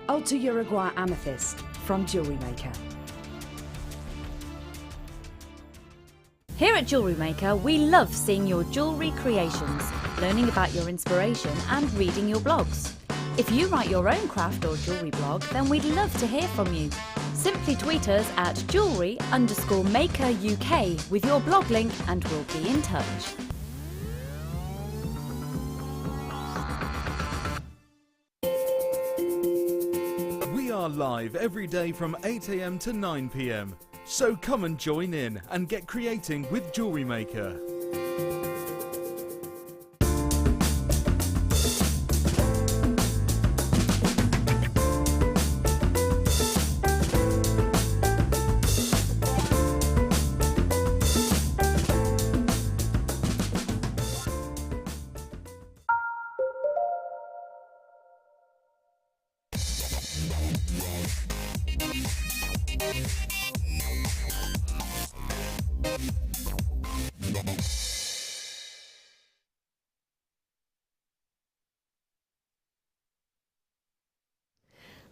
Ultra Uruguay amethyst from Jewellery Maker. Here at Jewellery Maker, we love seeing your jewellery creations, learning about your inspiration and reading your blogs. If you write your own craft or jewellery blog, then we'd love to hear from you. Simply tweet us at jewellery_maker UK with your blog link and we'll be in touch. We are live every day from 8 AM to 9 PM. So come and join in and get creating with Jewellery Maker.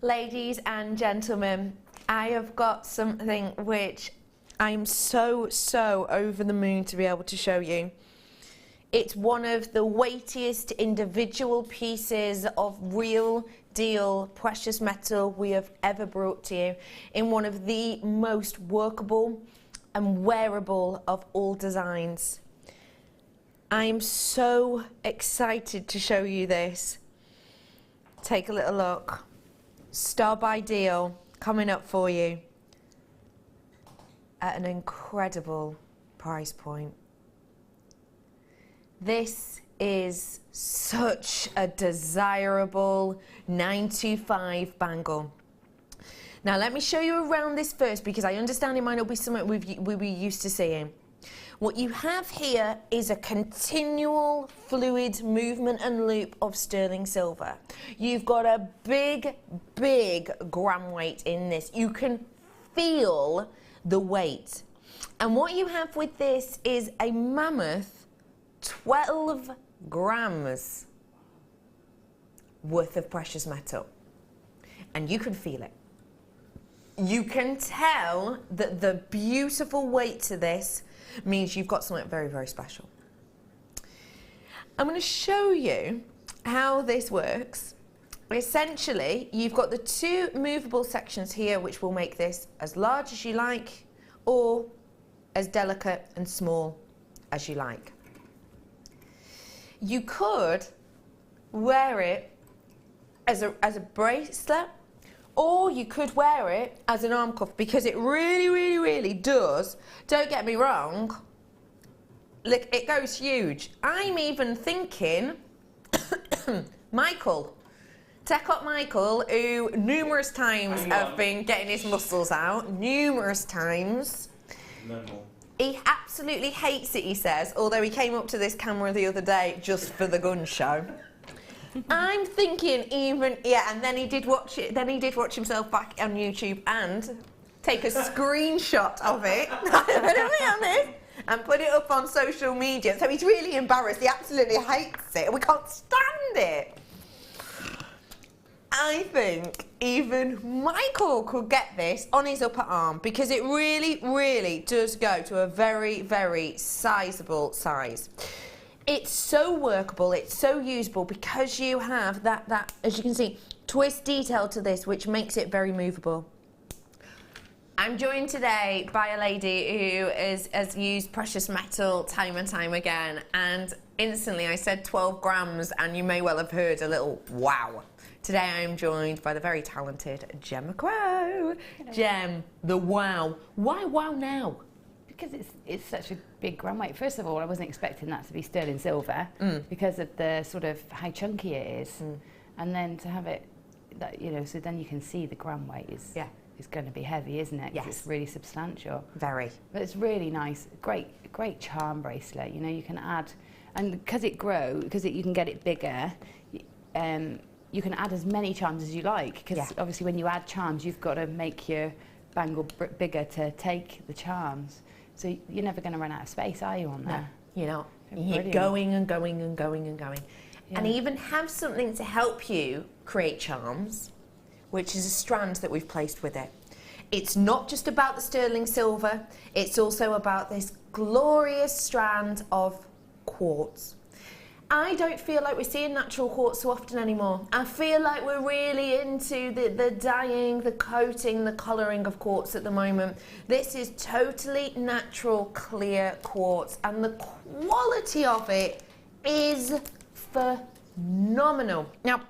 Ladies and gentlemen, I have got something which I'm so over the moon to be able to show you. It's one of the weightiest individual pieces of real deal precious metal we have ever brought to you in one of the most workable and wearable of all designs. I am so excited to show you this. Take a little look. Star by Deal coming up for you at an incredible price point. This is such a desirable 925 bangle. Now let me show you around this first because I understand it might not be something we're used to seeing. What you have here is a continual fluid movement and loop of sterling silver. You've got a big gram weight in this. You can feel the weight. And what you have with this is a mammoth 12 grams worth of precious metal. And you can feel it. You can tell that the beautiful weight to this means you've got something very special. I'm going to show you how this works. Essentially, you've got the two movable sections here which will make this as large as you like or as delicate and small as you like. You could wear it as a bracelet, or you could wear it as an arm cuff because it really does. Don't get me wrong, look, it goes huge. I'm even thinking Michael, Tech Up Michael, who numerous times have been getting his muscles out, numerous times. No more. He absolutely hates it, he says, although he came up to this camera the other day just for the gun show. I'm thinking even, yeah, and then he did watch it, then he did watch himself back on YouTube and take a screenshot of it, and put it up on social media. So he's really embarrassed, he absolutely hates it, we can't stand it. I think even Michael could get this on his upper arm because it really does go to a very sizable size. It's so workable, it's so usable because you have that, as you can see, twist detail to this which makes it very movable. I'm joined today by a lady who has used precious metal time and time again, and instantly I said 12 grams and you may well have heard a little wow. Today I am joined by the very talented Gem McCrow. Gem, the wow. Why wow now? because it's such a big gram weight. First of all, I wasn't expecting that to be sterling silver because of the sort of how chunky it is, and then to have it, that you know, so then you can see the gram weight is going to be heavy, isn't it? 'Cause Yes. it's really substantial. Very. But it's really nice, great charm bracelet. You know, you can add, and because it grows, you can get it bigger. You can add as many charms as you like, because obviously when you add charms, you've got to make your bangle bigger to take the charms. So you're never going to run out of space, are you, on there? No, you're not. You're Brilliant. going and going and going and going. Yeah. And even have something to help you create charms, which is a strand that we've placed with it. It's not just about the sterling silver, it's also about this glorious strand of quartz. I don't feel like we're seeing natural quartz so often anymore. I feel like we're really into the dyeing, the coating, the colouring of quartz at the moment. This is totally natural, clear quartz, and the quality of it is phenomenal. Now,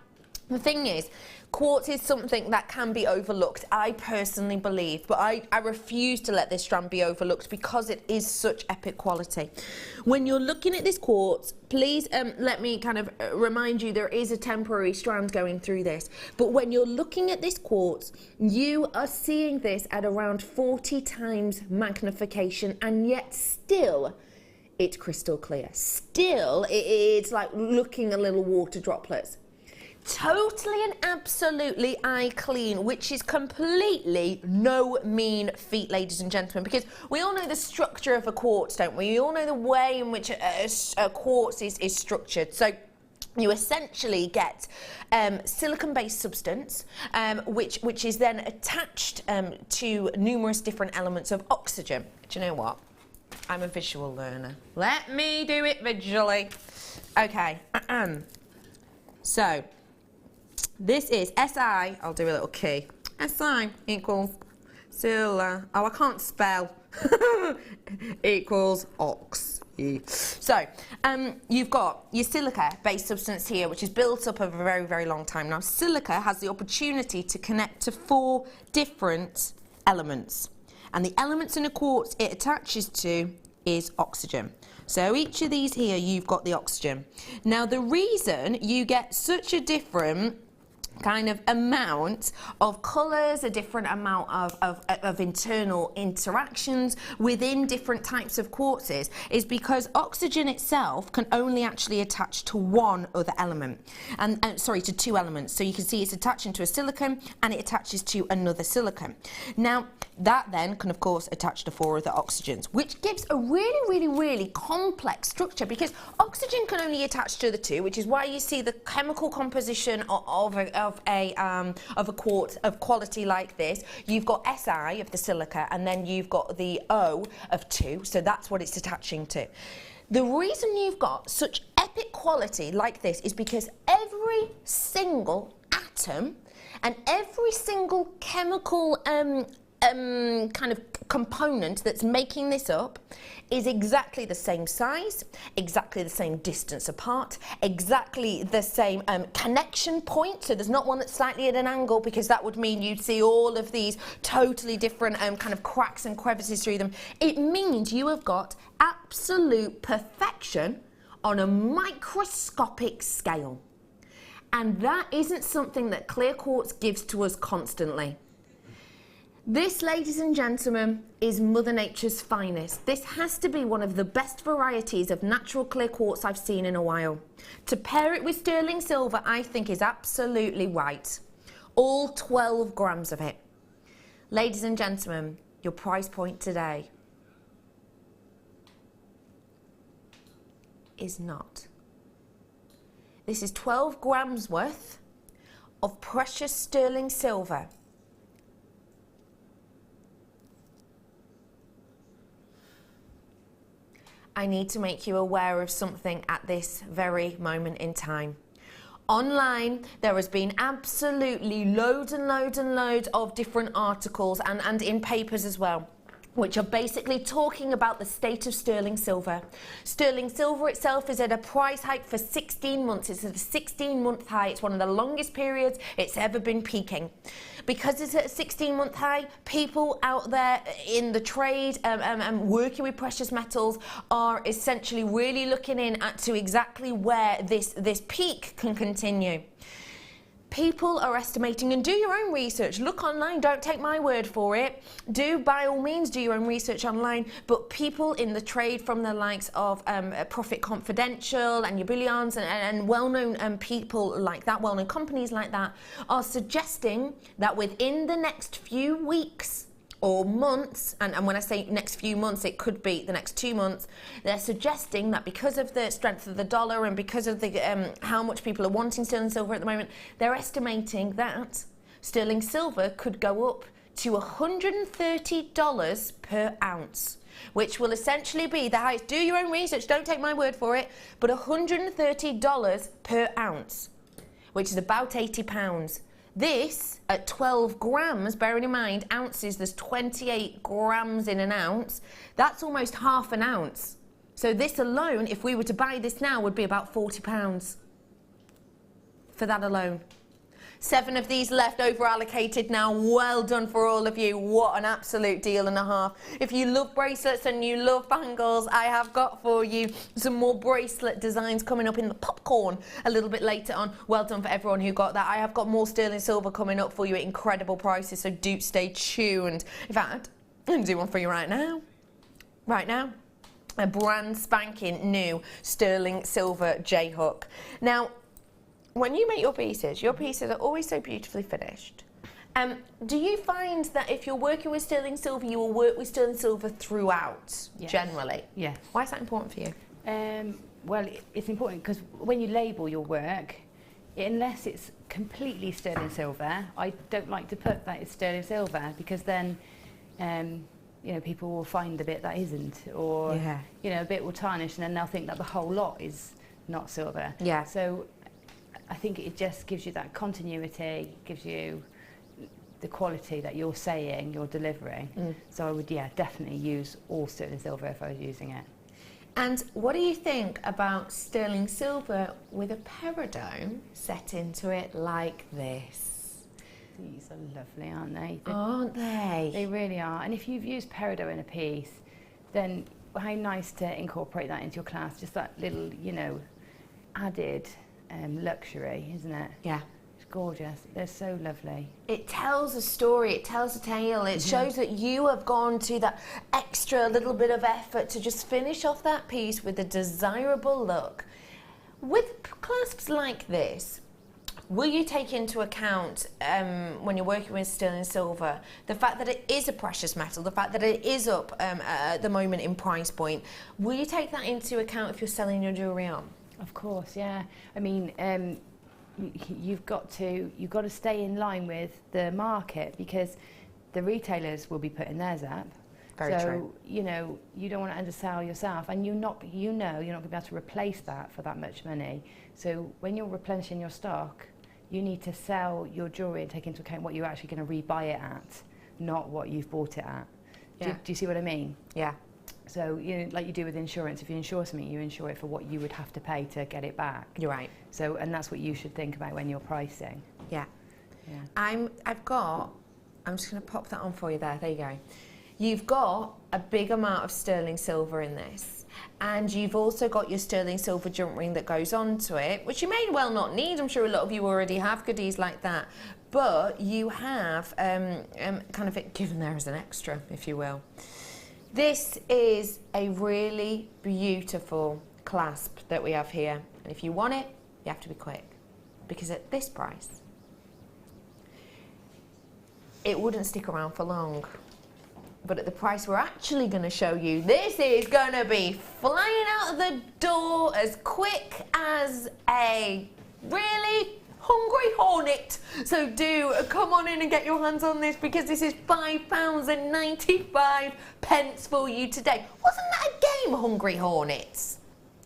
the thing is, quartz is something that can be overlooked, I personally believe, but I refuse to let this strand be overlooked because it is such epic quality. When you're looking at this quartz, please let me kind of remind you there is a temporary strand going through this, but when you're looking at this quartz, you are seeing this at around 40 times magnification, and yet still it's crystal clear. Still, it's like looking at little water droplets. Totally and absolutely eye clean, which is completely no mean feat, ladies and gentlemen, because we all know the structure of a quartz, don't we? We all know the way in which a quartz is structured. So you essentially get silicon-based substance, which is then attached to numerous different elements of oxygen. Do you know what? I'm a visual learner. Let me do it visually. Okay. So this is SI, I'll do a little key. SI equals silica, oh I can't spell, equals ox. So, you've got your silica-based substance here, which is built up over a very, very long time. Now, silica has the opportunity to connect to 4 different elements. And the elements in a quartz it attaches to is oxygen. So each of these here, you've got the oxygen. Now, the reason you get such a different kind of amount of colours, a different amount of internal interactions within different types of quartzes is because oxygen itself can only actually attach to one other element, and sorry, to 2 elements. So you can see it's attaching to a silicon and it attaches to another silicon. Now that then can of course attach to 4 other oxygens, which gives a really, really, really complex structure, because oxygen can only attach to the 2, which is why you see the chemical composition of a quartz of quality like this. You've got Si of the silica, and then you've got the O of 2, so that's what it's attaching to. The reason you've got such epic quality like this is because every single atom and every single chemical kind of component that's making this up is exactly the same size, exactly the same distance apart, exactly the same connection point. So there's not one that's slightly at an angle, because that would mean you'd see all of these totally different kind of cracks and crevices through them. It means you have got absolute perfection on a microscopic scale. And that isn't something that clear quartz gives to us constantly. This, ladies and gentlemen, is Mother Nature's finest. This has to be one of the best varieties of natural clear quartz I've seen in a while. To pair it with sterling silver, I think is absolutely right. All 12 grams of it. Ladies and gentlemen, your price point today is not. This is 12 grams worth of precious sterling silver. I need to make you aware of something at this very moment in time. Online, there has been absolutely loads and loads and loads of different articles and in papers as well, which are basically talking about the state of sterling silver. Sterling silver itself is at a price hike for 16 months. It's at a 16-month high. It's one of the longest periods it's ever been peaking. Because it's at a 16-month high, people out there in the trade and working with precious metals are essentially really looking in at to exactly where this peak can continue. People are estimating, and do your own research, look online, don't take my word for it, do by all means do your own research online, but people in the trade from the likes of Profit Confidential and your Billions and well-known people like that, well-known companies like that, are suggesting that within the next few weeks or months, and when I say next few months, it could be the next 2 months, they're suggesting that because of the strength of the dollar and because of the how much people are wanting sterling silver at the moment, they're estimating that sterling silver could go up to $130 per ounce, which will essentially be the highest. Do your own research, don't take my word for it, but $130 per ounce, which is about £80. This, at 12 grams, bearing in mind, ounces, there's 28 grams in an ounce, that's almost half an ounce. So this alone, if we were to buy this now, would be about £40 for that alone. 7 of these left over allocated now. Well done for all of you. What an absolute deal and a half. If you love bracelets and you love bangles, I have got for you some more bracelet designs coming up in the popcorn a little bit later on. Well done for everyone who got that. I have got more sterling silver coming up for you at incredible prices, so do stay tuned. In fact, I'm going to do one for you right now. Right now. A brand spanking new sterling silver J-hook. Now, when you make your pieces are always so beautifully finished. Do you find that if you're working with sterling silver, you will work with sterling silver throughout, generally? Yes. Why is that important for you? Well, it's important because when you label your work, unless it's completely sterling silver, I don't like to put that it's sterling silver, because then you know, people will find a bit that isn't, or you know, a bit will tarnish, and then they'll think that the whole lot is not silver. Yeah. So I think it just gives you that continuity, gives you the quality that you're saying, you're delivering. So I would, definitely use all sterling silver if I was using it. And what do you think about sterling silver with a peridot set into it like this? These are lovely, aren't they? Aren't they? They really are. And if you've used peridot in a piece, then how nice to incorporate that into your class, just that little, you know, added luxury, isn't it? Yeah. It's gorgeous. They're so lovely. It tells a story, it tells a tale. It shows that you have gone to that extra little bit of effort to just finish off that piece with a desirable look. With clasps like this, will you take into account, when you're working with sterling silver, the fact that it is a precious metal, the fact that it is up at the moment in price point? Will you take that into account if you're selling your jewellery on? Of course, yeah. I mean, you've got to stay in line with the market, because the retailers will be putting theirs up. Very true. You know, you don't want to undersell yourself, and you're not going to be able to replace that for that much money. So when you're replenishing your stock, you need to sell your jewellery and take into account what you're actually going to rebuy it at, not what you've bought it at. Yeah. Do you see what I mean? Yeah. So, you know, like you do with insurance, if you insure something, you insure it for what you would have to pay to get it back. You're right. So, and that's what you should think about when you're pricing. Yeah. Yeah. I'm just going to pop that on for you there. There you go. You've got a big amount of sterling silver in this, and you've also got your sterling silver jump ring that goes onto it, which you may well not need. I'm sure a lot of you already have goodies like that, but you have kind of it given there as an extra, if you will. This is a really beautiful clasp that we have here, and if you want it, you have to be quick, because at this price, it wouldn't stick around for long. But at the price we're actually going to show you, this is going to be flying out of the door as quick as a really hungry hornet. So do come on in and get your hands on this, because this is £5.95 for you today. Wasn't that a game, Hungry Hornets?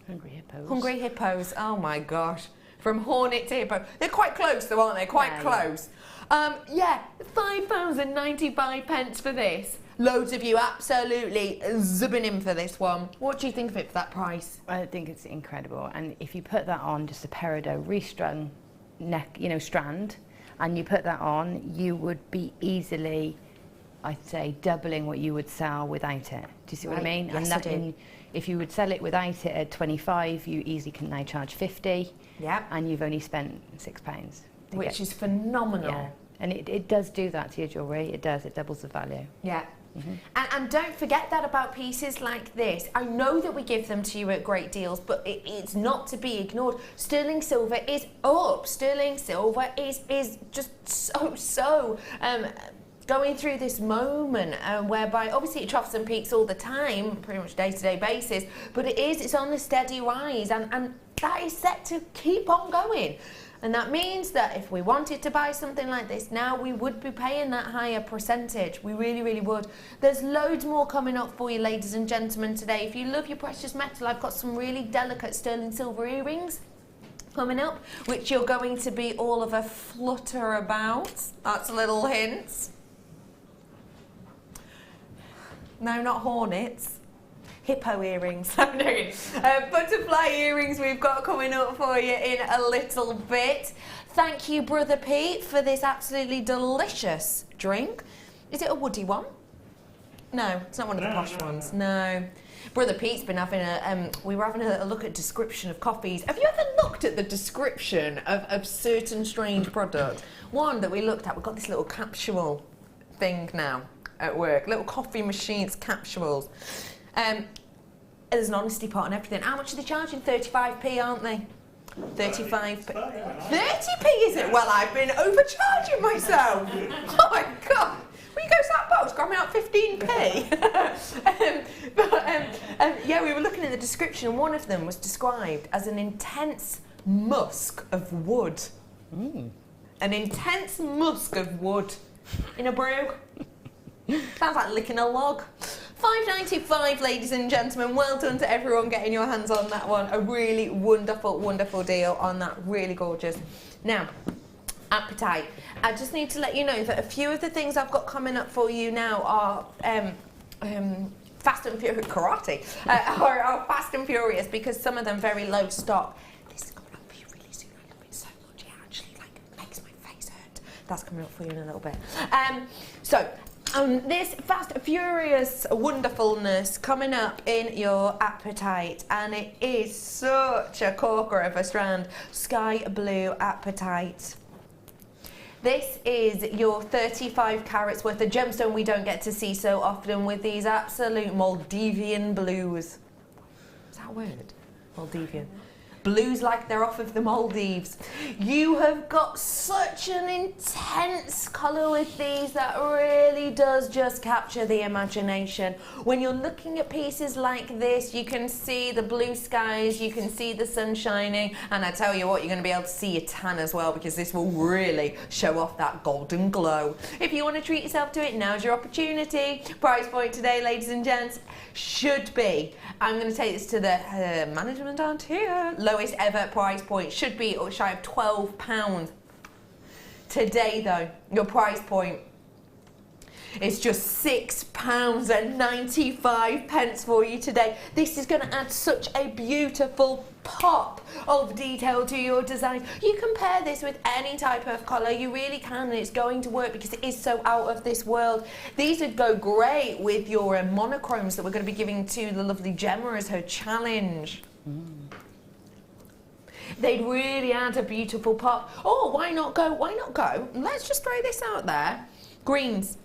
Hungry Hippos. Hungry Hippos, oh my gosh. From hornet to hippo. They're quite close though, aren't they? Quite close. Yeah, £5.95 for this. Loads of you absolutely zipping in for this one. What do you think of it for that price? I think it's incredible, and if you put that on just a peridot restrung neck, you know, strand, and you put that on, you would be easily, I'd say, doubling what you would sell without it. Do you see what I mean? Yes, and that I do. if you would sell it without it at 25, you easily can now charge 50. Yeah. And you've only spent £6. Which is phenomenal. Yeah. And it does do that to your jewellery. It does. It doubles the value. Yeah. And don't forget that about pieces like this. I know that we give them to you at great deals, but it's not to be ignored. Sterling silver is up. Sterling silver is just so going through this moment whereby obviously it troughs and peaks all the time, pretty much day-to-day basis, but it's on a steady rise, and that is set to keep on going. And that means that if we wanted to buy something like this now, we would be paying that higher percentage. We really, really would. There's loads more coming up for you, ladies and gentlemen, today. If you love your precious metal, I've got some really delicate sterling silver earrings coming up, which you're going to be all of a flutter about. That's a little hint. No, not hornets. Hippo earrings. I'm doing butterfly earrings we've got coming up for you in a little bit. Thank you, Brother Pete, for this absolutely delicious drink. Is it a woody one? No, it's not one of the posh ones. No. Brother Pete's been having we were having a look at description of coffees. Have you ever looked at the description of certain strange products? One that we looked at, we've got this little capsule thing now at work, little coffee machines, capsules. There's an honesty pot and everything. How much are they charging? 35p, aren't they? 35p. 30p, is it? Well, I've been overcharging myself. Oh my God. Well, you go to that box, grab me out 15p. Yeah, we were looking at the description, and one of them was described as an intense musk of wood. An intense musk of wood in a brew. Sounds like licking a log. £5.95, ladies and gentlemen. Well done to everyone getting your hands on that one. A really wonderful, wonderful deal on that. Really gorgeous. Now, appetite. I just need to let you know that a few of the things I've got coming up for you now are fast and furious karate. Are fast and furious because some of them very low stock. This is coming up for you really soon. I love it so much. It actually makes my face hurt. That's coming up for you in a little bit. This fast, furious wonderfulness coming up in your appetite, and it is such a corker of a strand. Sky blue appetite. This is your 35 carats worth of gemstone we don't get to see so often with these absolute Maldivian blues. Is that a word? Maldivian. Blues like they're off of the Maldives. You have got such an intense colour with these that really does just capture the imagination. When you're looking at pieces like this, you can see the blue skies, you can see the sun shining, and I tell you what, you're going to be able to see your tan as well, because this will really show off that golden glow. If you want to treat yourself to it, now's your opportunity. Price point today, ladies and gents, should be, I'm going to take this to the management aren't here, lowest ever price point, should be shy of £12. Today though, your price point is just £6.95 for you today. This is going to add such a beautiful pop of detail to your design. You can pair this with any type of colour, you really can, and it's going to work because it is so out of this world. These would go great with your monochromes that we're going to be giving to the lovely Gemma as her challenge. They'd really add a beautiful pop. Oh, why not go? Why not go? Let's just throw this out there. Greens.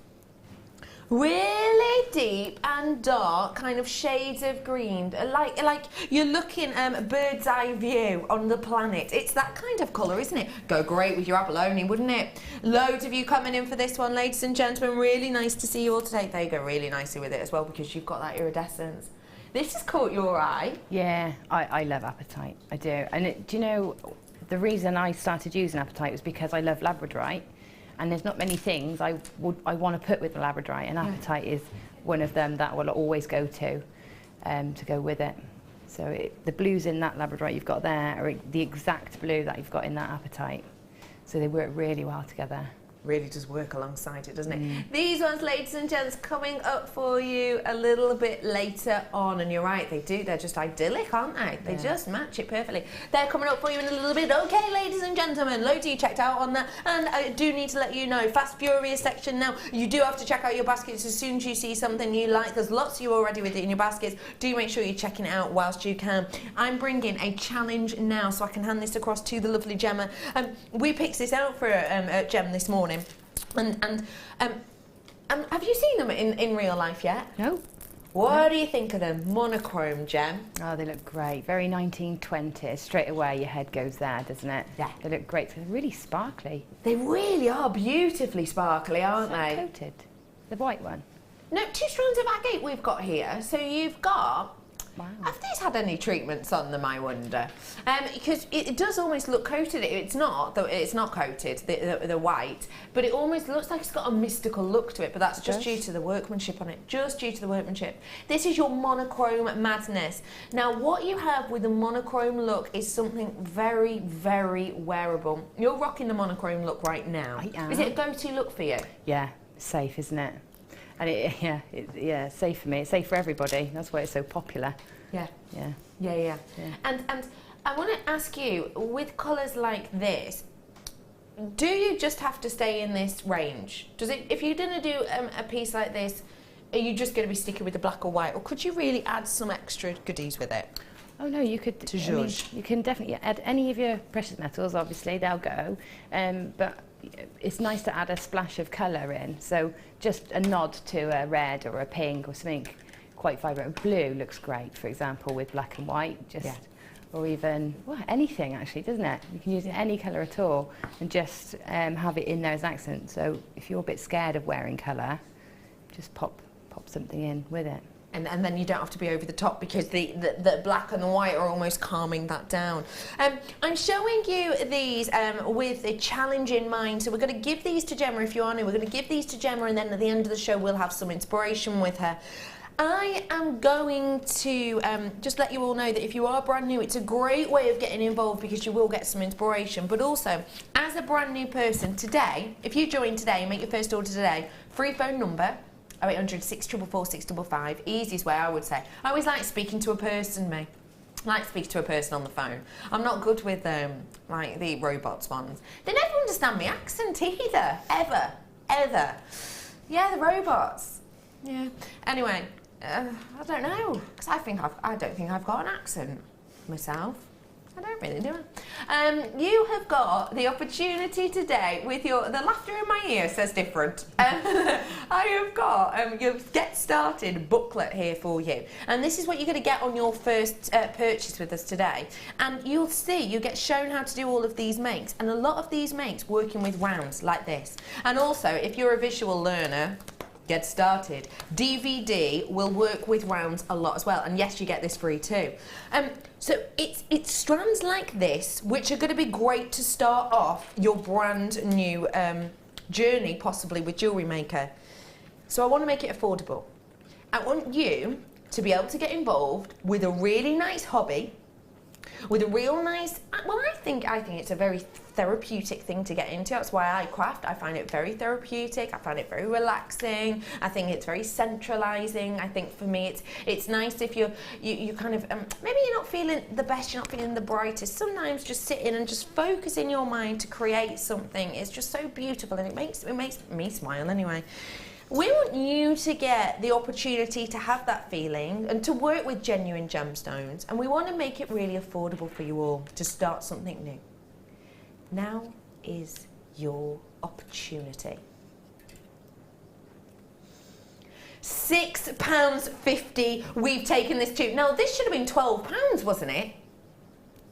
Really deep and dark kind of shades of green, like you're looking bird's eye view on the planet. It's that kind of colour, isn't it? Go great with your abalone, wouldn't it? Loads of you coming in for this one, ladies and gentlemen. Really nice to see you all today. They go really nicely with it as well because you've got that iridescence. This has caught your eye. Yeah, I love apatite. I do. And do you know, the reason I started using apatite was because I love labradorite. And there's not many things I want to put with the labradorite, and apatite is one of them that will always go to go with it. So the blues in that labradorite you've got there are the exact blue that you've got in that apatite. So they work really well together. really does work alongside it, doesn't it? These ones, ladies and gents, coming up for you a little bit later on, and you're right, they do, they're just idyllic, aren't they? They just match it perfectly. They're coming up for you in a little bit. Okay, ladies and gentlemen, loads of you checked out on that, and I do need to let you know, Fast Furious section now, you do have to check out your baskets as soon as you see something you like. There's lots of you already with it in your baskets. Do make sure you're checking it out whilst you can. I'm bringing a challenge now, so I can hand this across to the lovely Gemma. We picked this out for Gem this morning. And have you seen them in real life yet? No. What do you think of them? Monochrome, Gem? Oh, they look great. Very 1920s. Straight away your head goes there, doesn't it? Yeah. They look great. They're really sparkly. They really are beautifully sparkly, aren't they? Coated. The white one. No, 2 strands of agate we've got here. So you've got... Wow. Have these had any treatments on them, I wonder? Because it does almost look coated. It's not coated, the white, but it almost looks like it's got a mystical look to it, but that's just due to the workmanship on it. Just due to the workmanship. This is your monochrome madness. Now, what you have with the monochrome look is something very, very wearable. You're rocking the monochrome look right now. I am. Is it a go-to look for you? Yeah, it's safe, isn't it? And it's safe for me. It's safe for everybody. That's why it's so popular. Yeah. Yeah. And I want to ask you, with colours like this, do you just have to stay in this range? Does it? If you're going to do a piece like this, are you just going to be sticking with the black or white, or could you really add some extra goodies with it? Oh no, you could. To judge. You can definitely add any of your precious metals. Obviously, they'll go. But it's nice to add a splash of colour in. So just a nod to a red or a pink or something quite vibrant. Blue looks great, for example, with black and white. Or even anything actually, doesn't it? You can use any colour at all and just have it in there as an accent. So if you're a bit scared of wearing colour, just pop something in with it. And then you don't have to be over the top, because the black and the white are almost calming that down. I'm showing you these with a challenge in mind. So we're going to give these to Gemma if you are new. We're going to give these to Gemma, and then at the end of the show we'll have some inspiration with her. I am going to just let you all know that if you are brand new, it's a great way of getting involved, because you will get some inspiration. But also, as a brand new person today, if you join today and make your first order today, free phone number, 0800 644 655, easiest way I would say. I always like speaking to a person, me. I like speaking to a person on the phone. I'm not good with like the robots ones. They never understand my accent either, ever. Yeah, the robots. Yeah. Anyway, I don't know, because I don't think I've got an accent myself. I don't really do it. You have got the opportunity today with the laughter in my ear says different. I have got your Get Started booklet here for you. And this is what you're going to get on your first purchase with us today. And you'll see, you get shown how to do all of these makes. And a lot of these makes working with rounds like this. And also, if you're a visual learner, Get Started DVD will work with rounds a lot as well, and yes, you get this free too. So it's strands like this which are going to be great to start off your brand new journey, possibly with Jewellery Maker. So I want to make it affordable. I want you to be able to get involved with a really nice hobby, with a real nice, well, I think it's a very therapeutic thing to get into. That's why I craft. I find it very therapeutic. I find it very relaxing. I think it's very centralizing. I think for me it's nice if you kind of maybe you're not feeling the best, you're not feeling the brightest. Sometimes just sitting and just focus in your mind to create something is just so beautiful, and it makes me smile anyway. We want you to get the opportunity to have that feeling and to work with genuine gemstones, and we want to make it really affordable for you all to start something new. Now is your opportunity. £6.50 we've taken this to. Now this should have been £12, wasn't it?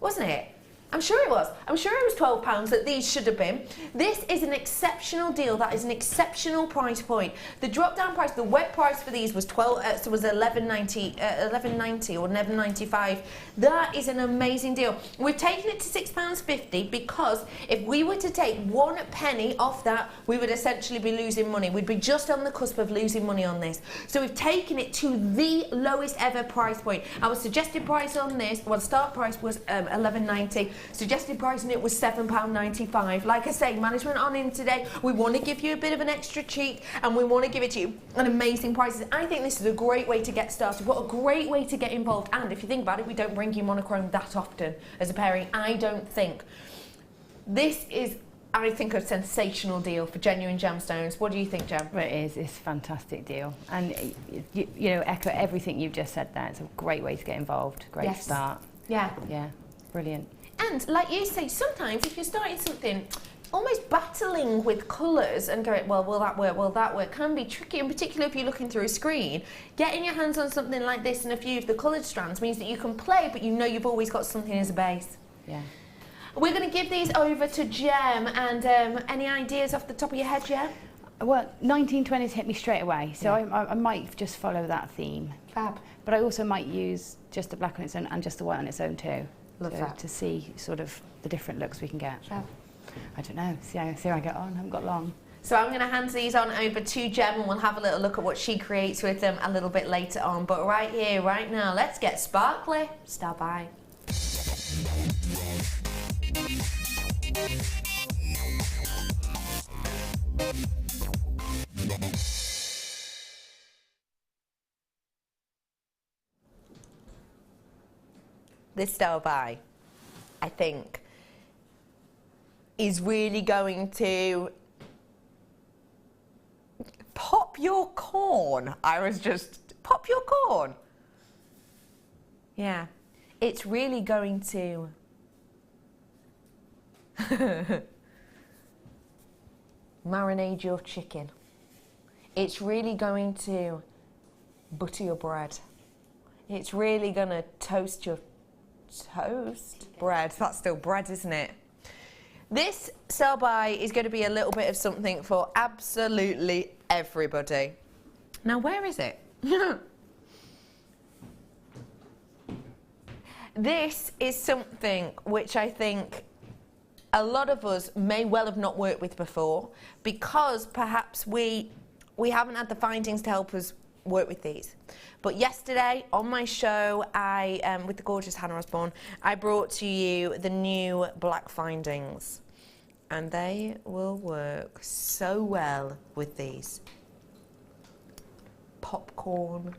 Wasn't it? I'm sure it was. I'm sure it was £12 that these should have been. This is an exceptional deal. That is an exceptional price point. The drop-down price, the web price for these was £11.90 or £11.95. That is an amazing deal. We've taken it to £6.50 because if we were to take 1 penny off that, we would essentially be losing money. We'd be just on the cusp of losing money on this. So we've taken it to the lowest ever price point. Our suggested price on this, well, the start price was £11.90. Suggested price on it was £7.95. Like I say, management on in today. We want to give you a bit of an extra cheek, and we want to give it to you at amazing prices. I think this is a great way to get started. What a great way to get involved. And if you think about it, we don't bring you monochrome that often as a pairing. I don't think. This is, I think, a sensational deal for genuine gemstones. What do you think, Gem? It is. It's a fantastic deal. And, you know, echo everything you've just said there. It's a great way to get involved. Great start. Yeah. Yeah, brilliant. And like you say, sometimes if you're starting something, almost battling with colours and going, well, will that work, will that work, can be tricky, in particular if you're looking through a screen. Getting your hands on something like this and a few of the coloured strands means that you can play, but you know you've always got something as a base. Yeah. We're going to give these over to Gem, and any ideas off the top of your head, Gem? Well, 1920s hit me straight away, so I might just follow that theme. Fab. But I also might use just the black on its own and just the white on its own too. Love that. To see sort of the different looks we can get. Fab. I don't know, see how I get on, I haven't got long. So I'm going to hand these on over to Gem, and we'll have a little look at what she creates with them a little bit later on. But right here, right now, let's get sparkly. Stand by. This style buy, I think, is really going to pop your corn. Pop your corn. Yeah, it's really going to marinate your chicken. It's really going to butter your bread. It's really going to toast your bread. That's still bread, isn't it? This sell by is going to be a little bit of something for absolutely everybody. Now, where is it? This is something which I think a lot of us may well have not worked with before, because perhaps we haven't had the findings to help us work with these. But yesterday on my show, with the gorgeous Hannah Osborne, I brought to you the new black findings, and they will work so well with these popcorn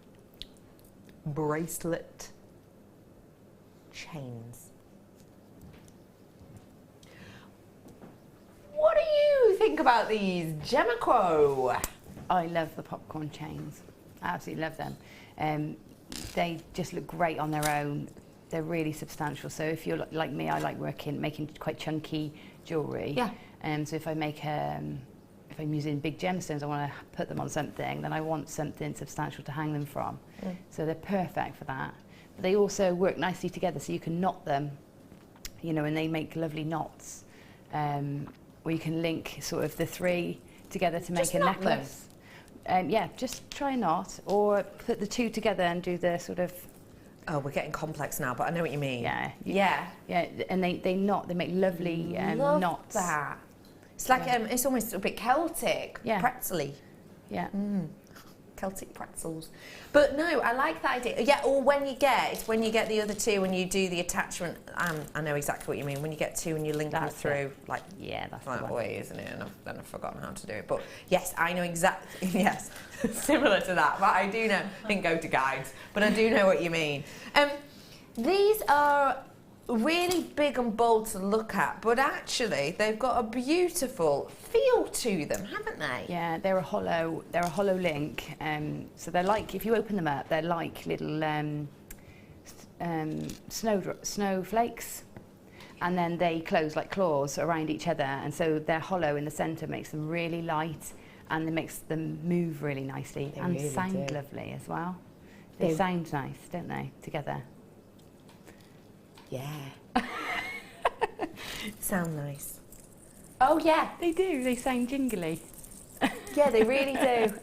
bracelet chains. What do you think about these, Gemma? I love the popcorn chains. I absolutely love them. They just look great on their own. They're really substantial. So if you're like me, I like making quite chunky jewellery. Yeah. So if I make if I'm using big gemstones, I want to put them on something, then I want something substantial to hang them from. Mm. So they're perfect for that. But they also work nicely together, so you can knot them, you know, and they make lovely knots. Where you can link sort of the three together to make a necklace. Yeah, just try a knot, or put the two together and do the sort of... Oh, we're getting complex now, but I know what you mean. Yeah. Yeah. Yeah, and they knot, they make lovely Love knots. that. It's like, it's almost a bit Celtic, pretzel-y. Yeah. Celtic pretzels. But no, I like that idea. Yeah, or when you get the other two and you do the attachment, I know exactly what you mean. When you get two and you link them through, like, yeah, that's that way, isn't it? And then I've forgotten how to do it. But yes, I know exactly, yes, similar to that. But I do know, I didn't go to guides, but I do know what you mean. These are really big and bold to look at, but actually they've got a beautiful feel to them, haven't they? Yeah, they're a hollow link. So they're like, if you open them up, they're like little snowflakes, and then they close like claws around each other, and so they're hollow in the centre, makes them really light, and it makes them move really nicely and really sound lovely as well. They sound nice, don't they, together? Yeah. Sound nice. Oh yeah, they do. They sound jingly. Yeah, they really do.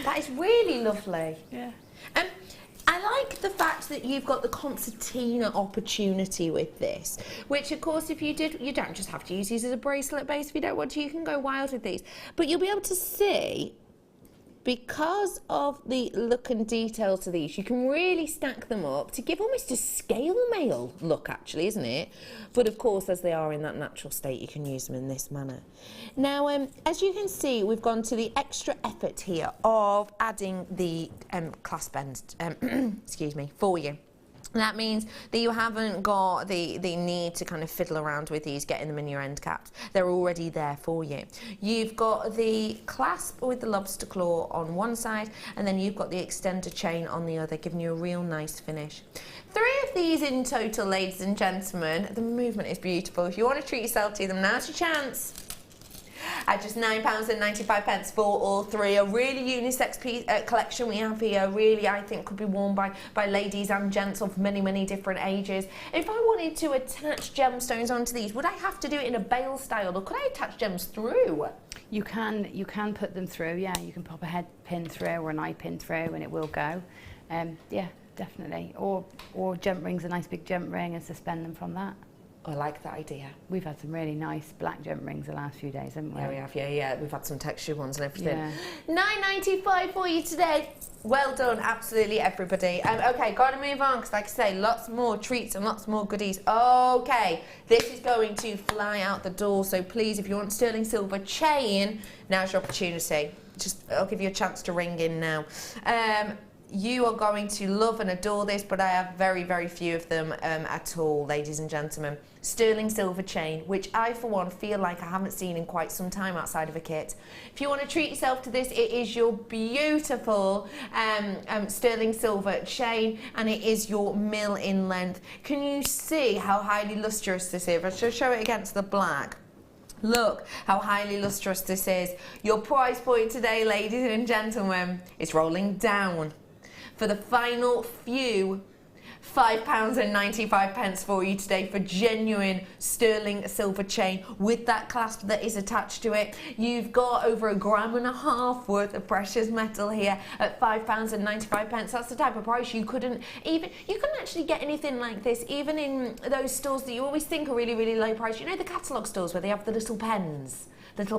That is really lovely. Yeah. I like the fact that you've got the concertina opportunity with this, which of course if you did, you don't just have to use these as a bracelet base. If you don't want to, you can go wild with these. But you'll be able to see because of the look and detail to these, you can really stack them up to give almost a scale mail look, actually, isn't it? But of course, as they are in that natural state, you can use them in this manner. Now, as you can see, we've gone to the extra effort here of adding the clasp ends, excuse me, for you. That means that you haven't got the need to kind of fiddle around with these, getting them in your end caps. They're already there for you. You've got the clasp with the lobster claw on one side, and then you've got the extender chain on the other, giving you a real nice finish. 3 of these in total, ladies and gentlemen. The movement is beautiful. If you want to treat yourself to them, now's your chance. At just £9.95 for all 3. A really unisex collection we have here. Really, I think could be worn by ladies and gents of many, many different ages. If I wanted to attach gemstones onto these, would I have to do it in a bail style, or could I attach gems through? You can put them through, yeah. You can pop a head pin through or an eye pin through and it will go. Yeah, definitely. Or jump rings, a nice big jump ring, and suspend them from that. I like that idea. We've had some really nice black jump rings the last few days, haven't we? Yeah, we have, yeah. We've had some texture ones and everything. Yeah. £9.95 for you today. Well done, absolutely everybody. Okay, got to move on, because like I say, lots more treats and lots more goodies. Okay, this is going to fly out the door, so please, if you want sterling silver chain, now's your opportunity. I'll give you a chance to ring in now. You are going to love and adore this, but I have very, very few of them at all, ladies and gentlemen. Sterling silver chain, which I, for one, feel like I haven't seen in quite some time outside of a kit. If you want to treat yourself to this, it is your beautiful sterling silver chain, and it is your mil in length. Can you see how highly lustrous this is? I'll show it against the black. Look how highly lustrous this is. Your price point today, ladies and gentlemen, is rolling down. For the final few, £5.95 for you today for genuine sterling silver chain with that clasp that is attached to it. You've got over 1.5 grams worth of precious metal here at £5.95. That's the type of price you couldn't actually get anything like this even in those stores that you always think are really, really low price. You know, the catalogue stores where they have the little pens with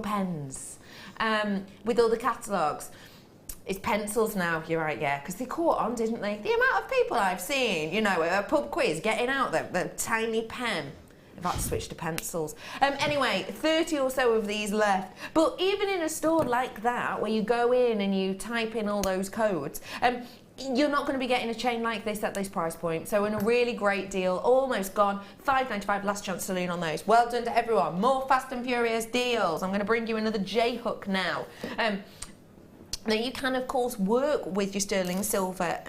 all the catalogues. It's pencils now, you're right, yeah, because they caught on, didn't they? The amount of people I've seen, you know, at a pub quiz, getting out the tiny pen. I've had to switch to pencils. Anyway, 30 or so of these left. But even in a store like that, where you go in and you type in all those codes, you're not going to be getting a chain like this at this price point. So in a really great deal, almost gone, £5.95, last chance saloon on those. Well done to everyone. More Fast and Furious deals. I'm going to bring you another J-hook now. Now you can, of course, work with your sterling silver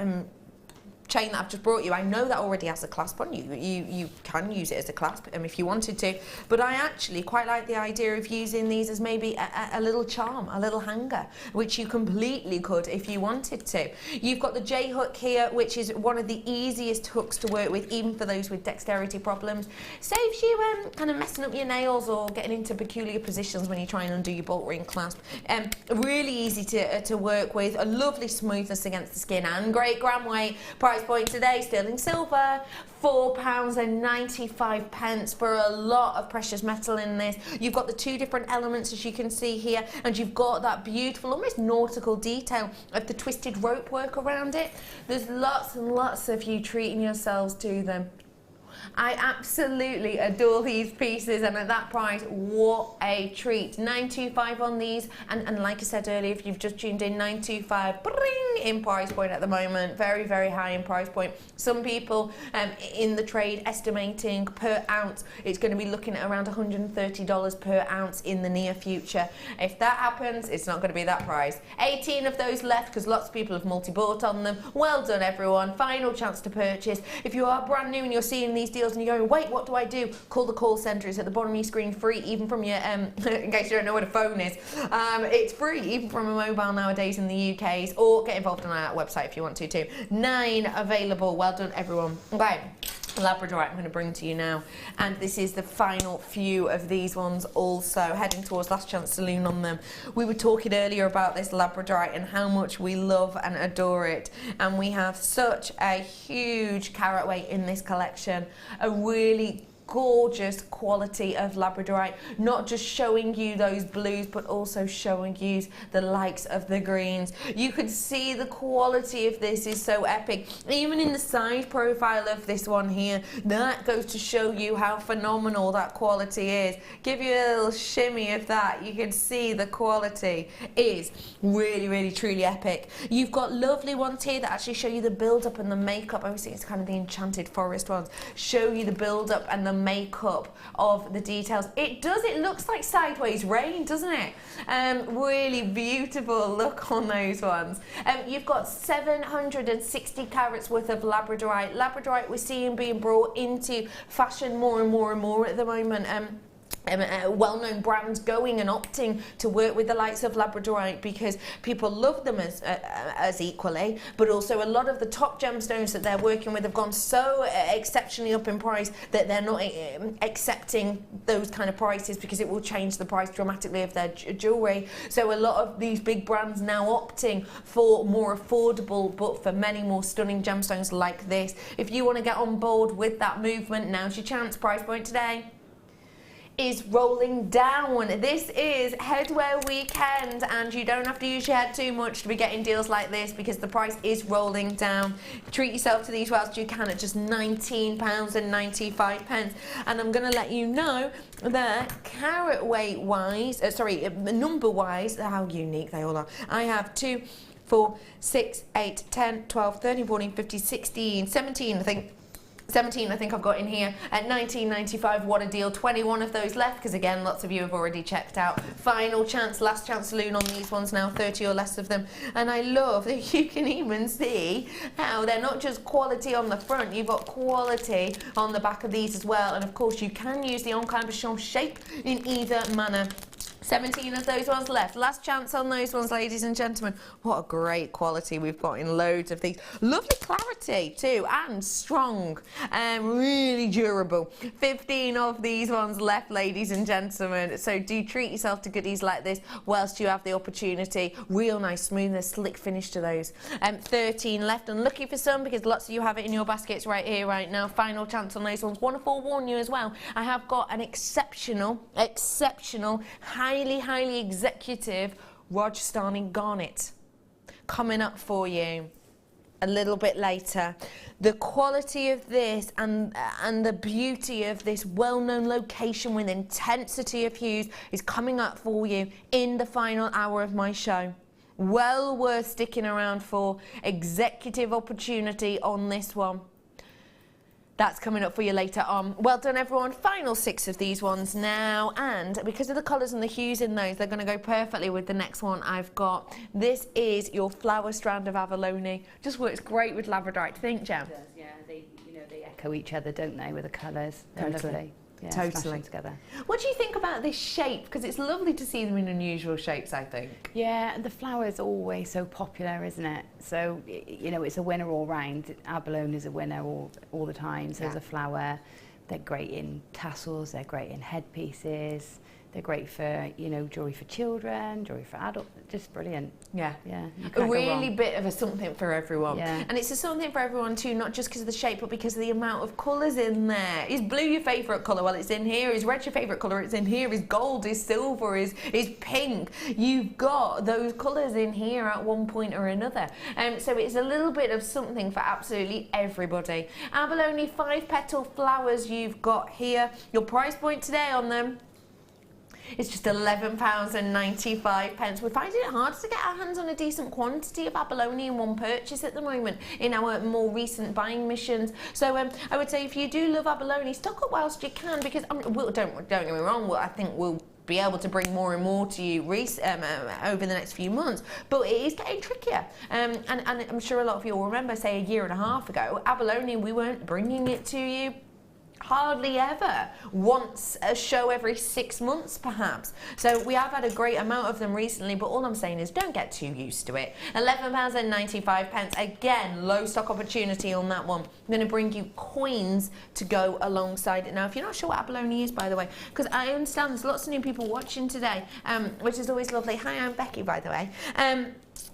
chain that I've just brought you. I know that already has a clasp on. You can use it as a clasp if you wanted to, but I actually quite like the idea of using these as maybe a little charm, a little hanger, which you completely could if you wanted to. You've got the J hook here, which is one of the easiest hooks to work with, even for those with dexterity problems. Saves you kind of messing up your nails or getting into peculiar positions when you try and undo your bolt ring clasp. Really easy to work with, a lovely smoothness against the skin, and great gram weight. Price point today, sterling silver, £4.95 for a lot of precious metal in this. You've got the 2 different elements, as you can see here, and you've got that beautiful, almost nautical detail of the twisted rope work around it. There's lots and lots of you treating yourselves to them. I absolutely adore these pieces, and at that price, what a treat. £9.25 on these, and like I said earlier, if you've just tuned in, £9.25 in price point at the moment. Very, very high in price point. Some people in the trade estimating per ounce it's going to be looking at around $130 per ounce in the near future. If that happens, it's not going to be that price. 18 of those left, because lots of people have multi-bought on them. Well done, everyone. Final chance to purchase. If you are brand new and you're seeing these deals and you're going, wait, what do I do? Call the call centre. It's at the bottom of your screen, free, even from your, in case you don't know what a phone is. It's free, even from a mobile nowadays in the UK's, or get involved on our website if you want to too. 9 available. Well done, everyone. Okay. Labradorite I'm going to bring to you now, and this is the final few of these ones, also heading towards last chance saloon on them. We were talking earlier about this Labradorite and how much we love and adore it, and we have such a huge carat weight in this collection, a really gorgeous quality of labradorite, not just showing you those blues but also showing you the likes of the greens. You could see the quality of this is so epic. Even in the side profile of this one here, that goes to show you how phenomenal that quality is. Give you a little shimmy of that, you can see the quality is really, really, truly epic. You've got lovely ones here that actually show you the build up and the makeup. Obviously it's kind of the enchanted forest ones, show you the build up and the makeup of the details. It looks like sideways rain, doesn't it? Really beautiful look on those ones. You've got 760 carats worth of labradorite. Labradorite we're seeing being brought into fashion more and more and more at the moment. Well-known brands going and opting to work with the likes of labradorite because people love them as equally, but also a lot of the top gemstones that they're working with have gone so exceptionally up in price that they're not accepting those kind of prices because it will change the price dramatically of their jewellery. So a lot of these big brands now opting for more affordable but for many more stunning gemstones like this. If you want to get on board with that movement, now's your chance. Price point today is rolling down. This is headwear weekend and you don't have to use your head too much to be getting deals like this because the price is rolling down. Treat yourself to these whilst you can at just £19.95. And I'm going to let you know that carat weight wise, number wise, how unique they all are. I have 2, 4, 6, 8, 10, 12, 13, 14, 15, 16, 17 I think. 17 I think I've got in here at £19.95. What a deal. 21 of those left because again lots of you have already checked out. Final chance, last chance saloon on these ones now, 30 or less of them. And I love that you can even see how they're not just quality on the front, you've got quality on the back of these as well. And of course you can use the en-cabochon shape in either manner. 17 of those ones left. Last chance on those ones, ladies and gentlemen. What a great quality we've got in loads of these. Lovely clarity too, and strong and really durable. 15 of these ones left, ladies and gentlemen. So do treat yourself to goodies like this whilst you have the opportunity. Real nice smoothness, slick finish to those. 13 left, and looking for some because lots of you have it in your baskets right here, right now. Final chance on those ones. Want to forewarn you as well, I have got an exceptional, highly executive Rajasthani garnet coming up for you a little bit later. The quality of this and the beauty of this well-known location with intensity of hues is coming up for you in the final hour of my show. Well worth sticking around for. Executive opportunity on this one. That's coming up for you later on. Well done, everyone. Final 6 of these ones now. And because of the colours and the hues in those, they're going to go perfectly with the next one I've got. This is your flower strand of abalone. Just works great with labradorite. Think, Jem? It does, yeah. They echo each other, don't they, with the colours? They're lovely. Yeah, totally. Together. What do you think about this shape? Because it's lovely to see them in unusual shapes, I think. Yeah, and the flower is always so popular, isn't it? So, you know, it's a winner all round. Abalone is a winner all the time. So the flower, they're great in tassels, they're great in headpieces. They're great for, you know, jewellery for children, jewellery for adults, just brilliant. Yeah. Yeah. A really bit of a something for everyone. Yeah. And it's a something for everyone too, not just because of the shape, but because of the amount of colours in there. Is blue your favourite colour? Well, it's in here. Is red your favourite colour? It's in here. Is gold? Is silver? Is pink? You've got those colours in here at one point or another. So it's a little bit of something for absolutely everybody. Abalone 5-petal flowers you've got here. Your price point today on them, it's just £11.95. We're finding it hard to get our hands on a decent quantity of abalone in one purchase at the moment in our more recent buying missions. So I would say if you do love abalone, stock up whilst you can, because don't get me wrong, I think we'll be able to bring more and more to you over the next few months, but it is getting trickier. And I'm sure a lot of you will remember, say, a year and a half ago, abalone, we weren't bringing it to you hardly ever, once a show every 6 months perhaps. So we have had a great amount of them recently, but all I'm saying is don't get too used to it. £11.95. Again, low stock opportunity on that one. I'm going to bring you coins to go alongside it. Now, if you're not sure what abalone is, by the way, because I understand there's lots of new people watching today, which is always lovely. Hi, I'm Becky, by the way.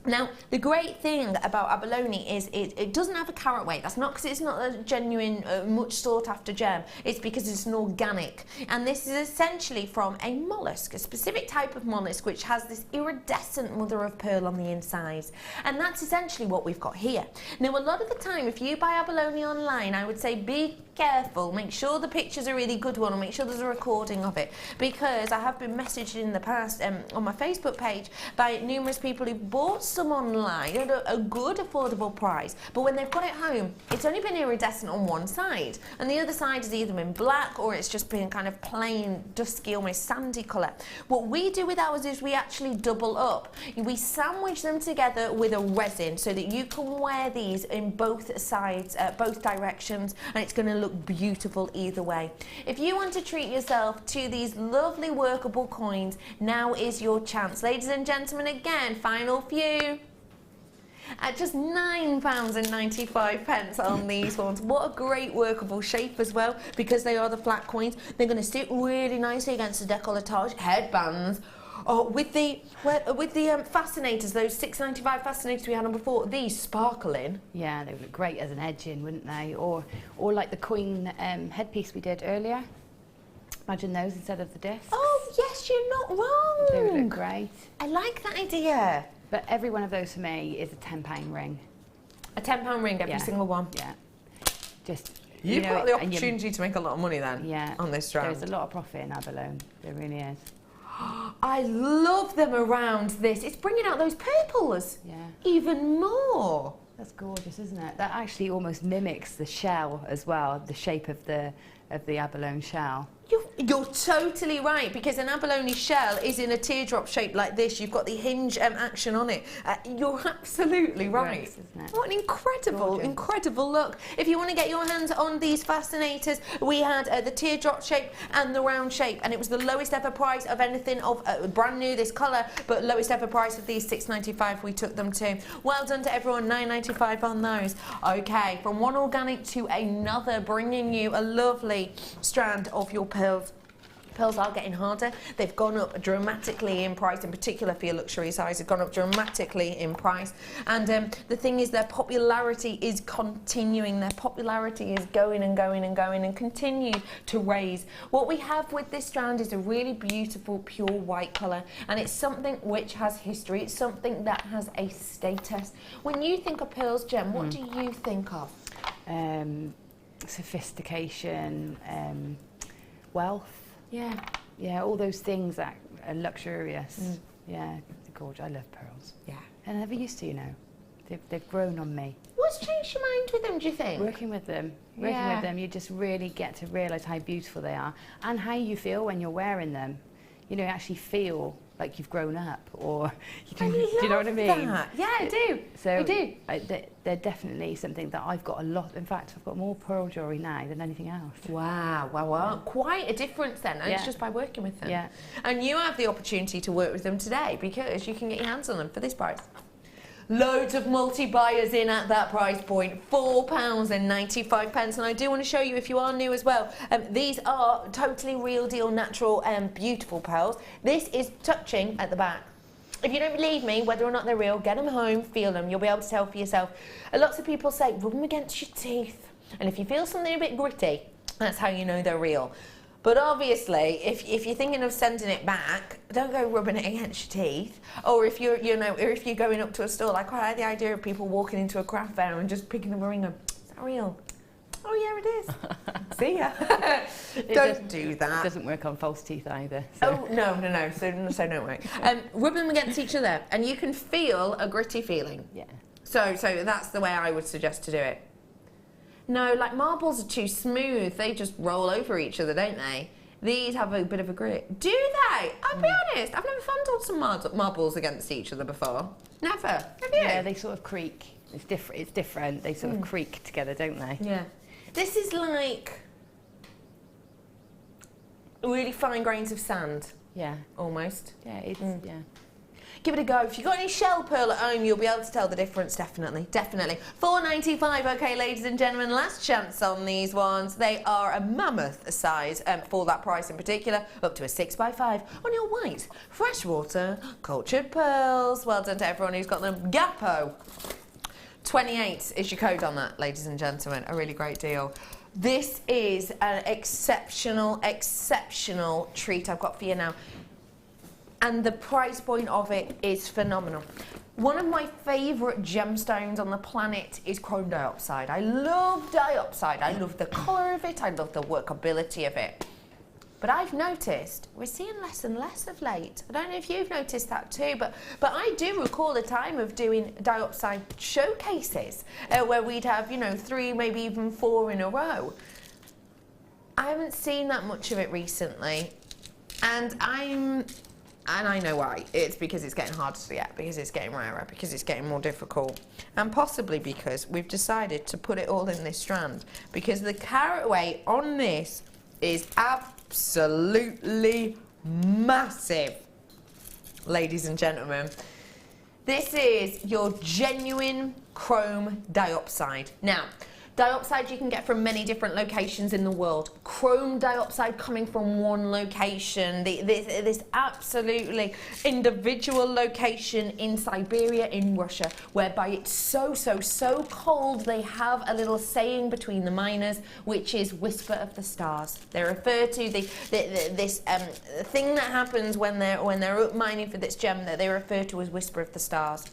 Now, the great thing about abalone is it doesn't have a carat weight. That's not because it's not a genuine, much sought after gem. It's because it's an organic. And this is essentially from a mollusk, a specific type of mollusk which has this iridescent mother of pearl on the inside. And that's essentially what we've got here. Now, a lot of the time, if you buy abalone online, I would say be careful, make sure the picture's a really good one, and make sure there's a recording of it, because I have been messaged in the past on my Facebook page by numerous people who bought some online at a good affordable price, but when they've got it home, it's only been iridescent on one side, and the other side is either been black or it's just been kind of plain, dusky, almost sandy colour. What we do with ours is we actually double up. We sandwich them together with a resin so that you can wear these in both sides, both directions, and it's going to look beautiful either way. If you want to treat yourself to these lovely workable coins, now is your chance. Ladies and gentlemen, again, final few. At just £9.95 on these ones. What a great workable shape as well, because they are the flat coins. They're going to sit really nicely against the decolletage headbands. Oh, with the fascinators, those £6.95 fascinators we had on before, these sparkling. Yeah, they would look great as an edging, wouldn't they? Or like the queen headpiece we did earlier. Imagine those instead of the discs. Oh, yes, you're not wrong. They would look great. I like that idea. But every one of those for me is a £10 ring. A £10 ring, every single one? Yeah. Just... You've got the opportunity to make a lot of money then, on this strand. There's a lot of profit in abalone. There really is. I love them around this. It's bringing out those purples even more. That's gorgeous, isn't it? That actually almost mimics the shell as well, the shape of the abalone shell. You're totally right, because an abalone shell is in a teardrop shape like this. You've got the hinge action on it. You're absolutely right. Works, isn't it? What an incredible look. If you want to get your hands on these fascinators, we had the teardrop shape and the round shape, and it was the lowest ever price of anything of brand new this colour, but lowest ever price of these £6.95 we took them to. Well done to everyone, £9.95 on those. Okay, from one organic to another, bringing you a lovely strand of your pearls. Pearls are getting harder. They've gone up dramatically in price, in particular for your luxury size. They've gone up dramatically in price. And the thing is, their popularity is continuing. Their popularity is going and going and going and continue to raise. What we have with this strand is a really beautiful, pure white colour. And it's something which has history. It's something that has a status. When you think of pearls, Jem, what do you think of? Sophistication, wealth. Yeah, all those things that are luxurious. Yeah, gorgeous. I love pearls. Yeah. And I never used to, you know. They've grown on me. What's changed your mind with them, do you think? Working with them, you just really get to realise how beautiful they are and how you feel when you're wearing them. You know, you actually feel like you've grown up, or do you know what I mean? That. Yeah, I do. So I do. They're definitely something that I've got a lot. In fact, I've got more pearl jewellery now than anything else. Wow, well, quite a difference then. And it's just by working with them. Yeah. And you have the opportunity to work with them today, because you can get your hands on them for this price. Loads of multi-buyers in at that price point, £4.95. And I do want to show you, if you are new as well, these are totally real deal, natural and beautiful pearls. This is touching at the back. If you don't believe me, whether or not they're real, get them home, feel them. You'll be able to tell for yourself. Lots of people say, rub them against your teeth. And if you feel something a bit gritty, that's how you know they're real. But obviously, if you're thinking of sending it back, don't go rubbing it against your teeth. Or if you're going up to a store, like I had the idea of people walking into a craft fair and just picking up a ring and, is that real? Oh yeah, it is. See ya. Don't do that. It doesn't work on false teeth either. So. Oh no. So don't worry. Rub them against each other, and you can feel a gritty feeling. Yeah. So that's the way I would suggest to do it. No, like marbles are too smooth. They just roll over each other, don't they? These have a bit of a grit. Do they? I'll be honest, I've never fondled some marbles against each other before. Never. Have you? Yeah, they sort of creak. It's different. They sort of creak together, don't they? Yeah. This is like really fine grains of sand. Yeah. Almost. Yeah, it's, yeah. give it a go. If you've got any shell pearl at home, you'll be able to tell the difference, definitely. £4.95, okay, ladies and gentlemen, last chance on these ones. They are a mammoth size for that price in particular, up to a 6x5 on your white, freshwater, cultured pearls. Well done to everyone who's got them. Gapo. 28 is your code on that, ladies and gentlemen. A really great deal. This is an exceptional, exceptional treat I've got for you now. And the price point of it is phenomenal. One of my favourite gemstones on the planet is chrome dioxide. I love dioxide. I love the colour of it. I love the workability of it. But I've noticed we're seeing less and less of late. I don't know if you've noticed that too, but I do recall a time of doing dioxide showcases where we'd have, you know, 3, maybe even 4 in a row. I haven't seen that much of it recently, and I know why. It's because it's getting harder to get, because it's getting rarer, because it's getting more difficult, and possibly because we've decided to put it all in this strand, because the carat weight on this is absolutely massive, ladies and gentlemen. This is your genuine chrome diopside. Now, diopside you can get from many different locations in the world. Chrome diopside coming from one location, this absolutely individual location in Siberia in Russia, whereby it's so cold they have a little saying between the miners, which is whisper of the stars. They refer to this thing that happens when they're up mining for this gem that they refer to as whisper of the stars.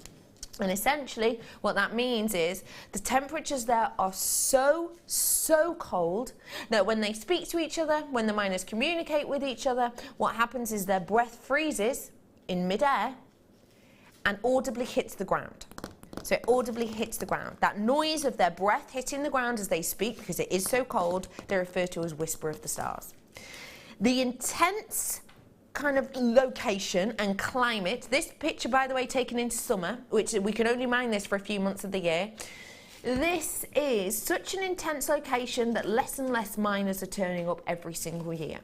And essentially, what that means is the temperatures there are so cold that when they speak to each other, when the miners communicate with each other, what happens is their breath freezes in midair and audibly hits the ground. So it audibly hits the ground. That noise of their breath hitting the ground as they speak, because it is so cold, they refer to as whisper of the stars. The intense kind of location and climate. This picture, by the way, taken in summer, which we can only mine this for a few months of the year. This is such an intense location that less and less miners are turning up every single year.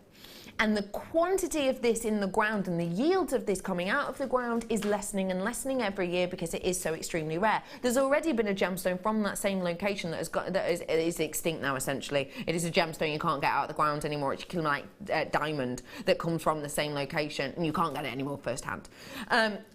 And the quantity of this in the ground and the yield of this coming out of the ground is lessening and lessening every year because it is so extremely rare. There's already been a gemstone from that same location that is extinct now, essentially. It is a gemstone you can't get out of the ground anymore. It's kind of like diamond that comes from the same location, and you can't get it anymore firsthand.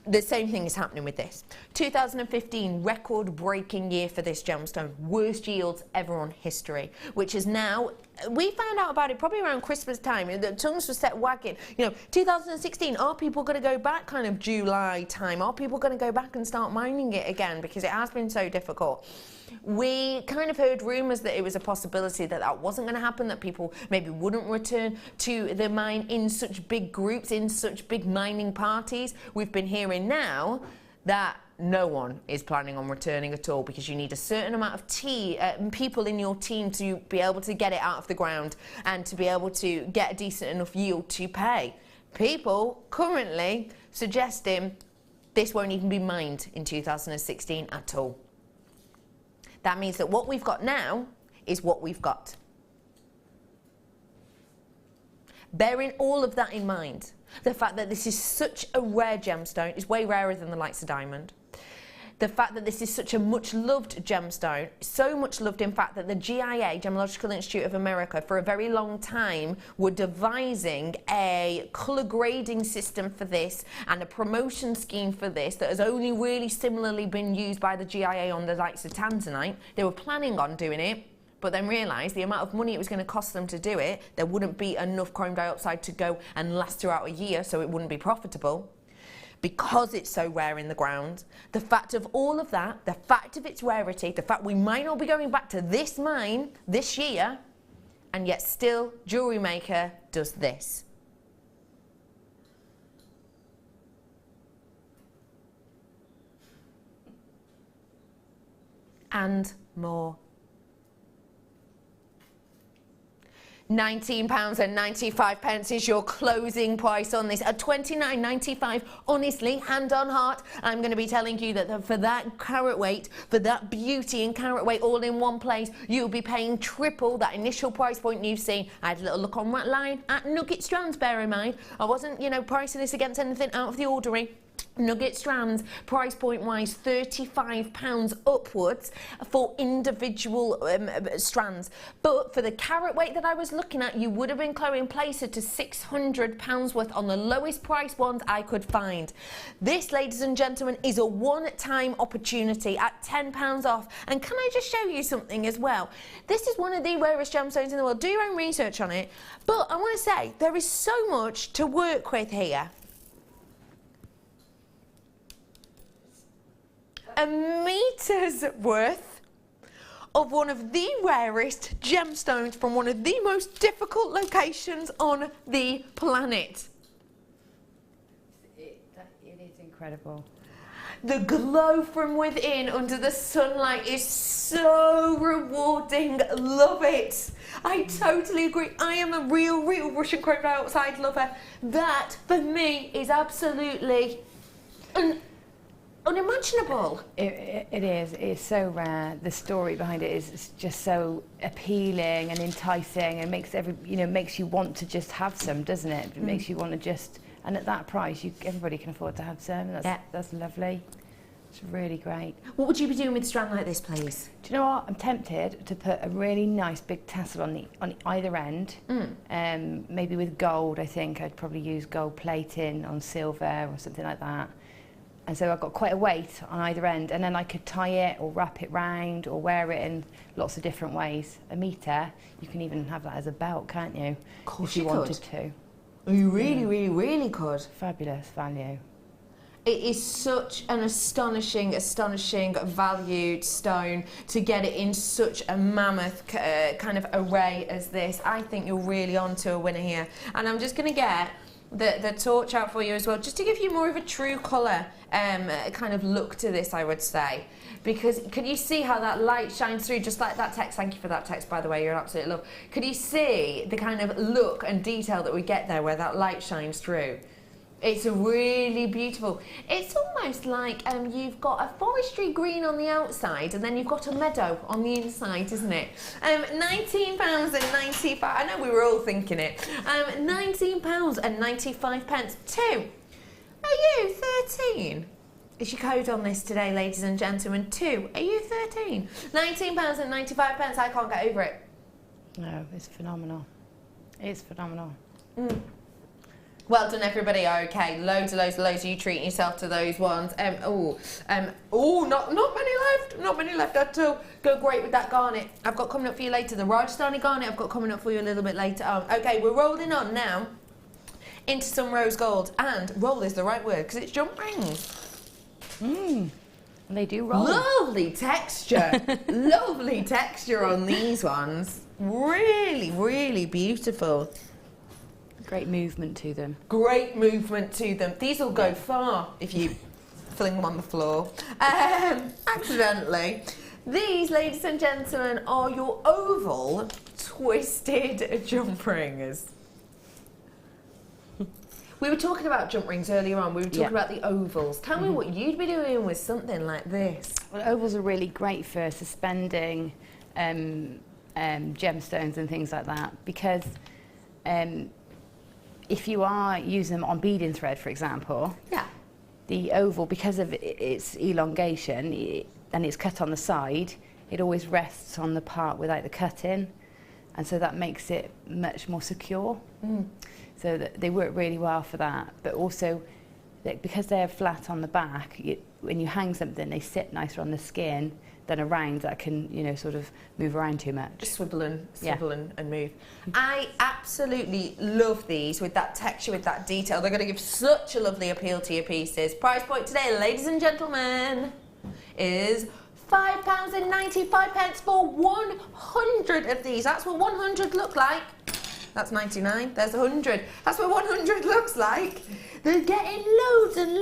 The same thing is happening with this. 2015, record-breaking year for this gemstone. Worst yields ever on history, which is now, we found out about it probably around Christmas time. The tongues were set wagging. You know, 2016, are people going to go back kind of July time? Are people going to go back and start mining it again? Because it has been so difficult. We kind of heard rumours that it was a possibility that that wasn't going to happen, that people maybe wouldn't return to the mine in such big groups, in such big mining parties. We've been hearing now that no one is planning on returning at all, because you need a certain amount of people in your team to be able to get it out of the ground and to be able to get a decent enough yield to pay. People currently suggesting this won't even be mined in 2016 at all. That means that what we've got now is what we've got. Bearing all of that in mind, the fact that this is such a rare gemstone, is way rarer than the likes of diamond. The fact that this is such a much-loved gemstone, so much loved in fact that the GIA, Gemological Institute of America, for a very long time were devising a colour grading system for this and a promotion scheme for this that has only really similarly been used by the GIA on the likes of tanzanite. They were planning on doing it, but then realised the amount of money it was going to cost them to do it, there wouldn't be enough chrome dioxide to go and last throughout a year, so it wouldn't be profitable. Because it's so rare in the ground, the fact of all of that, the fact of its rarity, the fact we might not be going back to this mine this year, and yet still Jewellery Maker does this. And more. £19.95 is your closing price on this. At £29.95, honestly, hand on heart, I'm going to be telling you that for that carat weight, for that beauty and carat weight all in one place, you'll be paying triple that initial price point you've seen. I had a little look online at Nugget Strands, bear in mind. I wasn't, pricing this against anything out of the ordinary. Nugget strands, price point wise, £35 upwards for individual strands. But for the carat weight that I was looking at, you would have been Chloe and Placer to £600 worth on the lowest price ones I could find. This, ladies and gentlemen, is a one-time opportunity at £10 off. And can I just show you something as well? This is one of the rarest gemstones in the world. Do your own research on it. But I want to say, there is so much to work with here. A metre's worth of one of the rarest gemstones from one of the most difficult locations on the planet. It is incredible. The glow from within under the sunlight is so rewarding. Love it. I totally agree. I am a real Russian crocodile outside lover. That, for me, is absolutely unimaginable. It is. It's so rare. The story behind it is just so appealing and enticing, and makes you want to just have some, doesn't it? It makes you want to just. And at that price, everybody can afford to have some. That's lovely. It's really great. What would you be doing with a strand like this, please? Do you know what? I'm tempted to put a really nice big tassel on either end. Maybe with gold. I think I'd probably use gold plating on silver or something like that. And so I've got quite a weight on either end, and then I could tie it or wrap it round or wear it in lots of different ways. A metre, you can even have that as a belt, can't you? Of course if you wanted could. to. You really could. Fabulous value. It is such an astonishing valued stone to get it in such a mammoth kind of array as this. I think you're really onto a winner here. And I'm just going to get the torch out for you as well, just to give you more of a true colour kind of look to this, I would say. Because could you see how that light shines through, just like that text? Thank you for that text, by the way, you're an absolute love. Could you see the kind of look and detail that we get there where that light shines through? It's really beautiful. It's almost like you've got a forestry green on the outside and then you've got a meadow on the inside, isn't it? £19.95. I know we were all thinking it. £19.95. Two. Are you 13? Is your code on this today, ladies and gentlemen? 2. Are you 13? £19.95. I can't get over it. No, it's phenomenal. It's phenomenal. Well done, everybody. Okay, loads of you treating yourself to those ones. Not many left. Not many left at all. Go great with that garnet. I've got coming up for you later. The Rajasthani garnet I've got coming up for you a little bit later on. Okay, we're rolling on now into some rose gold. And roll is the right word because it's jump rings. They do roll. Lovely texture. Lovely texture on these ones. Really beautiful. Great movement to them. Great movement to them. These will go far if you fling them on the floor. Accidentally. These, ladies and gentlemen, are your oval twisted jump rings. We were talking about jump rings earlier on. We were talking about the ovals. Tell me what you'd be doing with something like this. Well, ovals are really great for suspending gemstones and things like that, because if you are using them on beading thread, for example, the oval, because of its elongation, and it's cut on the side, it always rests on the part without the cutting, and so that makes it much more secure. So that they work really well for that. But also, because they're flat on the back, when you hang something, they sit nicer on the skin than around that can, sort of move around too much. Swivel and move. I absolutely love these with that texture, with that detail. They're going to give such a lovely appeal to your pieces. Price point today, ladies and gentlemen, is £5.95 for 100 of these. That's what 100 look like. That's 99. There's 100. That's what 100 looks like. They're getting loads and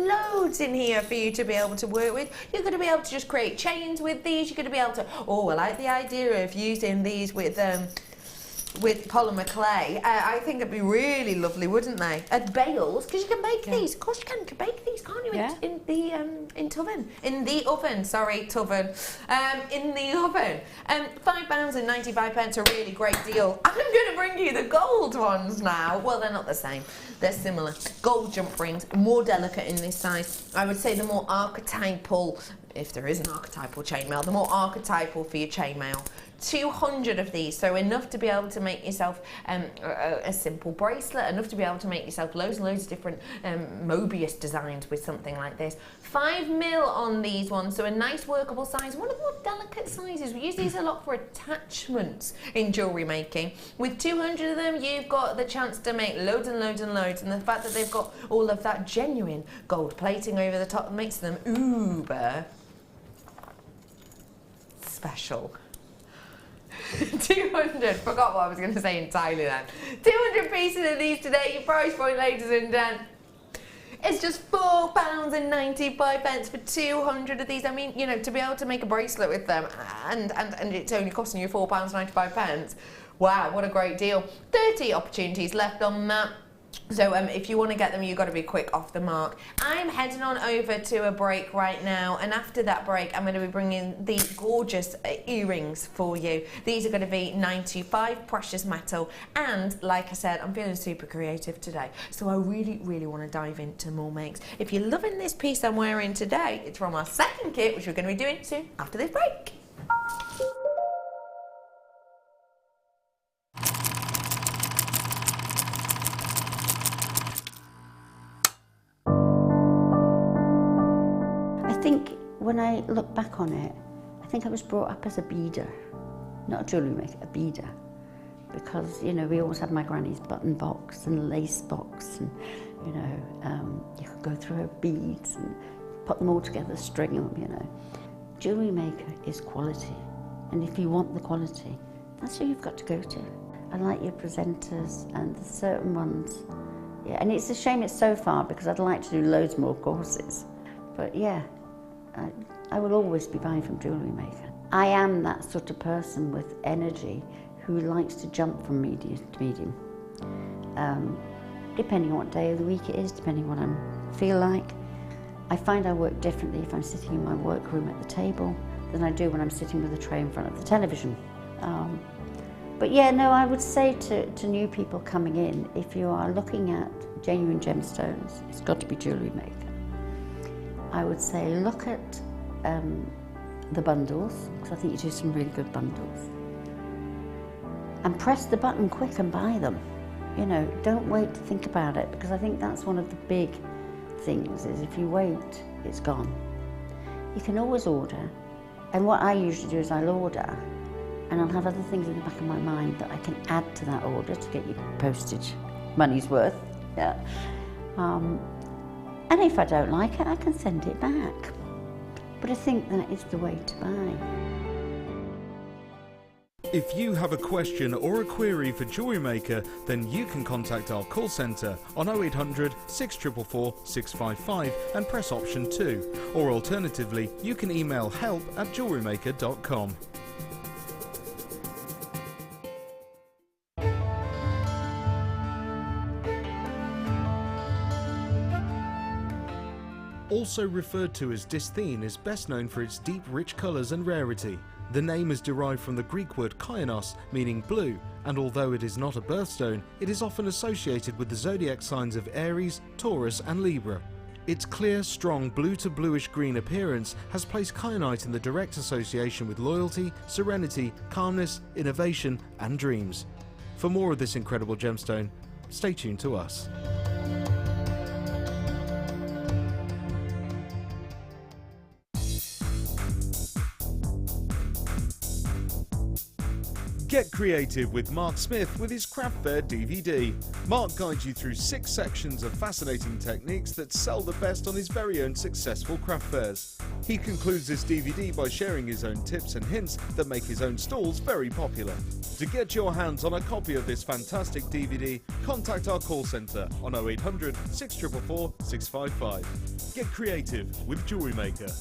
loads in here for you to be able to work with. You're going to be able to just create chains with these. You're going to be able to... Oh, I like the idea of using these with with polymer clay. I think it'd be really lovely, wouldn't they? At bales, because you can bake these. Of course you can. You can bake these, can't you? Yeah. In the oven. In the oven. In the oven. £5.95, a really great deal. I'm going to bring you the gold ones now. Well, they're not the same. They're similar. Gold jump rings, more delicate in this size. I would say the more archetypal, if there is an archetypal chainmail, the more archetypal for your chainmail. 200 of these, so enough to be able to make yourself a simple bracelet, enough to be able to make yourself loads and loads of different Mobius designs with something like this. 5mm on these ones, so a nice workable size, one of the more delicate sizes. We use these a lot for attachments in jewellery making. With 200 of them, you've got the chance to make loads and loads and loads, and the fact that they've got all of that genuine gold plating over the top makes them uber special. 200, forgot what I was going to say entirely then. 200 pieces of these today. Your price point, ladies and gents, it's just £4.95 for 200 of these. I mean, you know, to be able to make a bracelet with them and it's only costing you £4.95. Wow, what a great deal. 30 opportunities left on that. So if you want to get them, you've got to be quick off the mark. I'm heading on over to a break right now, and after that break I'm going to be bringing the gorgeous earrings for you. These are going to be 925 precious metal, and like I said, I'm feeling super creative today, so I really want to dive into more makes. If you're loving this piece I'm wearing today, it's from our second kit, which we're going to be doing soon after this break. When I look back on it, I think I was brought up as a beader, not a jewellery maker, a beader. Because, you know, we always had my granny's button box and lace box, and, you know, you could go through her beads and put them all together, string them, you know. Jewellery maker is quality, and if you want the quality, that's who you've got to go to. I like your presenters and the certain ones. Yeah, and it's a shame it's so far, because I'd like to do loads more courses. But yeah, I will always be buying from Jewellery Maker. I am that sort of person with energy who likes to jump from medium to medium. Depending on what day of the week it is, depending on what I feel like. I find I work differently if I'm sitting in my workroom at the table than I do when I'm sitting with a tray in front of the television. But yeah, no, I would say to new people coming in, if you are looking at genuine gemstones, it's got to be Jewellery Maker. I would say look at the bundles, because I think you do some really good bundles. And press the button quick and buy them. You know, don't wait to think about it, because I think that's one of the big things, is if you wait, it's gone. You can always order, and what I usually do is I'll order, and I'll have other things in the back of my mind that I can add to that order to get you postage money's worth. Yeah. And if I don't like it, I can send it back. But I think that is the way to buy. If you have a question or a query for Jewellery Maker, then you can contact our call centre on 0800 644 655 and press option 2. Or alternatively, you can email help@jewellerymaker.com. Also referred to as dysthene, is best known for its deep, rich colours and rarity. The name is derived from the Greek word kainos, meaning blue, and although it is not a birthstone, it is often associated with the zodiac signs of Aries, Taurus and Libra. Its clear, strong blue to bluish-green appearance has placed kyanite in the direct association with loyalty, serenity, calmness, innovation and dreams. For more of this incredible gemstone, stay tuned to us. Get creative with Mark Smith with his Craft Fair DVD. Mark guides you through 6 sections of fascinating techniques that sell the best on his very own successful craft fairs. He concludes this DVD by sharing his own tips and hints that make his own stalls very popular. To get your hands on a copy of this fantastic DVD, contact our call centre on 0800 644 655. Get creative with Jewellery Maker.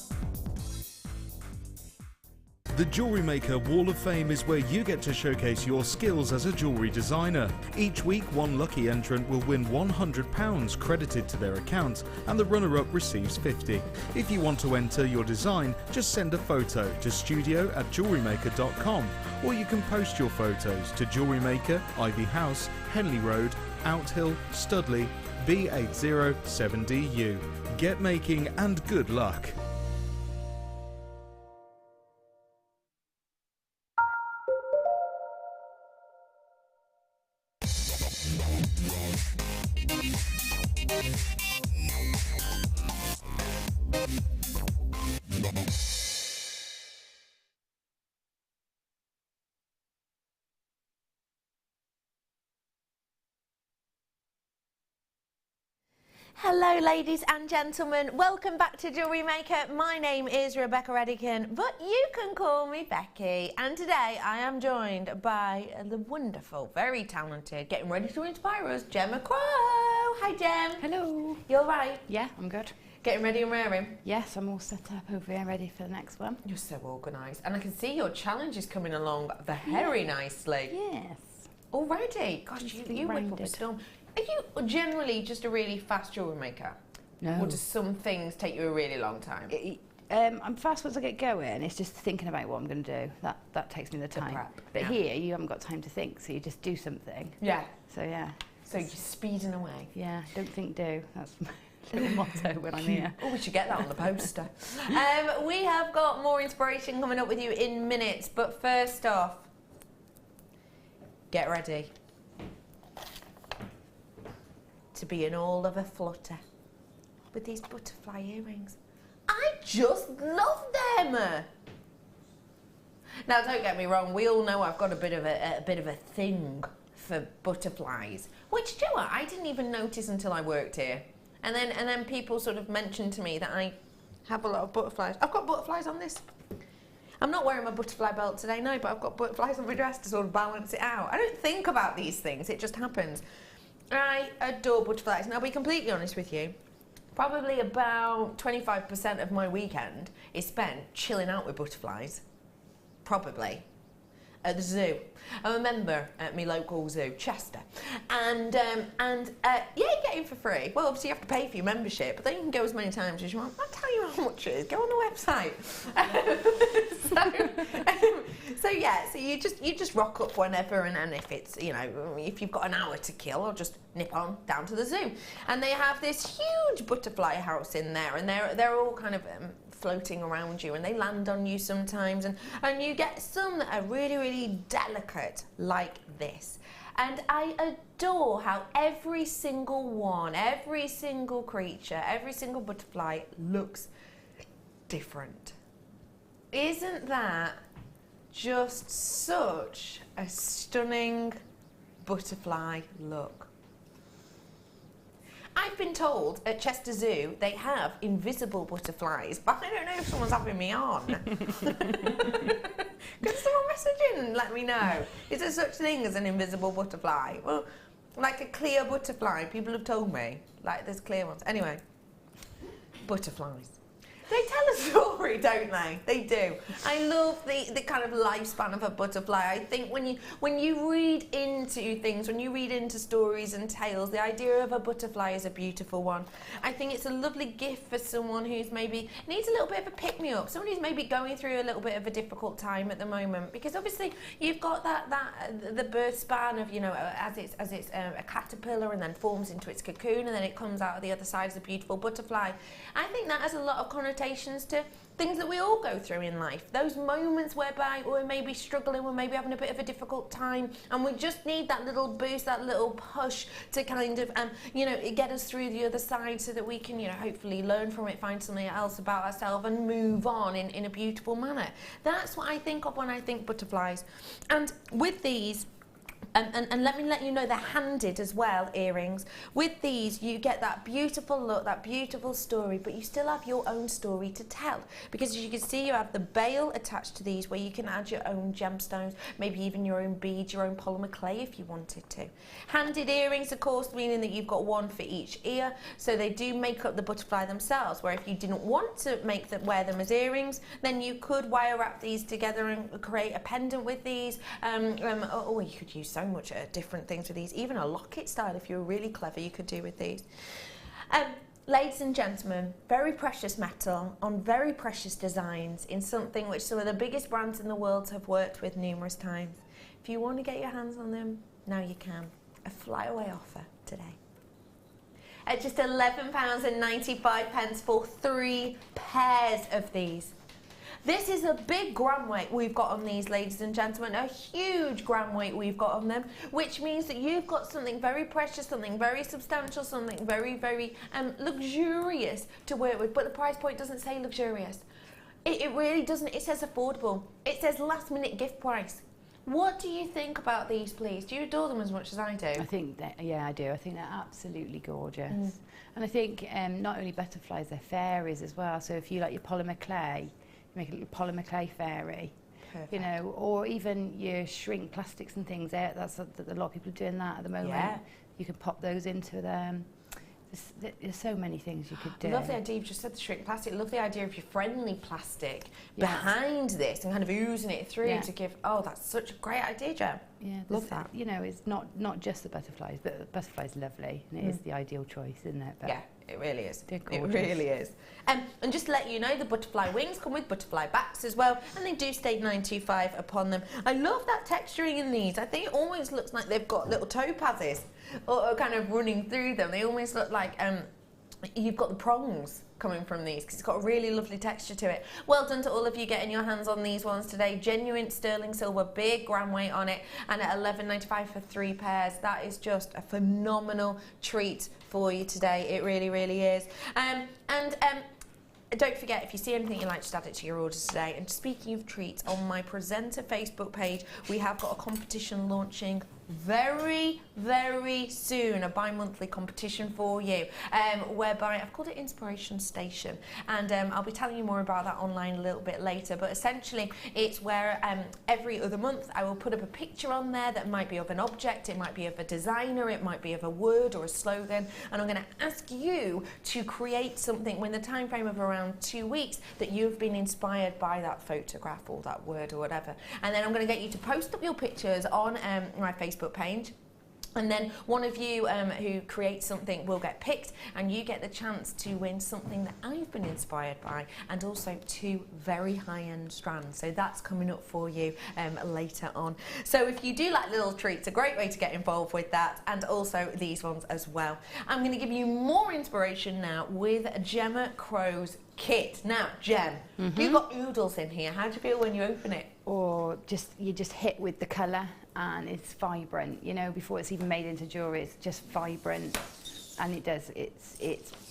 The Jewellery Maker Wall of Fame is where you get to showcase your skills as a jewellery designer. Each week, one lucky entrant will win £100 credited to their account, and the runner-up receives £50. If you want to enter your design, just send a photo to studio@jewellerymaker.com, or you can post your photos to Jewellery Maker, Ivy House, Henley Road, Outhill, Studley, B807DU. Get making and good luck. Hello ladies and gentlemen, welcome back to Jewellery Maker. My name is Rebecca Redican, but you can call me Becky. And today I am joined by the wonderful, very talented, getting ready to inspire us, Gemma Crow. Hi Gem. Hello. You all right? Yeah, I'm good. Getting ready and raring? Yes, I'm all set up over here, ready for the next one. You're so organised. And I can see your challenge is coming along very nicely. Yes. Already? Gosh, you whip up a storm. Are you generally just a really fast jewellery maker? No. Or do some things take you a really long time? I'm fast once I get going. It's just thinking about what I'm going to do. That takes me the time. prep, But yeah. here, you haven't got time to think, so you just do something. Yeah. So yeah. So you're speeding away. Yeah, don't think, do. That's my little motto when I'm here. Oh, we should get that on the poster. We have got more inspiration coming up with you in minutes, but first off, get ready to be in all of a flutter with these butterfly earrings. I just love them. Now, don't get me wrong. We all know I've got a bit of a thing for butterflies, which, do you know what, I didn't even notice until I worked here. And then people sort of mentioned to me that I have a lot of butterflies. I've got butterflies on this. I'm not wearing my butterfly belt today, no, but I've got butterflies on my dress to sort of balance it out. I don't think about these things. It just happens. I adore butterflies, and I'll be completely honest with you. Probably about 25% of my weekend is spent chilling out with butterflies. Probably. At the zoo. I'm a member at my local zoo, Chester. And yeah, you get in for free. Well, obviously you have to pay for your membership, but then you can go as many times as you want. I'll tell you how much it is. Go on the website. So yeah, so you just rock up whenever, and if it's, you know, if you've got an hour to kill, I'll just nip on down to the zoo. And they have this huge butterfly house in there, and they're all kind of floating around you, and they land on you sometimes, and you get some that are really, really delicate like this. And I adore how every single one, every single creature, every single butterfly looks different. Isn't that just such a stunning butterfly look? I've been told at Chester Zoo they have invisible butterflies, but I don't know if someone's having me on. Could someone message in and let me know? Is there such thing as an invisible butterfly? Well, like a clear butterfly, people have told me. Like there's clear ones. Anyway, butterflies. They tell a story, don't they? They do. I love the kind of lifespan of a butterfly. I think when you read into things, when you read into stories and tales, the idea of a butterfly is a beautiful one. I think it's a lovely gift for someone who's maybe needs a little bit of a pick-me-up, someone who's maybe going through a little bit of a difficult time at the moment, because obviously you've got the birth span of, you know, as it's a caterpillar and then forms into its cocoon and then it comes out of the other side as a beautiful butterfly. I think that has a lot of connotations to things that we all go through in life. Those moments whereby we're maybe struggling, we're maybe having a bit of a difficult time, and we just need that little boost, that little push to kind of, you know, get us through the other side so that we can, you know, hopefully learn from it, find something else about ourselves and move on in a beautiful manner. That's what I think of when I think butterflies. And with these, And let me let you know they're handed as well, earrings. With these, you get that beautiful look, that beautiful story, but you still have your own story to tell. Because as you can see, you have the bail attached to these where you can add your own gemstones, maybe even your own beads, your own polymer clay if you wanted to. Handed earrings, of course, meaning that you've got one for each ear, so they do make up the butterfly themselves, where if you didn't want to wear them as earrings, then you could wire wrap these together and create a pendant with these. Or you could use so much different things with these, even a locket style if you're really clever you could do with these. Ladies and gentlemen, very precious metal on very precious designs in something which some of the biggest brands in the world have worked with numerous times. If you want to get your hands on them, now you can. A flyaway offer today. At just £11.95 for 3 pairs of these. This is a big gram weight we've got on these, ladies and gentlemen, a huge gram weight we've got on them, which means that you've got something very precious, something very substantial, something very, very luxurious to work with, but the price point doesn't say luxurious. It really doesn't. It says affordable. It says last minute gift price. What do you think about these, please? Do you adore them as much as I do? I think that, yeah, I do. I think they're absolutely gorgeous. And I think not only butterflies, they're fairies as well. So if you like your polymer clay, make a little polymer clay fairy. Perfect. You know, or even your shrink plastics and things. That's a lot of people are doing that at the moment. Yeah. You can pop those into them. There's so many things you could do. I love the idea, you've just said the shrink plastic, I love the idea of your friendly plastic behind this and kind of oozing it through to give, that's such a great idea, Jem. Yeah, love that. You know, it's not just the butterflies, but the butterfly's lovely and it is the ideal choice, isn't it? But yeah, it really is. They're gorgeous. It really is. And just to let you know, the butterfly wings come with butterfly backs as well, and they do state 925 upon them. I love that texturing in these. I think it almost looks like they've got little topazes or kind of running through them. They almost look like you've got the prongs coming from these because it's got a really lovely texture to it. Well done to all of you getting your hands on these ones today. Genuine sterling silver, big gram weight on it, and at £11.95 for 3 pairs. That is just a phenomenal treat for you today. It really, really is. Don't forget, if you see anything you like, just add it to your orders today. And speaking of treats, on my presenter Facebook page, we have got a competition launching very, very soon, a bi-monthly competition for you, whereby I've called it Inspiration Station, and I'll be telling you more about that online a little bit later, but essentially it's where every other month I will put up a picture on there that might be of an object, it might be of a designer, it might be of a word or a slogan, and I'm going to ask you to create something within the time frame of around 2 weeks that you've been inspired by that photograph or that word or whatever, and then I'm going to get you to post up your pictures on my Facebook page, and then one of you who creates something will get picked, and you get the chance to win something that I've been inspired by, and also 2 very high-end strands. So that's coming up for you later on. So if you do like little treats, a great way to get involved with that, and also these ones as well. I'm going to give you more inspiration now with Gemma Crow's kit. Now, Jem, you've got oodles in here. How do you feel when you open it? Or you just hit with the colour and it's vibrant, you know, before it's even made into jewellery, it's just vibrant, and it's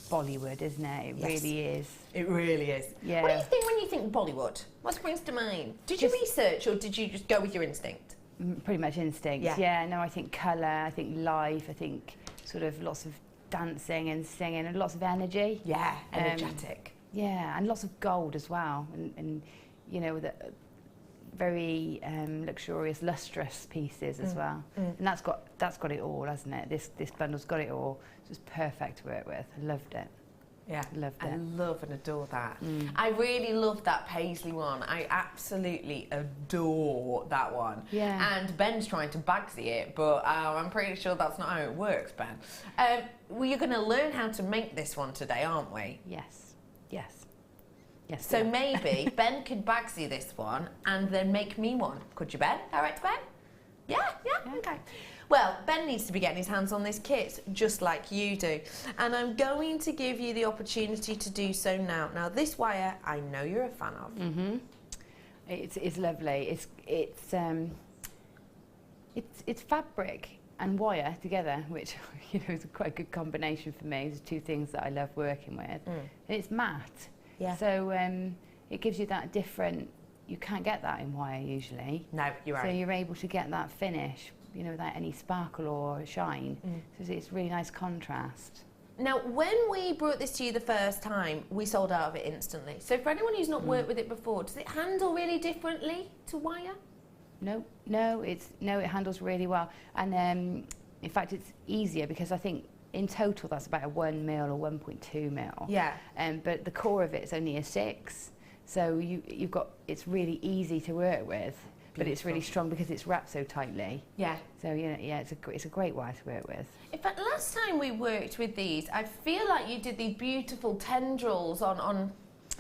Bollywood, isn't it? It really is. It really is. Yeah. What do you think when you think Bollywood? What springs to mind? Did you research or did you just go with your instinct? Pretty much instinct, yeah. No, I think colour, I think life, I think sort of lots of dancing and singing and lots of energy. Yeah, energetic. Yeah, and lots of gold as well, and you know, the very luxurious, lustrous pieces as well. And that's got it all, hasn't it? This bundle's got it all. It's just perfect to work with. I loved it. Yeah, loved it. I love and adore that. I really love that paisley one. I absolutely adore that one. Yeah. And Ben's trying to Bagsy it, but I'm pretty sure that's not how it works, Ben. We're going to learn how to make this one today, aren't we? Yes. Yes. Yes. So maybe Ben could Bagsy this one and then make me one. Could you, Ben? All right, Ben? Yeah, okay. Well, Ben needs to be getting his hands on this kit, just like you do. And I'm going to give you the opportunity to do so now. Now, this wire, I know you're a fan of. It's lovely. It's fabric and wire together, which you know is quite a good combination for me. There's 2 things that I love working with. And it's matte. Yeah. So it gives you that different. You can't get that in wire usually. No, you're right. So you're able to get that finish, you know, without any sparkle or shine. So it's really nice contrast. Now, when we brought this to you the first time, we sold out of it instantly. So for anyone who's not worked with it before, does it handle really differently to wire? No, it handles really well. And in fact, it's easier because I think in total that's about a 1 mil or 1.2 mil. Yeah. But the core of it is only a 6. So you've got, it's really easy to work with. But it's really strong because it's wrapped so tightly. Yeah. So yeah, it's a great wire to work with. In fact, last time we worked with these, I feel like you did these beautiful tendrils on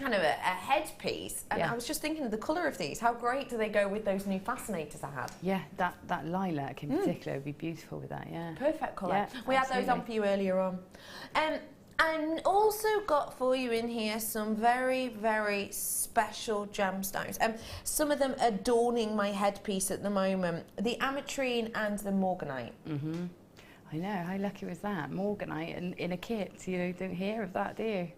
kind of a headpiece, and I was just thinking of the colour of these. How great do they go with those new fascinators I had? Yeah, that lilac in particular would be beautiful with that. Yeah. Perfect colour. Yeah, we had those on for you earlier on. And also got for you in here some very, very special gemstones. Some of them adorning my headpiece at the moment. The ametrine and the morganite. I know, how lucky was that? Morganite in a kit, you don't hear of that, do you?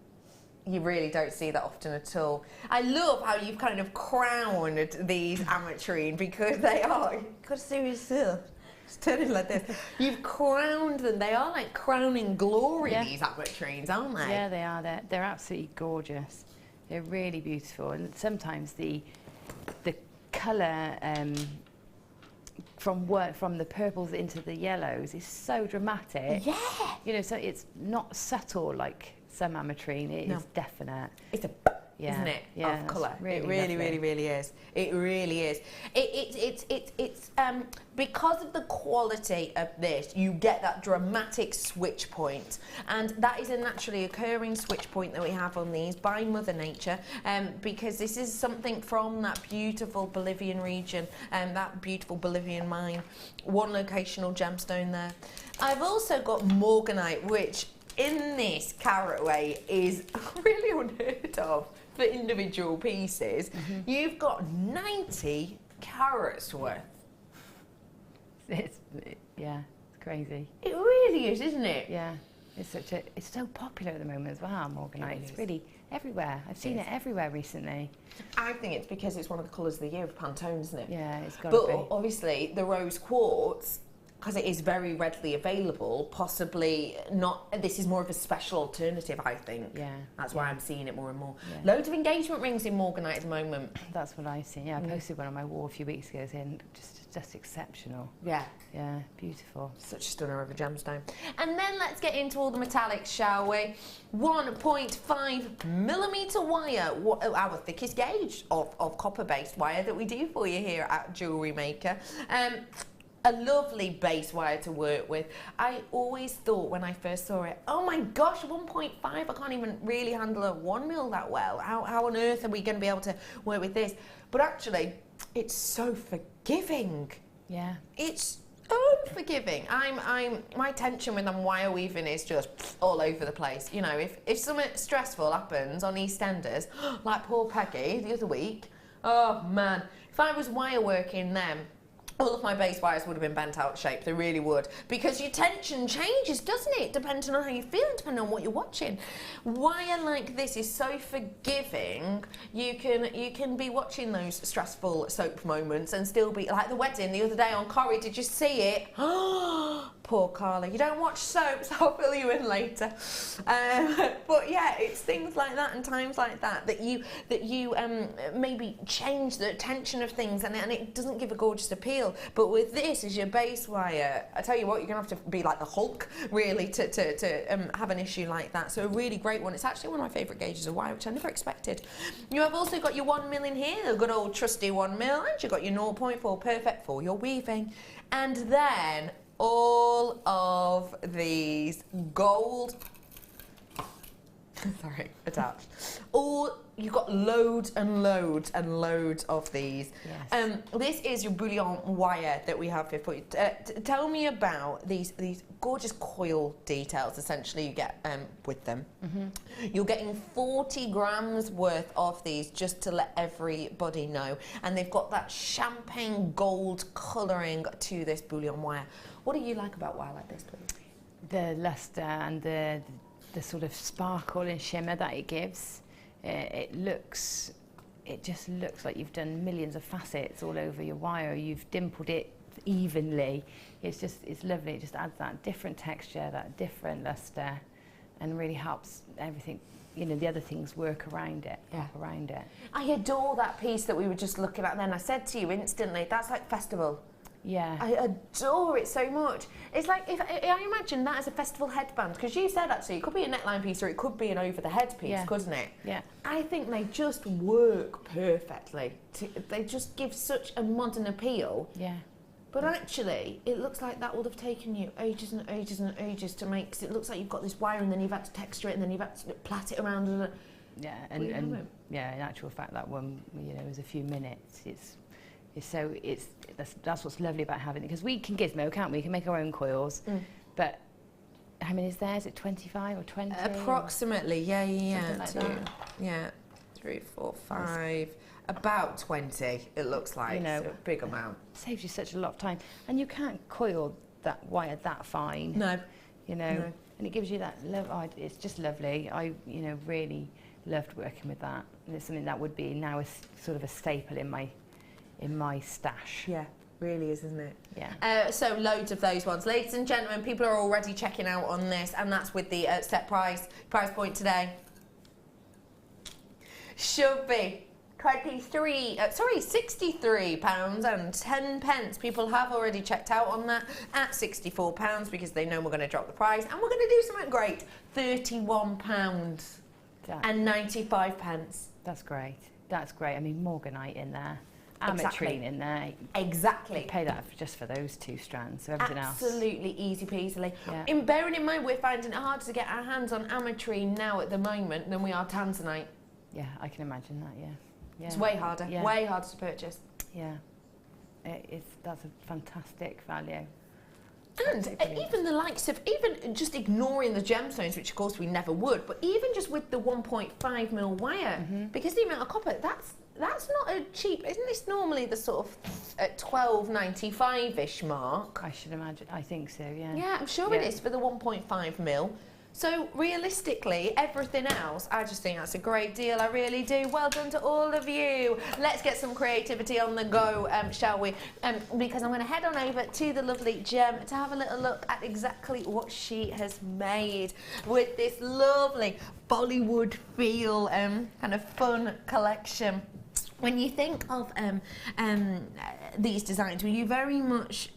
You really don't see that often at all. I love how you've kind of crowned these ametrine because they are, you've got to see yourself. Just turn it like this. You've crowned them. They are like crowning glory, these ametrines, aren't they? Yeah, they are. They're absolutely gorgeous. They're really beautiful. And sometimes the colour from the purples into the yellows is so dramatic. Yeah. You know, so it's not subtle like some ametrine. It is definite. It's a isn't it? Yeah, of colour. Really it really, lovely. really, really is. It really is. It's because of the quality of this, you get that dramatic switch point, and that is a naturally occurring switch point that we have on these by Mother Nature, because this is something from that beautiful Bolivian region, that beautiful Bolivian mine. One locational gemstone there. I've also got morganite, which in this carat weight is really unheard of for individual pieces. You've got 90 carats worth. It's crazy. It really is, isn't it? Yeah, it's so popular at the moment as well, morganite. It's really everywhere. I've seen it everywhere recently. I think it's because it's one of the colours of the year of Pantone, isn't it? Yeah, it's got to be. But obviously the rose quartz, because it is very readily available, possibly not. This is more of a special alternative, I think. Yeah. That's why I'm seeing it more and more. Yeah. Loads of engagement rings in morganite at the moment. That's what I've seen. Yeah, I posted one on my wall a few weeks ago saying just exceptional. Yeah. Yeah, beautiful. Such a stunner of a gemstone. And then let's get into all the metallics, shall we? 1.5 millimetre wire, our thickest gauge of copper-based wire that we do for you here at Jewellery Maker. A lovely base wire to work with. I always thought when I first saw it, oh my gosh, 1.5, I can't even really handle a 1 mil that well. How on earth are we going to be able to work with this? But actually, it's so forgiving. Yeah. It's unforgiving. My tension when I'm wire weaving is just all over the place. You know, if something stressful happens on EastEnders, like poor Peggy the other week, oh man, if I was wire working them, all of my base wires would have been bent out of shape. They really would. Because your tension changes, doesn't it? Depending on how you feel, depending on what you're watching. Wire like this is so forgiving. You can be watching those stressful soap moments and still be like the wedding the other day on Corrie. Did you see it? Poor Carla. You don't watch soaps. I'll fill you in later. But yeah, it's things like that and times like that that you maybe change the tension of things, and it doesn't give a gorgeous appeal. But with this as your base wire, I tell you what, you're going to have to be like the Hulk, really, to have an issue like that. So a really great one. It's actually one of my favourite gauges of wire, which I never expected. You have also got your 1 mil in here, the good old trusty 1 mil, and you've got your 0.4, perfect for your weaving. And then all of these gold... Sorry, attached. You've got loads and loads and loads of these. Yes. This is your bullion wire that we have here for you. Tell me about these gorgeous coil details, essentially, you get with them. You're getting 40 grams worth of these, just to let everybody know. And they've got that champagne gold colouring to this bullion wire. What do you like about wire like this, please? The lustre and the sort of sparkle and shimmer that it gives. It just looks like you've done millions of facets all over your wire. You've dimpled it evenly. It's lovely. It just adds that different texture, that different luster, and really helps everything, you know, the other things work around it, around it. I adore that piece that we were just looking at then. I said to you instantly, that's like festival. Yeah. I adore it so much. It's like, if I imagine that as a festival headband, because you said actually it could be a neckline piece or it could be an over-the-head piece, couldn't it? Yeah. I think they just work perfectly. They just give such a modern appeal. Yeah. But actually, it looks like that would have taken you ages and ages and ages to make, because it looks like you've got this wire and then you've had to texture it and then you've had to plait it around. Yeah, and yeah, in actual fact, that one, you know, was a few minutes. That's what's lovely about having it, because we can gizmo, can't we? We can make our own coils, but how many is there? Is it 25 or 20? Approximately, yeah. Something like that. Yeah, 3, 4, 5. About 20, it looks like, you know, so a big amount. Saves you such a lot of time, and you can't coil that wire that fine. No, you know, and it gives you that love. It's just lovely. I, you know, really loved working with that, and it's something that would be now a sort of a staple in my stash. Yeah, really is, isn't it? Yeah. So loads of those ones, ladies and gentlemen. People are already checking out on this, and that's with the set price point today. Should be £63.10. People have already checked out on that at £64 because they know we're going to drop the price, and we're going to do something great. £31.95. That's great. That's great. I mean, morganite in there, ametrine in there. Exactly. You pay that just for those 2 strands. So everything else. Absolutely easy peasily. Yeah. Bearing in mind we're finding it harder to get our hands on ametrine now at the moment than we are tanzanite. Yeah, I can imagine that. Yeah. It's way harder. Yeah. Way harder to purchase. Yeah. That's a fantastic value. And even the likes of, even just ignoring the gemstones, which of course we never would, but even just with the 1.5mm wire, because the amount of copper, that's not a cheap, isn't this normally the sort of $12.95-ish mark? I should imagine, I think so, yeah. Yeah, I'm sure it is for the 1.5mm. So realistically, everything else, I just think that's a great deal. I really do. Well done to all of you. Let's get some creativity on the go, shall we? Because I'm going to head on over to the lovely Gem to have a little look at exactly what she has made with this lovely Bollywood feel kind of fun collection. When you think of these designs, were you very much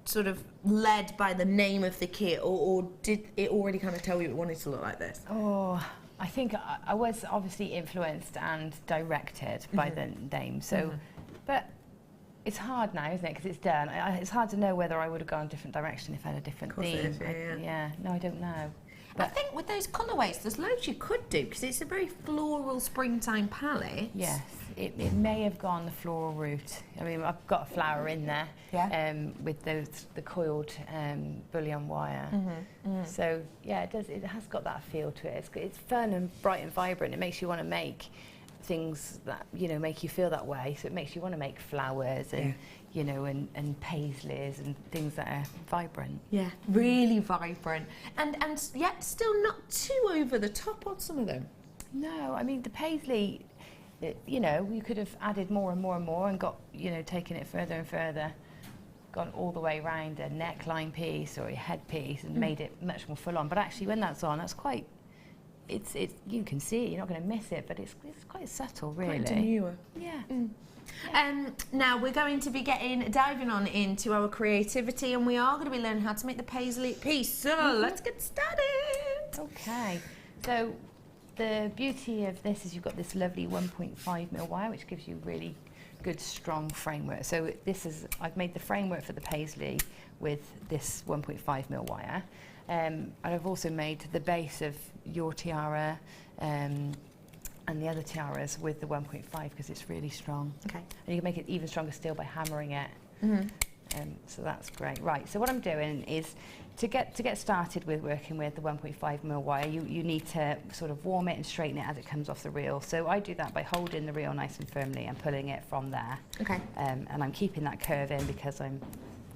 sort of led by the name of the kit, or did it already kind of tell you it wanted to look like this? Oh, I think I was obviously influenced and directed by the name. So, but it's hard now, isn't it? Because it's done. It's hard to know whether I would have gone a different direction if I had a different theme. No, I don't know. But I think with those colourways, there's loads you could do, because it's a very floral springtime palette. Yes, it may have gone the floral route. I mean, I've got a flower in there with the coiled bullion wire. So yeah, it has got that feel to it. It's fun and bright and vibrant. It makes you want to make things that, you know, make you feel that way. So it makes you want to make flowers and you know, and paisleys and things that are vibrant. Yeah, really vibrant. And yet still not too over the top on some of them. No, I mean, the paisley, you know, you could have added more and more and more and got, you know, taken it further and further, gone all the way around a neckline piece or a head piece and made it much more full on. But actually, when that's on, that's quite, it's you can see it, you're not going to miss it, but it's quite subtle, really. Quite demure. Yeah. Now we're going to be diving on into our creativity, and we are going to be learning how to make the paisley piece. So let's get started. Okay. So the beauty of this is you've got this lovely 1.5mm wire, which gives you really good, strong framework. So I've made the framework for the paisley with this 1.5mm wire. And I've also made the base of your tiara and the other tiaras with the 1.5 because it's really strong. Okay. And you can make it even stronger still by hammering it. So that's great. Right, so what I'm doing is to get started with working with the 1.5mm wire, you need to sort of warm it and straighten it as it comes off the reel. So I do that by holding the reel nice and firmly and pulling it from there. Okay. And I'm keeping that curve in because I'm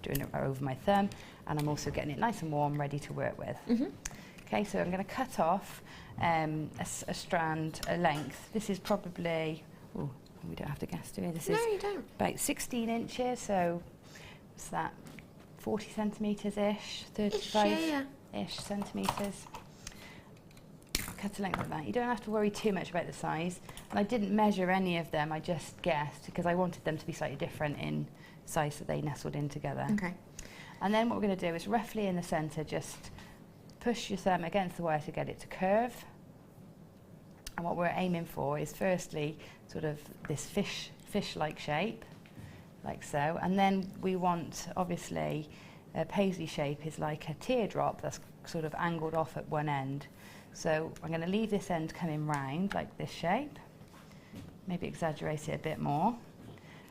doing it over my thumb, and I'm also getting it nice and warm, ready to work with. Okay, so I'm going to cut off a strand, a length. This is probably, we don't have to guess, do we? This is you don't. About 16 inches, so what's that, 40 centimetres-ish, 35-ish centimetres. Cut a length like that. You don't have to worry too much about the size. And I didn't measure any of them, I just guessed, because I wanted them to be slightly different in size so they nestled in together. Okay. And then what we're going to do is roughly in the centre, just push your thumb against the wire to get it to curve. And what we're aiming for is firstly sort of this fish-like shape, like so. And then we want, obviously, a paisley shape is like a teardrop that's sort of angled off at one end. So I'm going to leave this end coming round like this shape, maybe exaggerate it a bit more.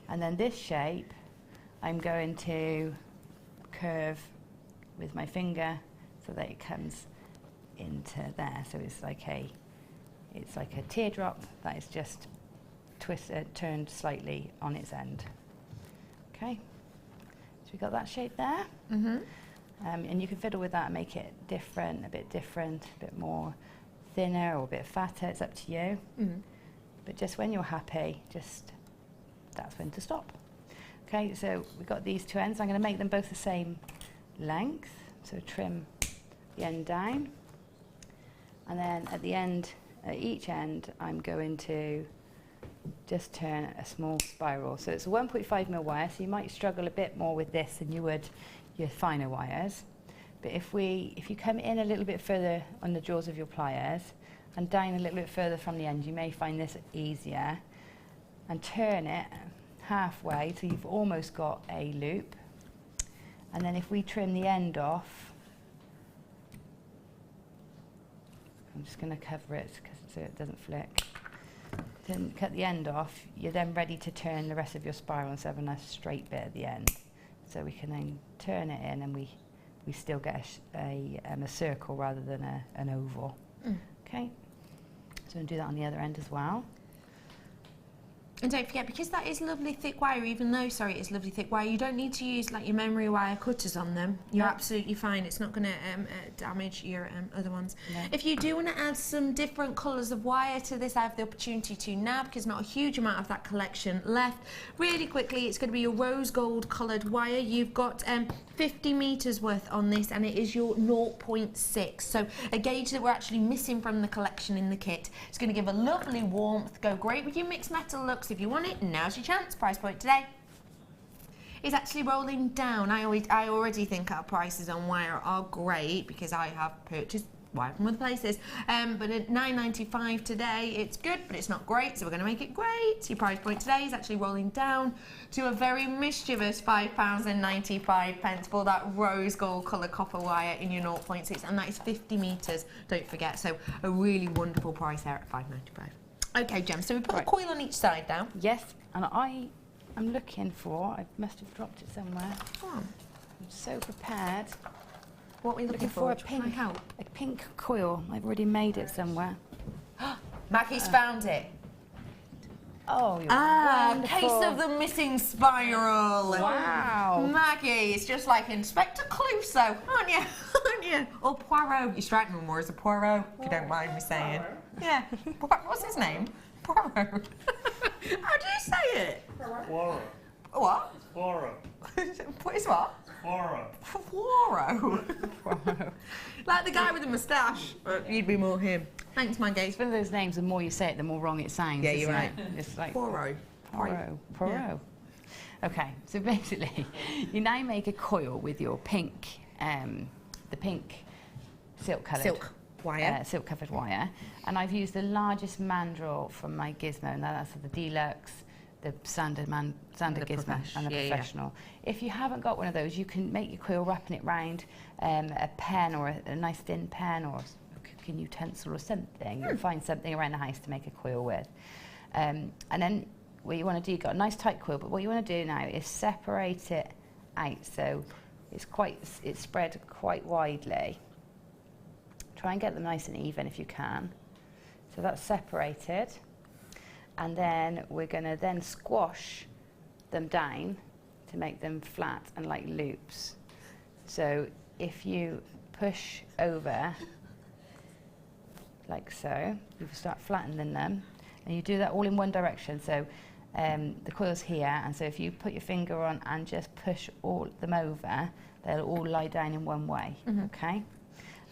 And then this shape, I'm going to curve with my finger so that it comes into there. So it's like a teardrop that is just turned slightly on its end. Okay, so we got that shape there. Mm-hmm. And you can fiddle with that and make it different, a bit more thinner or a bit fatter, it's up to you. Mm-hmm. But just when you're happy, that's when to stop. Okay, so we've got these two ends. I'm going to make them both the same length. So trim the end down. And then at the end, at each end, I'm going to just turn a small spiral. So it's a 1.5mm wire, so you might struggle a bit more with this than you would your finer wires. But if you come in a little bit further on the jaws of your pliers and down a little bit further from the end, you may find this easier. And turn it halfway till you've almost got a loop. And then if we trim the end off, I'm just going to cover it so it doesn't flick. Then cut the end off, you're then ready to turn the rest of your spiral and have a nice straight bit at the end. So we can then turn it in and we still get a circle rather than an oval. Mm. Okay, so we'll do that on the other end as well. And don't forget, because that is lovely thick wire, even though, sorry, it's lovely thick wire, you don't need to use like your memory wire cutters on them. You're absolutely fine. It's not going to damage your other ones. No. If you do want to add some different colours of wire to this, I have the opportunity to now, because not a huge amount of that collection left. Really quickly, it's going to be a rose gold coloured wire. You've got 50 metres worth on this, and it is your 0.6. So a gauge that we're actually missing from the collection in the kit. It's going to give a lovely warmth, go great with your mixed metal looks. If you want it, now's your chance. Price point today is actually rolling down. I already think our prices on wire are great because I have purchased wire from other places. But at £9.95 today, it's good, but it's not great, so we're going to make it great. Your price point today is actually rolling down to a very mischievous £5.95 for that rose gold colour copper wire in your 0.6, and that is 50 metres, don't forget. So a really wonderful price there at £5.95. Okay, Jem, so we put a coil on each side now. Yes, and I'm looking for, I must have dropped it somewhere. Oh. I'm so prepared. What are we looking for? A pink coil. I've already made it somewhere. Maggie's found it. Oh, you're wonderful. Case of the missing spiral. Wow. Maggie, it's just like Inspector Clouseau, aren't you? Aren't you? Or Poirot. You strike me more as a Poirot, if you don't mind me saying. Yeah. What's his name? Poirot. How do you say it? Poirot. What? Poirot. What is what? Poirot. Poirot. Like the guy with the moustache. You'd be more him. Thanks, Maggie. It's one of those names, the more you say it, the more wrong it sounds. Yeah, you're right. It's like Poirot. Poirot. Yeah. Okay, so basically, you now make a coil with your pink, the pink silk covered wire, and I've used the largest mandrel from my Gizmo, and that's the Deluxe, the standard Gizmo, and the Professional. If you haven't got one of those, you can make your coil wrapping it round a pen or a nice thin pen or a cooking utensil or something. You'll find something around the house to make a coil with. And then what you want to do, you've got a nice tight coil, but what you want to do now is separate it out so it's spread quite widely. Try and get them nice and even if you can. So that's separated. And then we're going to then squash them down to make them flat and like loops. So if you push over like so, you start flattening them, and you do that all in one direction. So the coil's here, and so if you put your finger on and just push all them over, they'll all lie down in one way, okay?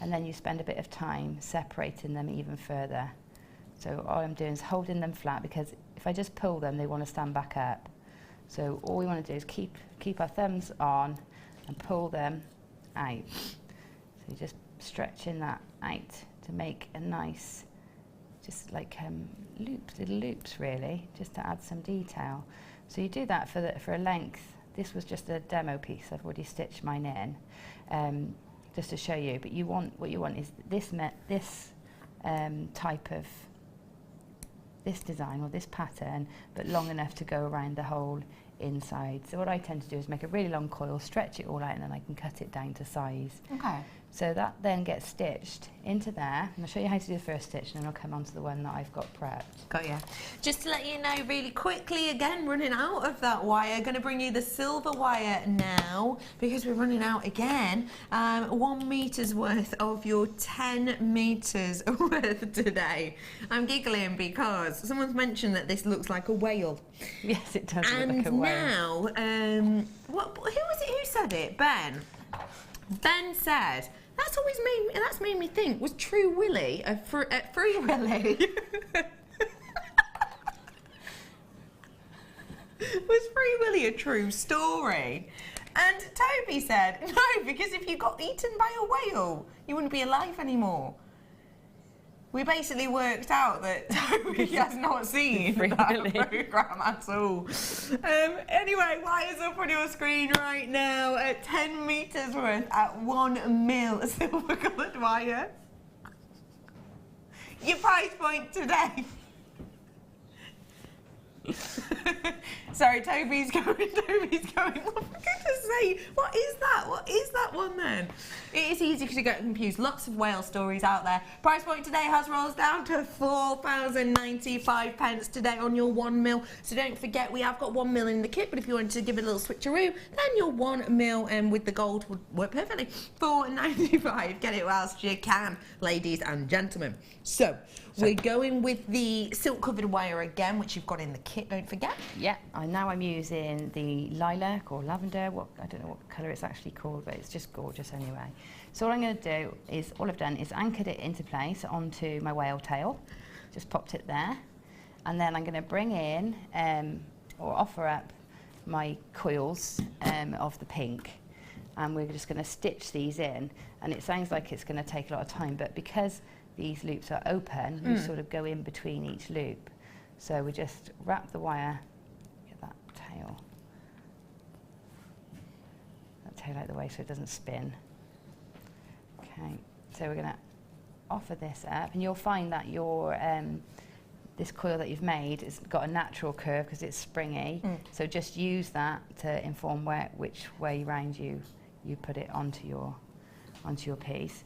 And then you spend a bit of time separating them even further. So all I'm doing is holding them flat, because if I just pull them, they want to stand back up. So all we want to do is keep our thumbs on and pull them out. So you're just stretching that out to make a nice, just like loops, little loops really, just to add some detail. So you do that for a length. This was just a demo piece. I've already stitched mine in, just to show you. But what you want is this type of this design or this pattern, but long enough to go around the whole inside. So what I tend to do is make a really long coil, stretch it all out, and then I can cut it down to size. Okay. So that then gets stitched into there, and I'll show you how to do the first stitch, and then I'll come on to the one that I've got prepped. Got ya. Just to let you know really quickly, again, running out of that wire, going to bring you the silver wire now, because we're running out again. 1 meter's worth of your 10 meters worth today. I'm giggling because someone's mentioned that this looks like a whale. Yes, it does and look like a whale. And now, who was it who said it? Ben. Ben said, that's made me think, was True Willy Free Willy? Was Free Willy a true story? And Toby said, no, because if you got eaten by a whale, you wouldn't be alive anymore. We basically worked out that Toby has not seen that programme at all. Anyway, wires up on your screen right now at 10 metres worth at 1 mil silver coloured wire. Your price point today. Sorry, Toby's going. What am I going to say? What is that? What is that one then? It is easy to get confused. Lots of whale stories out there. Price point today has rolls down to £4,095 today on your 1 mil. So don't forget, we have got 1 mil in the kit, but if you wanted to give it a little switcheroo, then your 1 mil with the gold would work perfectly. £4.95. Get it whilst you can, ladies and gentlemen. So we're going with the silk covered wire again, which you've got in the kit, don't forget. Yeah, now I'm using the lilac or lavender, I don't know what colour it's actually called, but it's just gorgeous anyway. So what I'm going to do is, all I've done is anchored it into place onto my whale tail, just popped it there, and then I'm going to bring in or offer up my coils of the pink, and we're just going to stitch these in, and it sounds like it's going to take a lot of time, but because these loops are open, you sort of go in between each loop. So we just wrap the wire, get that tail out of the way so it doesn't spin. Okay, so we're going to offer this up, and you'll find that your this coil that you've made has got a natural curve because it's springy. So just use that to inform which way round you put it onto your piece.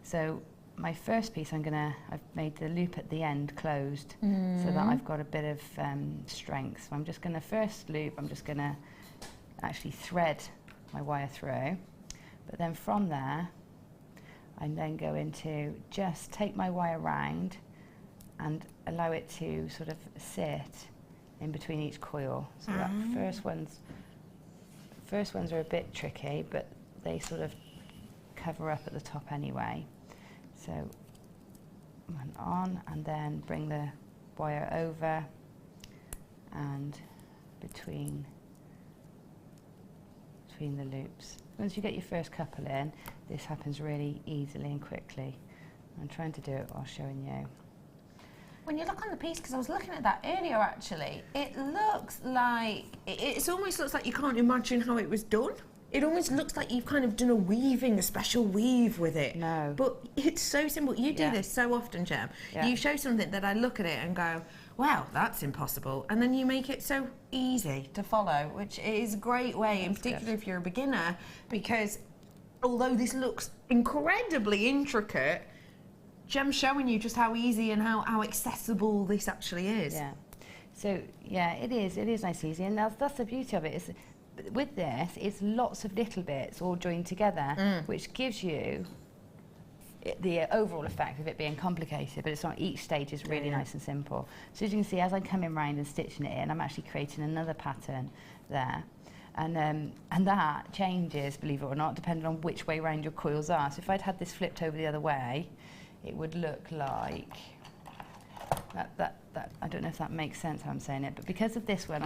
So my first piece, I've made the loop at the end closed so that I've got a bit of strength. So I'm just going to, first loop, I'm just going to actually thread my wire through. But then from there, I'm then going to just take my wire round and allow it to sort of sit in between each coil. So that first ones are a bit tricky, but they sort of cover up at the top anyway. So one on, and then bring the wire over and between the loops. Once you get your first couple in, this happens really easily and quickly. I'm trying to do it while showing you. When you look on the piece, because I was looking at that earlier actually, it looks like, it almost looks like you can't imagine how it was done. It almost looks like you've kind of done a special weave with it. No. But it's so simple. You do this so often, Jem. Yeah. You show something that I look at it and go, wow, that's impossible. And then you make it so easy to follow, which is a great way, in particular if you're a beginner, because although this looks incredibly intricate, Jem's showing you just how easy and how accessible this actually is. Yeah. So, yeah, it is nice and easy. And that's the beauty of it. Is with this, it's lots of little bits all joined together, which gives you, the overall effect of it being complicated, but it's not. Each stage is really nice and simple. So as you can see, as I'm coming round and stitching it in, I'm actually creating another pattern there. And that changes, believe it or not, depending on which way round your coils are. So if I'd had this flipped over the other way, it would look like that. I don't know if that makes sense how I'm saying it, but because of this one,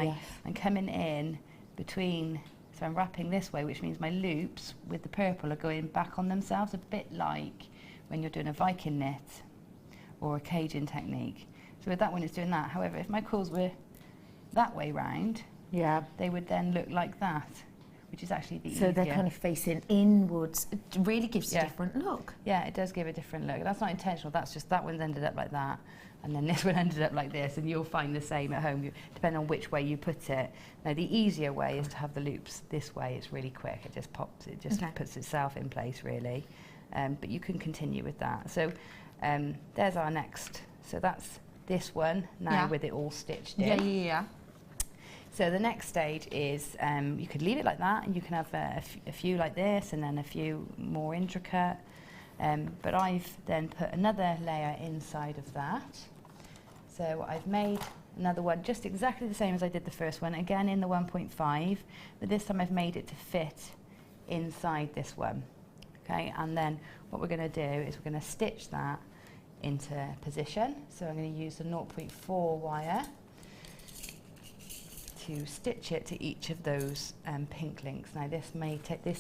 I'm coming in between, so I'm wrapping this way, which means my loops with the purple are going back on themselves, a bit like when you're doing a Viking knit or a Cajun technique. So with that one, it's doing that. However, if my coils were that way round, they would then look like that, which is actually the easier. So they're kind of facing inwards. It really gives a different look. Yeah, it does give a different look. That's not intentional, that's just that one's ended up like that, and then this one ended up like this, and you'll find the same at home, depending on which way you put it. Now, the easier way is to have the loops this way. It's really quick. It just pops, it just puts itself in place, really. But you can continue with that. So there's our next. So that's this one now with it all stitched in. So the next stage is you could leave it like that, and you can have a few like this, and then a few more intricate. But I've then put another layer inside of that. So I've made another one just exactly the same as I did the first one, again in the 1.5, but this time I've made it to fit inside this one. Okay, and then what we're going to do is we're going to stitch that into position. So I'm going to use the 0.4 wire to stitch it to each of those pink links. Now this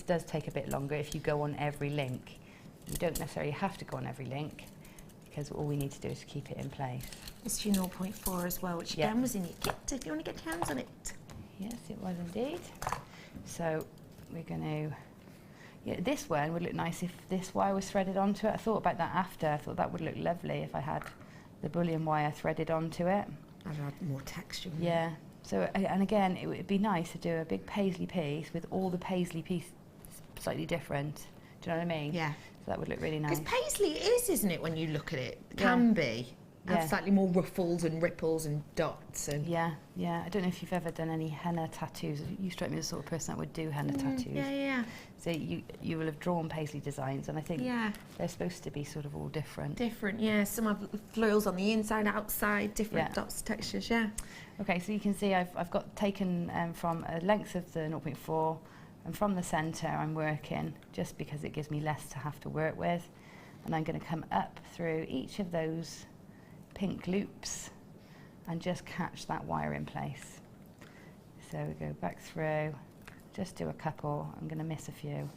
does take a bit longer if you go on every link. You don't necessarily have to go on every link, because all we need to do is keep it in place. It's your 0.4 as well, which again was in your kit if you want to get your hands on it. Yes, it was indeed. So we're going to, this one would look nice if this wire was threaded onto it. I thought about that after. I thought that would look lovely if I had the bullion wire threaded onto it. I'd add more texture. Yeah. So, and again, it would be nice to do a big paisley piece with all the paisley pieces slightly different. Do you know what I mean? Yeah. So that would look really nice. Because paisley is, isn't it, when you look at it? Can be. Have slightly more ruffles and ripples and dots. And yeah. I don't know if you've ever done any henna tattoos. You strike me as the sort of person that would do henna tattoos. Yeah. So you will have drawn paisley designs, and I think they're supposed to be sort of all different. Different, yeah. Some have florals on the inside, outside, different dots, textures, Okay, so you can see I've got taken from a length of the 0.4, and from the centre I'm working just because it gives me less to have to work with, and I'm going to come up through each of those pink loops and just catch that wire in place. So we go back through, just do a couple. I'm going to miss a few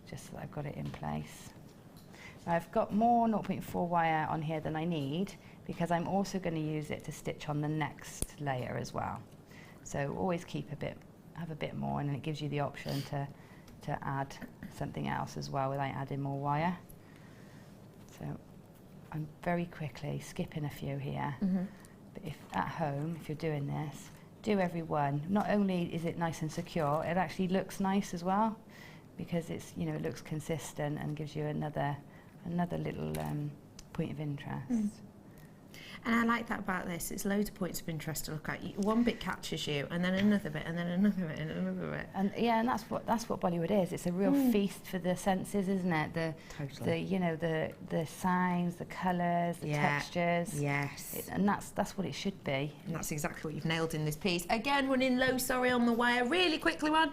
just so that I've got it in place. Now I've got more 0.4 wire on here than I need, because I'm also going to use it to stitch on the next layer as well. So always have a bit more, and then it gives you the option to add something else as well without adding more wire. So I'm very quickly skipping a few here. But if at home, if you're doing this, do every one. Not only is it nice and secure, it actually looks nice as well, because it's, you know, it looks consistent and gives you another little point of interest. And I like that about this. It's loads of points of interest to look at. One bit catches you, and then another bit, and then another bit, and another bit. And yeah, and that's what Bollywood is. It's a real feast for the senses, isn't it? The you know, the sounds, the colours, the textures. Yes. And that's what it should be. And that's exactly what you've nailed in this piece. Again, running low, sorry, on the wire. Really quickly. Going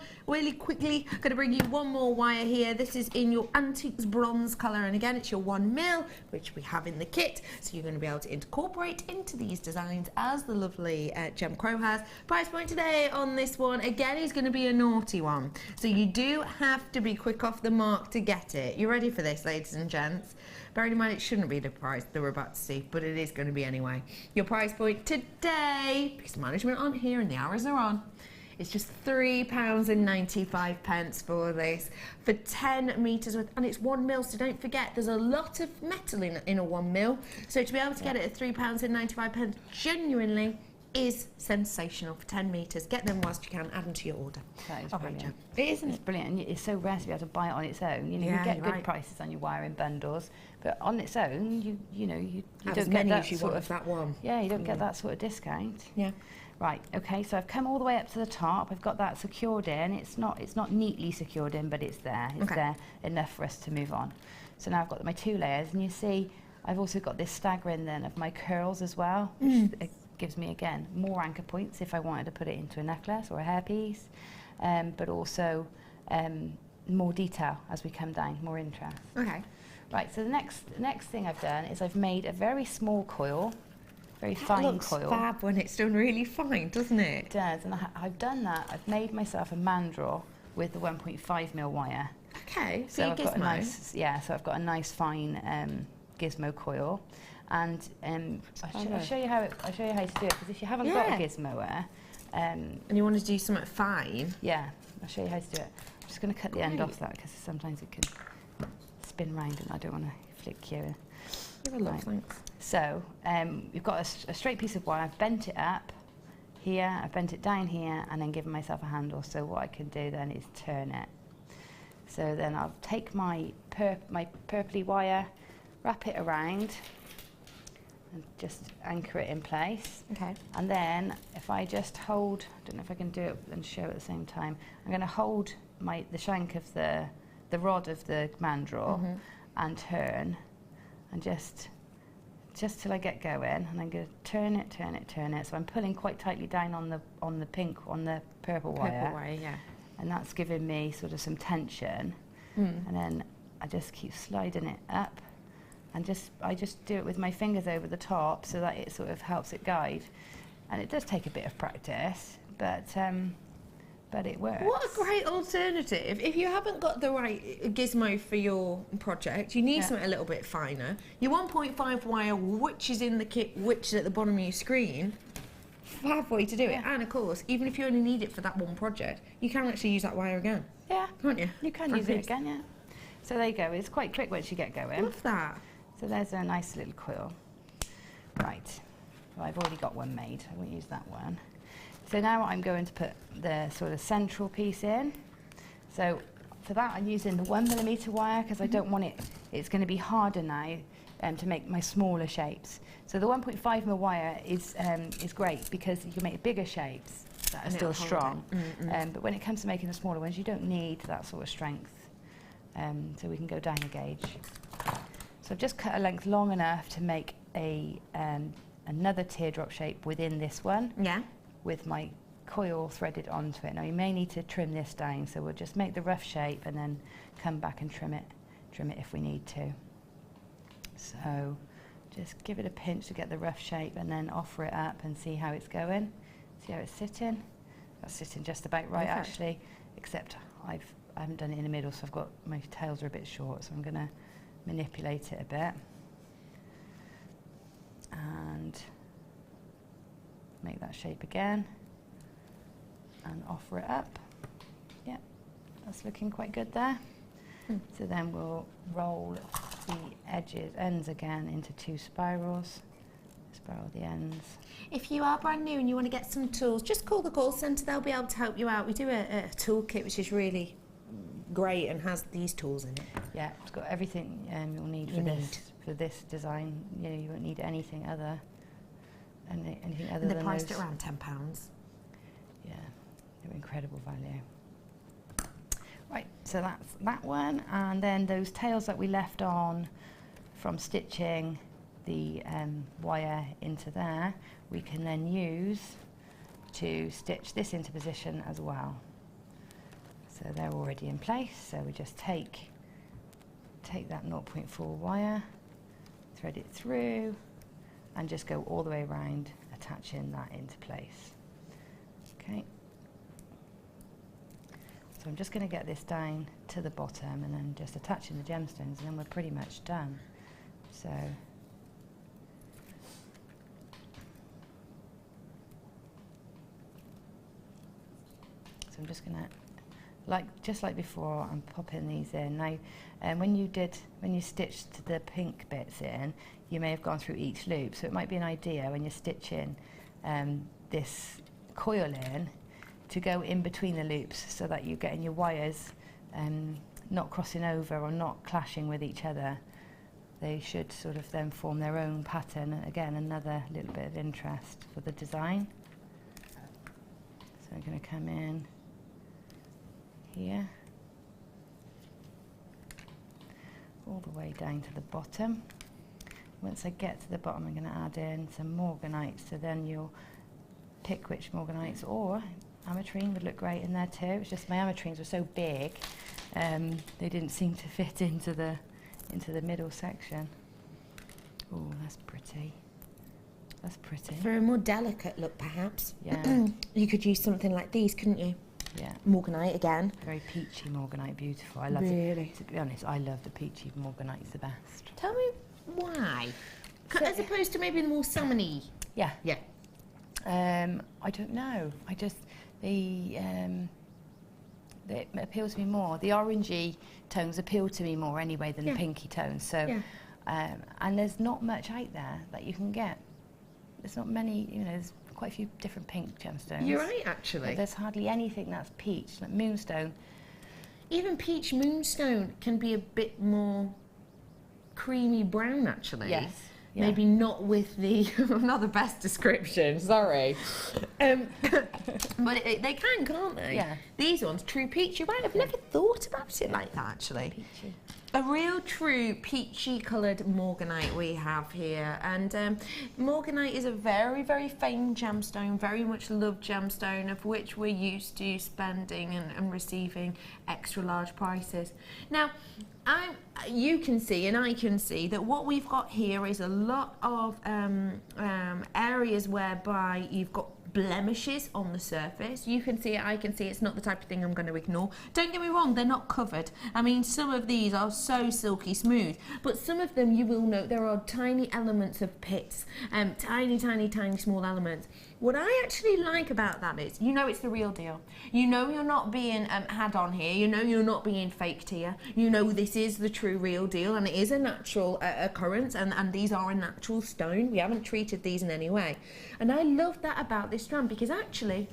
to bring you one more wire here. This is in your antiques bronze colour, and again, it's your 1 mil, which we have in the kit. So you're going to be able to incorporate into these designs as the lovely Gem Crow has. Price point today on this one, again, is going to be a naughty one. So you do have to be quick off the mark to get it. You ready for this, ladies and gents? Bearing in mind it shouldn't be the price that we're about to see, but it is going to be anyway. Your price point today, because management on here and the hours are on, it's just £3.95 for this, for 10 metres worth, and it's 1 mil, so don't forget there's a lot of metal in a 1 mil, so to be able to get it at £3.95 genuinely is sensational for 10 metres. Get them whilst you can, add them to your order. That is brilliant. It isn't. It's brilliant, and it's so rare to be able to buy it on its own. You know, you get good prices on your wire in bundles, but on its own, you don't get that as you want of that one. Yeah, you don't get that sort of discount. Yeah. Right, okay, so I've come all the way up to the top. I've got that secured in. It's not neatly secured in, but it's there. It's there enough for us to move on. So now I've got my 2 layers, and you see I've also got this staggering then of my curls as well, which it gives me, again, more anchor points if I wanted to put it into a necklace or a hairpiece, but also more detail as we come down, more interest. Okay. Right, so the next thing I've done is I've made a very small coil, very fine coil. Looks fab when it's done really fine, doesn't it? It does, and I've done that. I've made myself a mandrel with the 1.5mm wire. Okay, So I've got a nice, so I've got a nice fine gizmo coil, and I'll show you how to do it, because if you haven't got a gizmoer, and you want to do something fine, I'll show you how to do it. I'm just going to cut the end off that, because sometimes it can spin round, and I don't want to flick you. Give a look, thanks. So you've got a straight piece of wire. I've bent it up here, I've bent it down here, and then given myself a handle. So what I can do then is turn it. So then I'll take my purpley wire, wrap it around, and just anchor it in place. Okay. And then if I just hold, I don't know if I can do it and show at the same time, I'm going to hold the shank of the rod of the mandrel and turn, and just till I get going, and I'm going to turn it. So I'm pulling quite tightly down on the purple wire. And that's giving me sort of some tension. And then I just keep sliding it up, and I just do it with my fingers over the top so that it sort of helps it guide. And it does take a bit of practice, but it works. What a great alternative. If you haven't got the right gizmo for your project, you need something a little bit finer. Your 1.5 wire, which is in the kit, which is at the bottom of your screen, fab way to do it. And of course, even if you only need it for that one project, you can actually use that wire again. Yeah. Can't you? You can use it again, yeah. So there you go. It's quite quick once you get going. Love that. So there's a nice little coil. Right. Well, I've already got one made. I won't use that one. So now I'm going to put the sort of central piece in. So for that, I'm using the 1mm wire, because I don't want it's going to be harder now to make my smaller shapes. So the 1.5mm wire is great, because you can make bigger shapes that are still strong. But when it comes to making the smaller ones, you don't need that sort of strength. So we can go down a gauge. So I've just cut a length long enough to make another teardrop shape within this one. Yeah. With my coil threaded onto it. Now you may need to trim this down, so we'll just make the rough shape and then come back and trim it if we need to. So just give it a pinch to get the rough shape, and then offer it up and see how it's going. See how it's sitting? That's sitting just about right, actually, except I haven't done it in the middle, so my tails are a bit short, so I'm going to manipulate it a bit and make that shape again and offer it up. Yeah, that's looking quite good there. So then we'll roll the ends again into 2 spirals. Spiral the ends. If you are brand new and you want to get some tools, just call the call centre, they'll be able to help you out. We do a toolkit which is really great and has these tools in it. Yeah, it's got everything you'll need for this design. You know, you won't need anything other than those. They're priced at around £10. Yeah, they're incredible value. Right, so that's that one, and then those tails that we left on from stitching the wire into there, we can then use to stitch this into position as well. So they're already in place, so we just take that 0.4 wire, thread it through, and just go all the way around, attaching that into place. Okay. So I'm just going to get this down to the bottom and then just attaching the gemstones, and then we're pretty much done. So I'm just going to, just like before, I'm popping these in. Now, when you stitched the pink bits in, you may have gone through each loop, so it might be an idea when you're stitching this coil in to go in between the loops, so that you're getting your wires not crossing over or not clashing with each other. They should sort of then form their own pattern. Again, another little bit of interest for the design. So I'm going to come in here, all the way down to the bottom. Once I get to the bottom, I'm going to add in some morganite, so then you'll pick which morganites, or ametrine would look great in there too. It's just my ametrines were so big, they didn't seem to fit into the middle section. Oh, that's pretty. That's pretty. For a more delicate look, perhaps. Yeah. You could use something like these, couldn't you? Yeah. Morganite again. Very peachy morganite, beautiful. I love it. To be honest, I love the peachy morganite. It's the best. Tell me why. As opposed to maybe the more salmon-y. Yeah. Yeah. I don't know. I just they appeal to me more. The orangey tones appeal to me more anyway than the pinky tones. So, and there's not much out there that you can get. There's not many. You know, there's quite a few different pink gemstones. You're right, actually. But there's hardly anything that's peach, like moonstone. Even peach moonstone can be a bit more creamy brown, actually. Yes. Yeah. Maybe not with the, not the best description, sorry. But they can, can't they? Yeah. These ones, true peach, you're right, I've never thought about it like that, actually. Peachy. A real true peachy coloured morganite we have here, and morganite is a very, very famed gemstone, very much loved gemstone, of which we're used to spending and receiving extra large prices. Now, you can see and I can see that what we've got here is a lot of areas whereby you've got blemishes on the surface. You can see it, I can see it. It's not the type of thing I'm going to ignore. Don't get me wrong, they're not covered. I mean, some of these are so silky smooth, but some of them you will note there are tiny elements of pits, tiny, tiny, tiny small elements. What I actually like about that is, you know it's the real deal. You know you're not being had on here. You know you're not being faked here. You know this is the true real deal, and it is a natural occurrence, and these are a natural stone. We haven't treated these in any way. And I love that about this strand, because actually,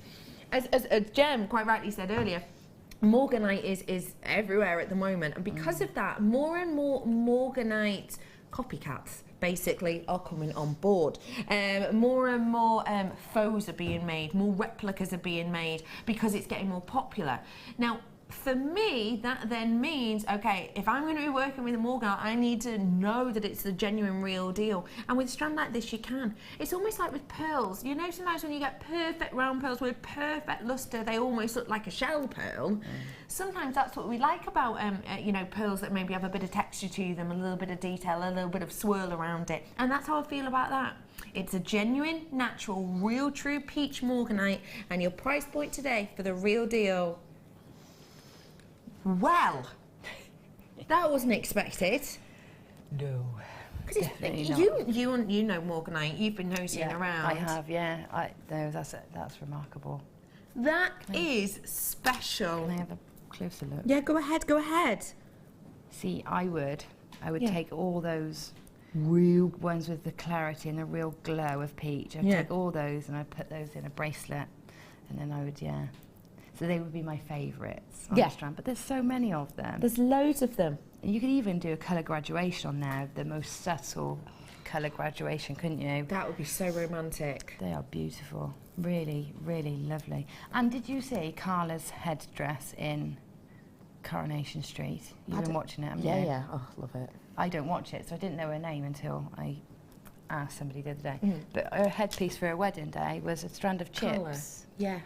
as Jem quite rightly said earlier, morganite is everywhere at the moment, and because of that, more and more morganite copycats basically are coming on board. More and more faux are being made, more replicas are being made, because it's getting more popular. Now, for me, that then means, okay, if I'm going to be working with a morganite, I need to know that it's the genuine real deal. And with a strand like this, you can. It's almost like with pearls. You know, sometimes when you get perfect round pearls with perfect luster, they almost look like a shell pearl. Sometimes that's what we like about, you know, pearls that maybe have a bit of texture to them, a little bit of detail, a little bit of swirl around it. And that's how I feel about that. It's a genuine, natural, real, true peach morganite, and your price point today for the real deal. Well, that wasn't expected. No. Because you know morganite. You've been nosing around. I have, yeah. That's remarkable. That is special. Can I have a closer look? Yeah, go ahead. Go ahead. See, I would take all those real ones with the clarity and the real glow of peach. I'd take all those and I'd put those in a bracelet, and then I would, So they would be my favourites on the strand, but there's so many of them. There's loads of them. And you could even do a colour graduation on there, the most subtle colour graduation, couldn't you? That would be so romantic. They are beautiful. Really, really lovely. And did you see Carla's headdress in Coronation Street? You've been watching it, haven't you? Yeah. Oh, love it. I don't watch it, so I didn't know her name until I asked somebody the other day. But her headpiece for her wedding day was a strand of chips. Carla. Yeah.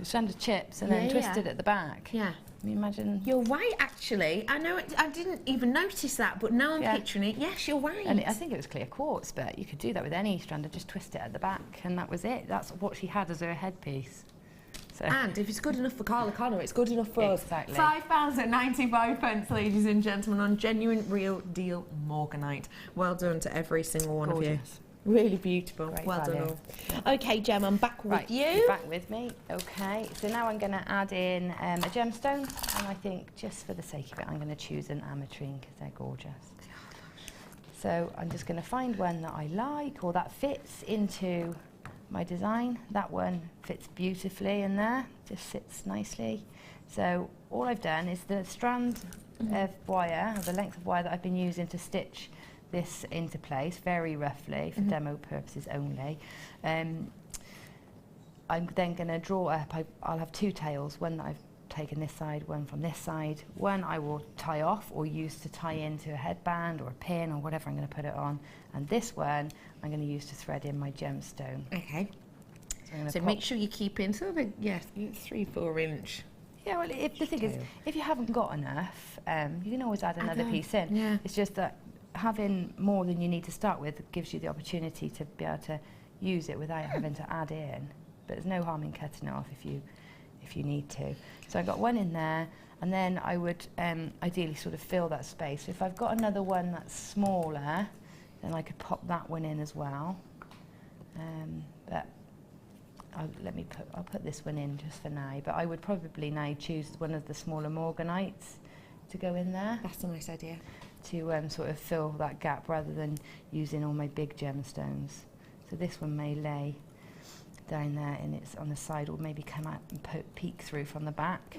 A strand of chips and then twisted at the back. Yeah. Can you imagine? You're right, actually. I know I didn't even notice that, but now I'm picturing it. Yes, you're right. And I think it was clear quartz, but you could do that with any strand and just twist it at the back, and that was it. That's what she had as her headpiece. So. And if it's good enough for Carla Connor, it's good enough for us. Exactly. £5.95, ladies and gentlemen, on genuine, real deal morganite. Well done to every single one of you. Really beautiful. Great well value. done all. Okay, Gem, I'm back with you. Back with me. Okay, so now I'm going to add in a gemstone, and I think just for the sake of it, I'm going to choose an ametrine because they're gorgeous. So I'm just going to find one that I like or that fits into my design. That one fits beautifully in there, just sits nicely. So all I've done is the strand of wire, or the length of wire that I've been using to stitch this into place very roughly for demo purposes only. I'm then going to draw up, I'll have 2 tails, one that I've taken this side, one from this side. One I will tie off or use to tie into a headband or a pin or whatever I'm going to put it on. And this one I'm going to use to thread in my gemstone. Okay. So make sure you keep in sort of a 3-4 inch. Yeah, well, the thing is, if you haven't got enough, you can always add another piece in. Yeah. It's just that having more than you need to start with gives you the opportunity to be able to use it without having to add in. But there's no harm in cutting it off if you need to. So I got one in there, and then I would ideally sort of fill that space. So if I've got another one that's smaller, then I could pop that one in as well. But I'll put this one in just for now. But I would probably now choose one of the smaller morganites to go in there. That's a nice idea. To sort of fill that gap rather than using all my big gemstones. So this one may lay down there and it's on the side, or maybe come out and peek through from the back.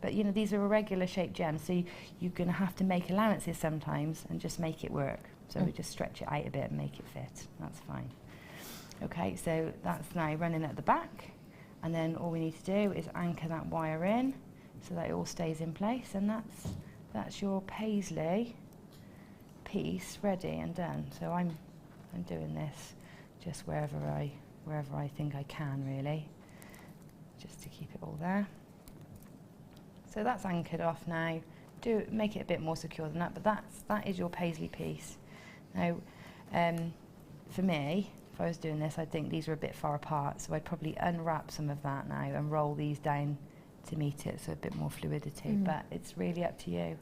But you know, these are irregular shaped gems, so you're going to have to make allowances sometimes and just make it work. So we just stretch it out a bit and make it fit. That's fine. Okay, so that's now running at the back, and then all we need to do is anchor that wire in so that it all stays in place, and that's your paisley piece ready and done. So I'm doing this just wherever I think I can, really, just to keep it all there. So that's anchored off now. Make it a bit more secure than that, but that is your paisley piece. Now, for me, if I was doing this, I'd think these are a bit far apart, so I'd probably unwrap some of that now and roll these down to meet it, so a bit more fluidity. But it's really up to you.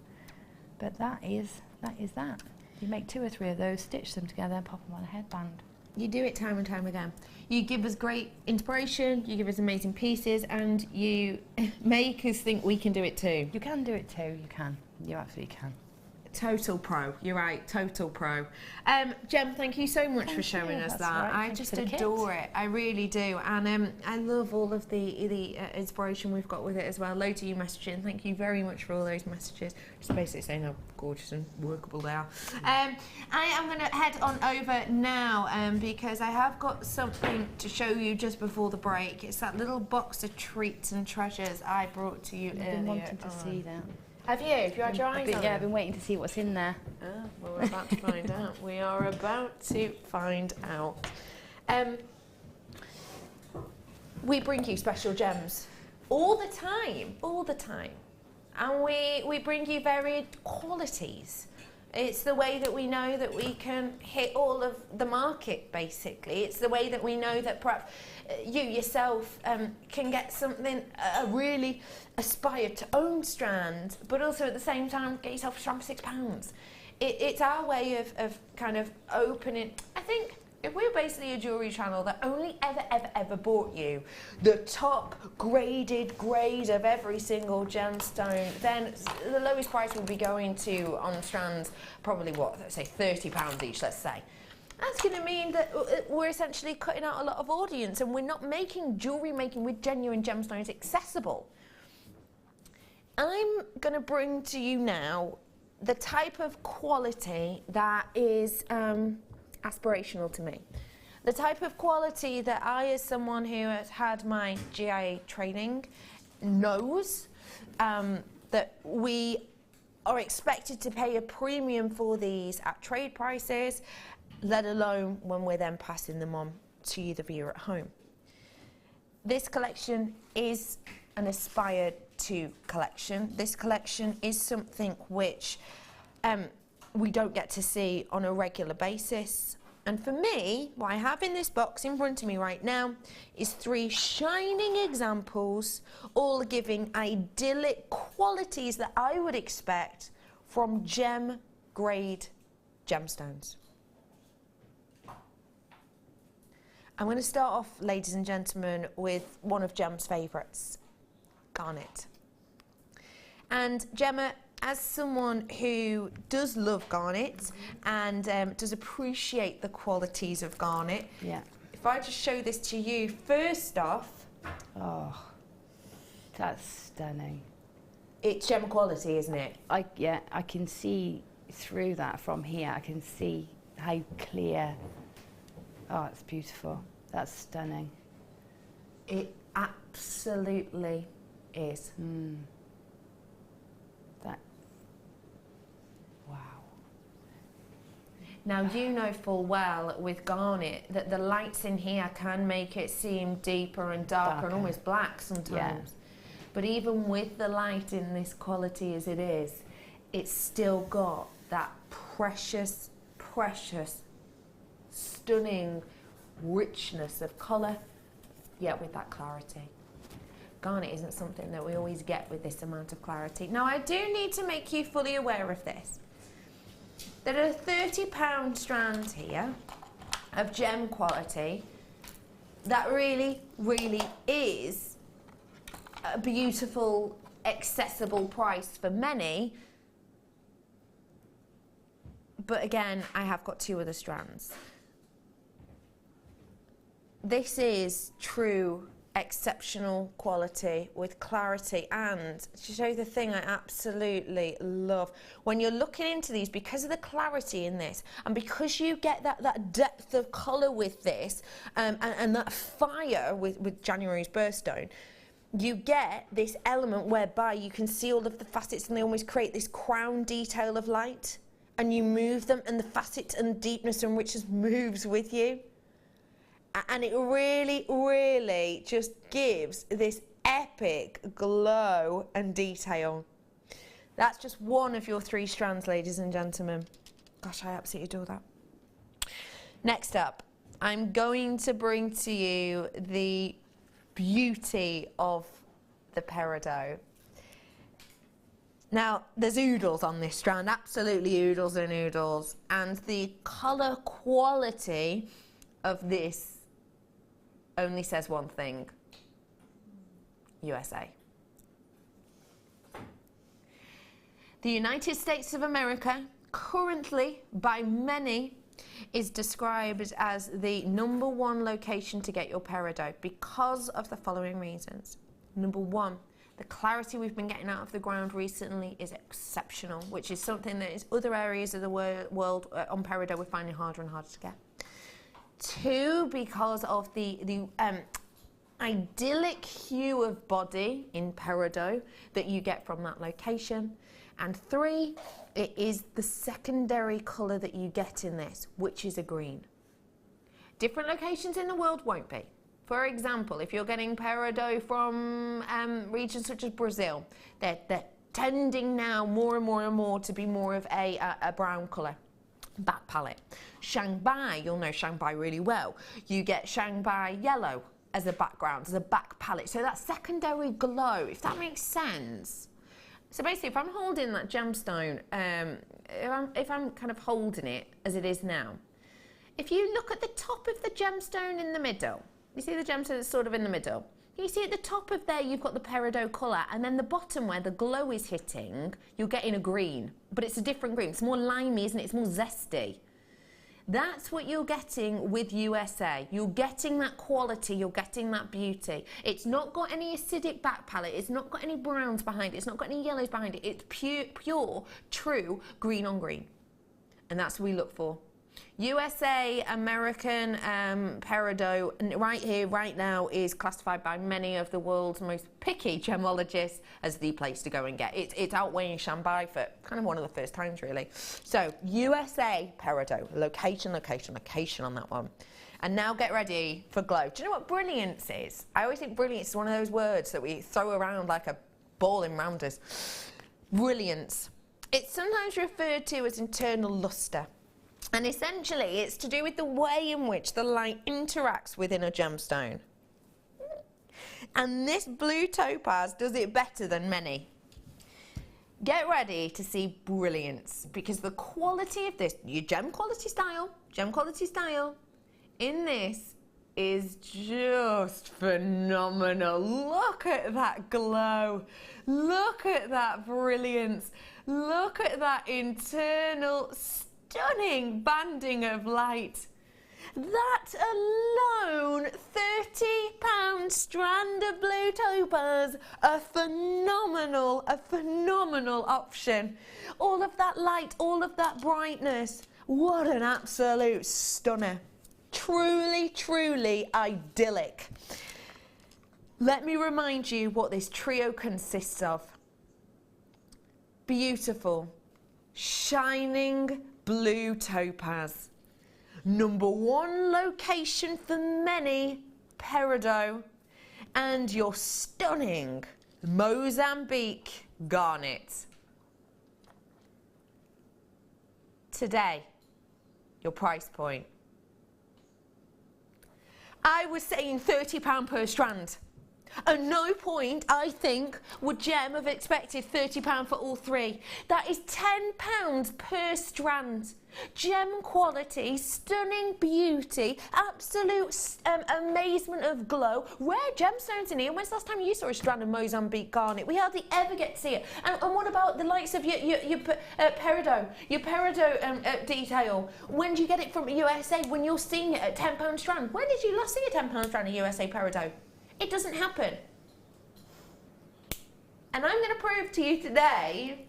But that is that. You make 2 or 3 of those, stitch them together, and pop them on a headband. You do it time and time again. You give us great inspiration, you give us amazing pieces, and you make us think we can do it too. You can do it too, you can. You absolutely can. Total pro. You're right, total pro. Jem, thank you so much for showing us that. I just adore it. I really do. And I love all of the inspiration we've got with it as well. Loads of you messaging. Thank you very much for all those messages. Just basically saying how gorgeous and workable they are. I am going to head on over now because I have got something to show you just before the break. It's that little box of treats and treasures I brought to you earlier. I've been wanting to see that. Have you? Have you had your eyes on it? I've been waiting to see what's in there. Well, we're about to find out. We are about to find out. We bring you special gems all the time. And we bring you varied qualities. It's the way that we know that we can hit all of the market, basically. It's the way that we know that perhaps you yourself can get something, really aspire to own strand, but also at the same time get yourself a strand for £6. It's our way of kind of opening. I think if we're basically a jewellery channel that only ever bought you the top graded grade of every single gemstone, then the lowest price we'll be going to on strands, probably what, let's say £30 each, let's say. That's going to mean that we're essentially cutting out a lot of audience, and we're not making jewellery making with genuine gemstones accessible. I'm going to bring to you now the type of quality that is aspirational to me. The type of quality that I, as someone who has had my GIA training, knows that we are expected to pay a premium for these at trade prices, let alone when we're then passing them on to you, the viewer at home. This collection is an aspired to collection. This collection is something which we don't get to see on a regular basis. And for me, what I have in this box in front of me right now is 3 shining examples, all giving idyllic qualities that I would expect from gem grade gemstones. I'm going to start off, ladies and gentlemen, with one of Gem's favourites, garnet. And Gemma, as someone who does love garnet and does appreciate the qualities of garnet, if I just show this to you, first off... Oh, that's stunning. It's gem quality, isn't it? I can see through that from here. I can see how clear... Oh, it's beautiful. That's stunning. It absolutely is. That. Wow. Now, you know full well with garnet that the lights in here can make it seem deeper and darker and almost black sometimes. Yeah. But even with the light in this quality as it is, it's still got that precious, precious, stunning richness of colour, yet with that clarity. Garnet isn't something that we always get with this amount of clarity. Now, I do need to make you fully aware of this. There are £30 strands here of gem quality that really, really is a beautiful, accessible price for many. But again, I have got 2 other strands. This is true exceptional quality with clarity, and to show you the thing I absolutely love, when you're looking into these, because of the clarity in this and because you get that depth of colour with this and that fire with January's birthstone, you get this element whereby you can see all of the facets and they almost create this crown detail of light, and you move them and the facets and deepness and richness moves with you. And it really, really just gives this epic glow and detail. That's just one of your 3 strands, ladies and gentlemen. Gosh, I absolutely adore that. Next up, I'm going to bring to you the beauty of the peridot. Now, there's oodles on this strand, absolutely oodles and oodles. And the colour quality of this only says one thing: USA. The United States of America, currently by many, is described as the #1 location to get your peridot because of the following reasons. Number 1, the clarity we've been getting out of the ground recently is exceptional, which is something that is other areas of the world on peridot we're finding harder and harder to get. 2, because of the idyllic hue of body in peridot that you get from that location. And 3, it is the secondary colour that you get in this, which is a green. Different locations in the world won't be. For example, if you're getting peridot from regions such as Brazil, they're tending now more and more and more to be more of a brown colour. Back palette. Shanghai, you'll know Shanghai really well. You get Shanghai yellow as a background, as a back palette. So that secondary glow, if that makes sense. So basically, if I'm holding that gemstone, if I'm kind of holding it as it is now, if you look at the top of the gemstone in the middle, you see the gemstone that's sort of in the middle. You see at the top of there, you've got the peridot colour, and then the bottom where the glow is hitting, you're getting a green, but it's a different green. It's more limey, isn't it? It's more zesty. That's what you're getting with USA. You're getting that quality, you're getting that beauty. It's not got any acidic back palette, it's not got any browns behind it, it's not got any yellows behind it. It's pure, true green on green. And that's what we look for. USA American peridot right here, right now, is classified by many of the world's most picky gemologists as the place to go and get. It's outweighing Shanghai for kind of one of the first times, really. So USA peridot, location on that one. And now get ready for glow. Do you know what brilliance is? I always think brilliance is one of those words that we throw around like a ball in rounders. Brilliance. It's sometimes referred to as internal lustre. And essentially, it's to do with the way in which the light interacts within a gemstone. And this blue topaz does it better than many. Get ready to see brilliance, because the quality of this, your gem quality style, in this is just phenomenal. Look at that glow. Look at that brilliance. Look at that internal stunning banding of light. That alone, £30 strand of blue topaz, a phenomenal option. All of that light, all of that brightness. What an absolute stunner. Truly, truly idyllic. let me remind you what this trio consists of. Beautiful, shining blue topaz. Number 1 location for many, peridot. And your stunning Mozambique garnet. Today, your price point. I was saying £30 per strand. At no point, I think, would Gem have expected £30 for all 3. That is £10 per strand. Gem quality, stunning beauty, absolute amazement of glow. Rare gemstones in here. When's the last time you saw a strand of Mozambique garnet? We hardly ever get to see it. And what about the likes of your peridot? Your peridot detail. When do you get it from USA? When you're seeing it at £10 strand. When did you last see a £10 strand of USA peridot? It doesn't happen. And I'm going to prove to you today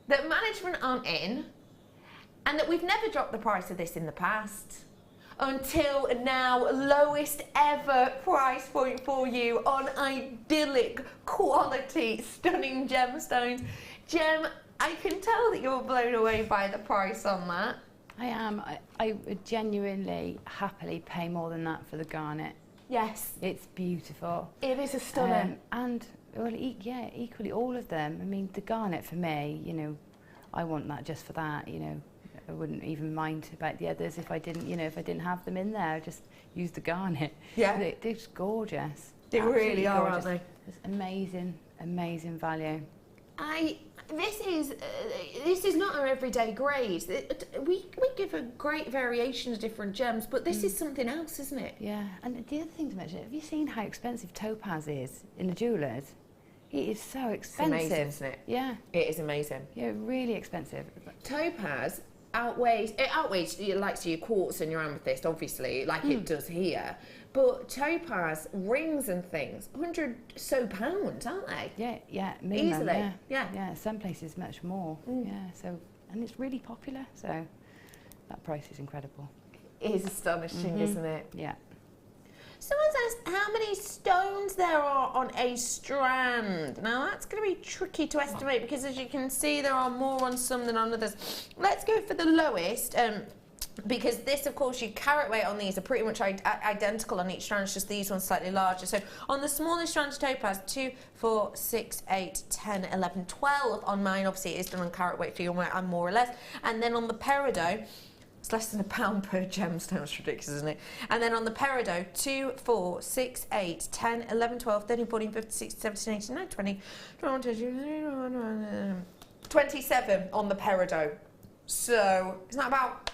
that management aren't in and that we've never dropped the price of this in the past. Until now, lowest ever price point for you on idyllic quality stunning gemstones. Gem, I can tell that you're blown away by the price on that. I am. I would genuinely happily pay more than that for the garnet. Yes. It's beautiful. It is a stunner. And, well, yeah, equally all of them. I mean, the garnet for me, you know, I want that just for that, you know. I wouldn't even mind about the others if I didn't, you know, if I didn't have them in there. I'd just use the garnet. Yeah. They're just gorgeous. They Absolutely really are, gorgeous. aren't they? It's amazing, amazing value. This is not our everyday grade. We give a great variation of different gems, but this is something else, isn't it? Yeah, and the other thing to mention, have you seen how expensive topaz is in the jewellers? It is so expensive. It's amazing, isn't it? Yeah. It is amazing. Yeah, really expensive. Topaz outweighs like your quartz and your amethyst, obviously, like it does here. But topaz rings and things, £100 so pounds, aren't they? Yeah, easily. Yeah, some places much more. Yeah, so, and it's really popular, so that price is incredible. It is astonishing, isn't it? Yeah. Someone's asked how many stones there are on a strand. Now that's going to be tricky to estimate because, as you can see, there are more on some than on others. Let's go for the lowest. Because this, of course, your carat weight on these are pretty much identical on each strand, it's just these ones slightly larger. So on the smallest strand of topaz, 2, 4, 6, 8, 10, 11, 12 on mine. Obviously, it is done on carat weight for you and more or less. And then on the peridot, it's less than £1 per gemstone. It's ridiculous, isn't it? And then on the peridot, 2, 4, 6, 8, 10, 11, 12, 13, 14, 15, 16, 17, 18, 19, 20, 21, 27 on the peridot. So it's not about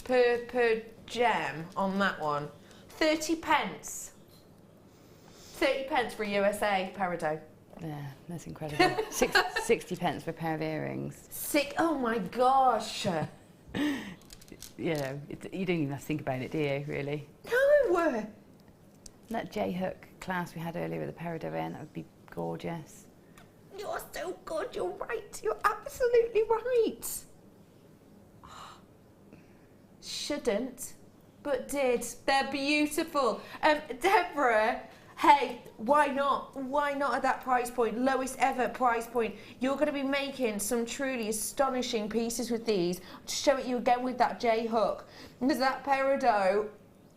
per gem on that one. 30 pence. 30 pence for a USA peridot. Yeah, that's incredible. 60 pence for a pair of earrings. Oh my gosh. You know, you don't even have to think about it, do you, really? No! That J-hook class we had earlier with the peridot in, that would be gorgeous. You're so good, you're right. You're absolutely right. Shouldn't, but did. They're beautiful. Deborah, hey, why not? Why not at that price point? Lowest ever price point. You're going to be making some truly astonishing pieces with these. To show it you again with that J-hook. Because that peridot,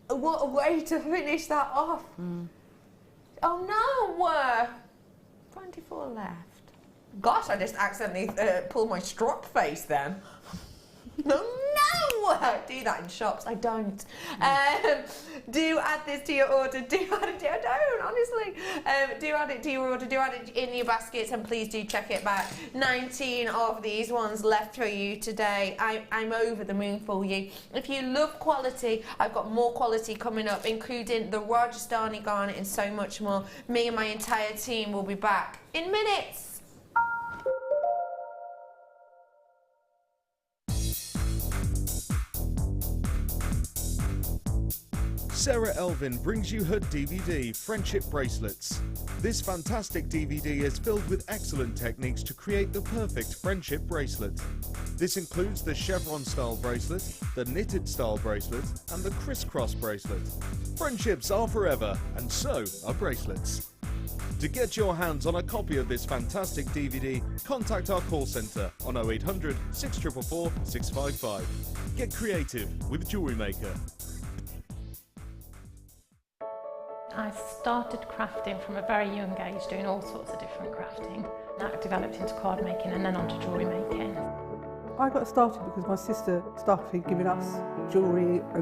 what a way to finish that off. Oh no! 24 left. Gosh, I just accidentally pulled my strop face then. No! Do that in shops. I don't. Do add this to your order. Do add it. I don't, honestly. Do add it to your order. Do add it in your baskets, and please do check it back. 19 of these ones left for you today. I'm over the moon for you. If you love quality, I've got more quality coming up, including the Rajasthani garnet and so much more. Me and my entire team will be back in minutes. Sarah Elvin brings you her DVD, Friendship Bracelets. This fantastic DVD is filled with excellent techniques to create the perfect friendship bracelet. This includes the chevron style bracelet, the knitted style bracelet, and the crisscross bracelet. Friendships are forever, and so are bracelets. To get your hands on a copy of this fantastic DVD, contact our call centre on 0800 644 655. Get creative with Jewellery Maker. I started crafting from a very young age, doing all sorts of different crafting. That developed into card making and then onto jewellery making. I got started because my sister started giving us jewellery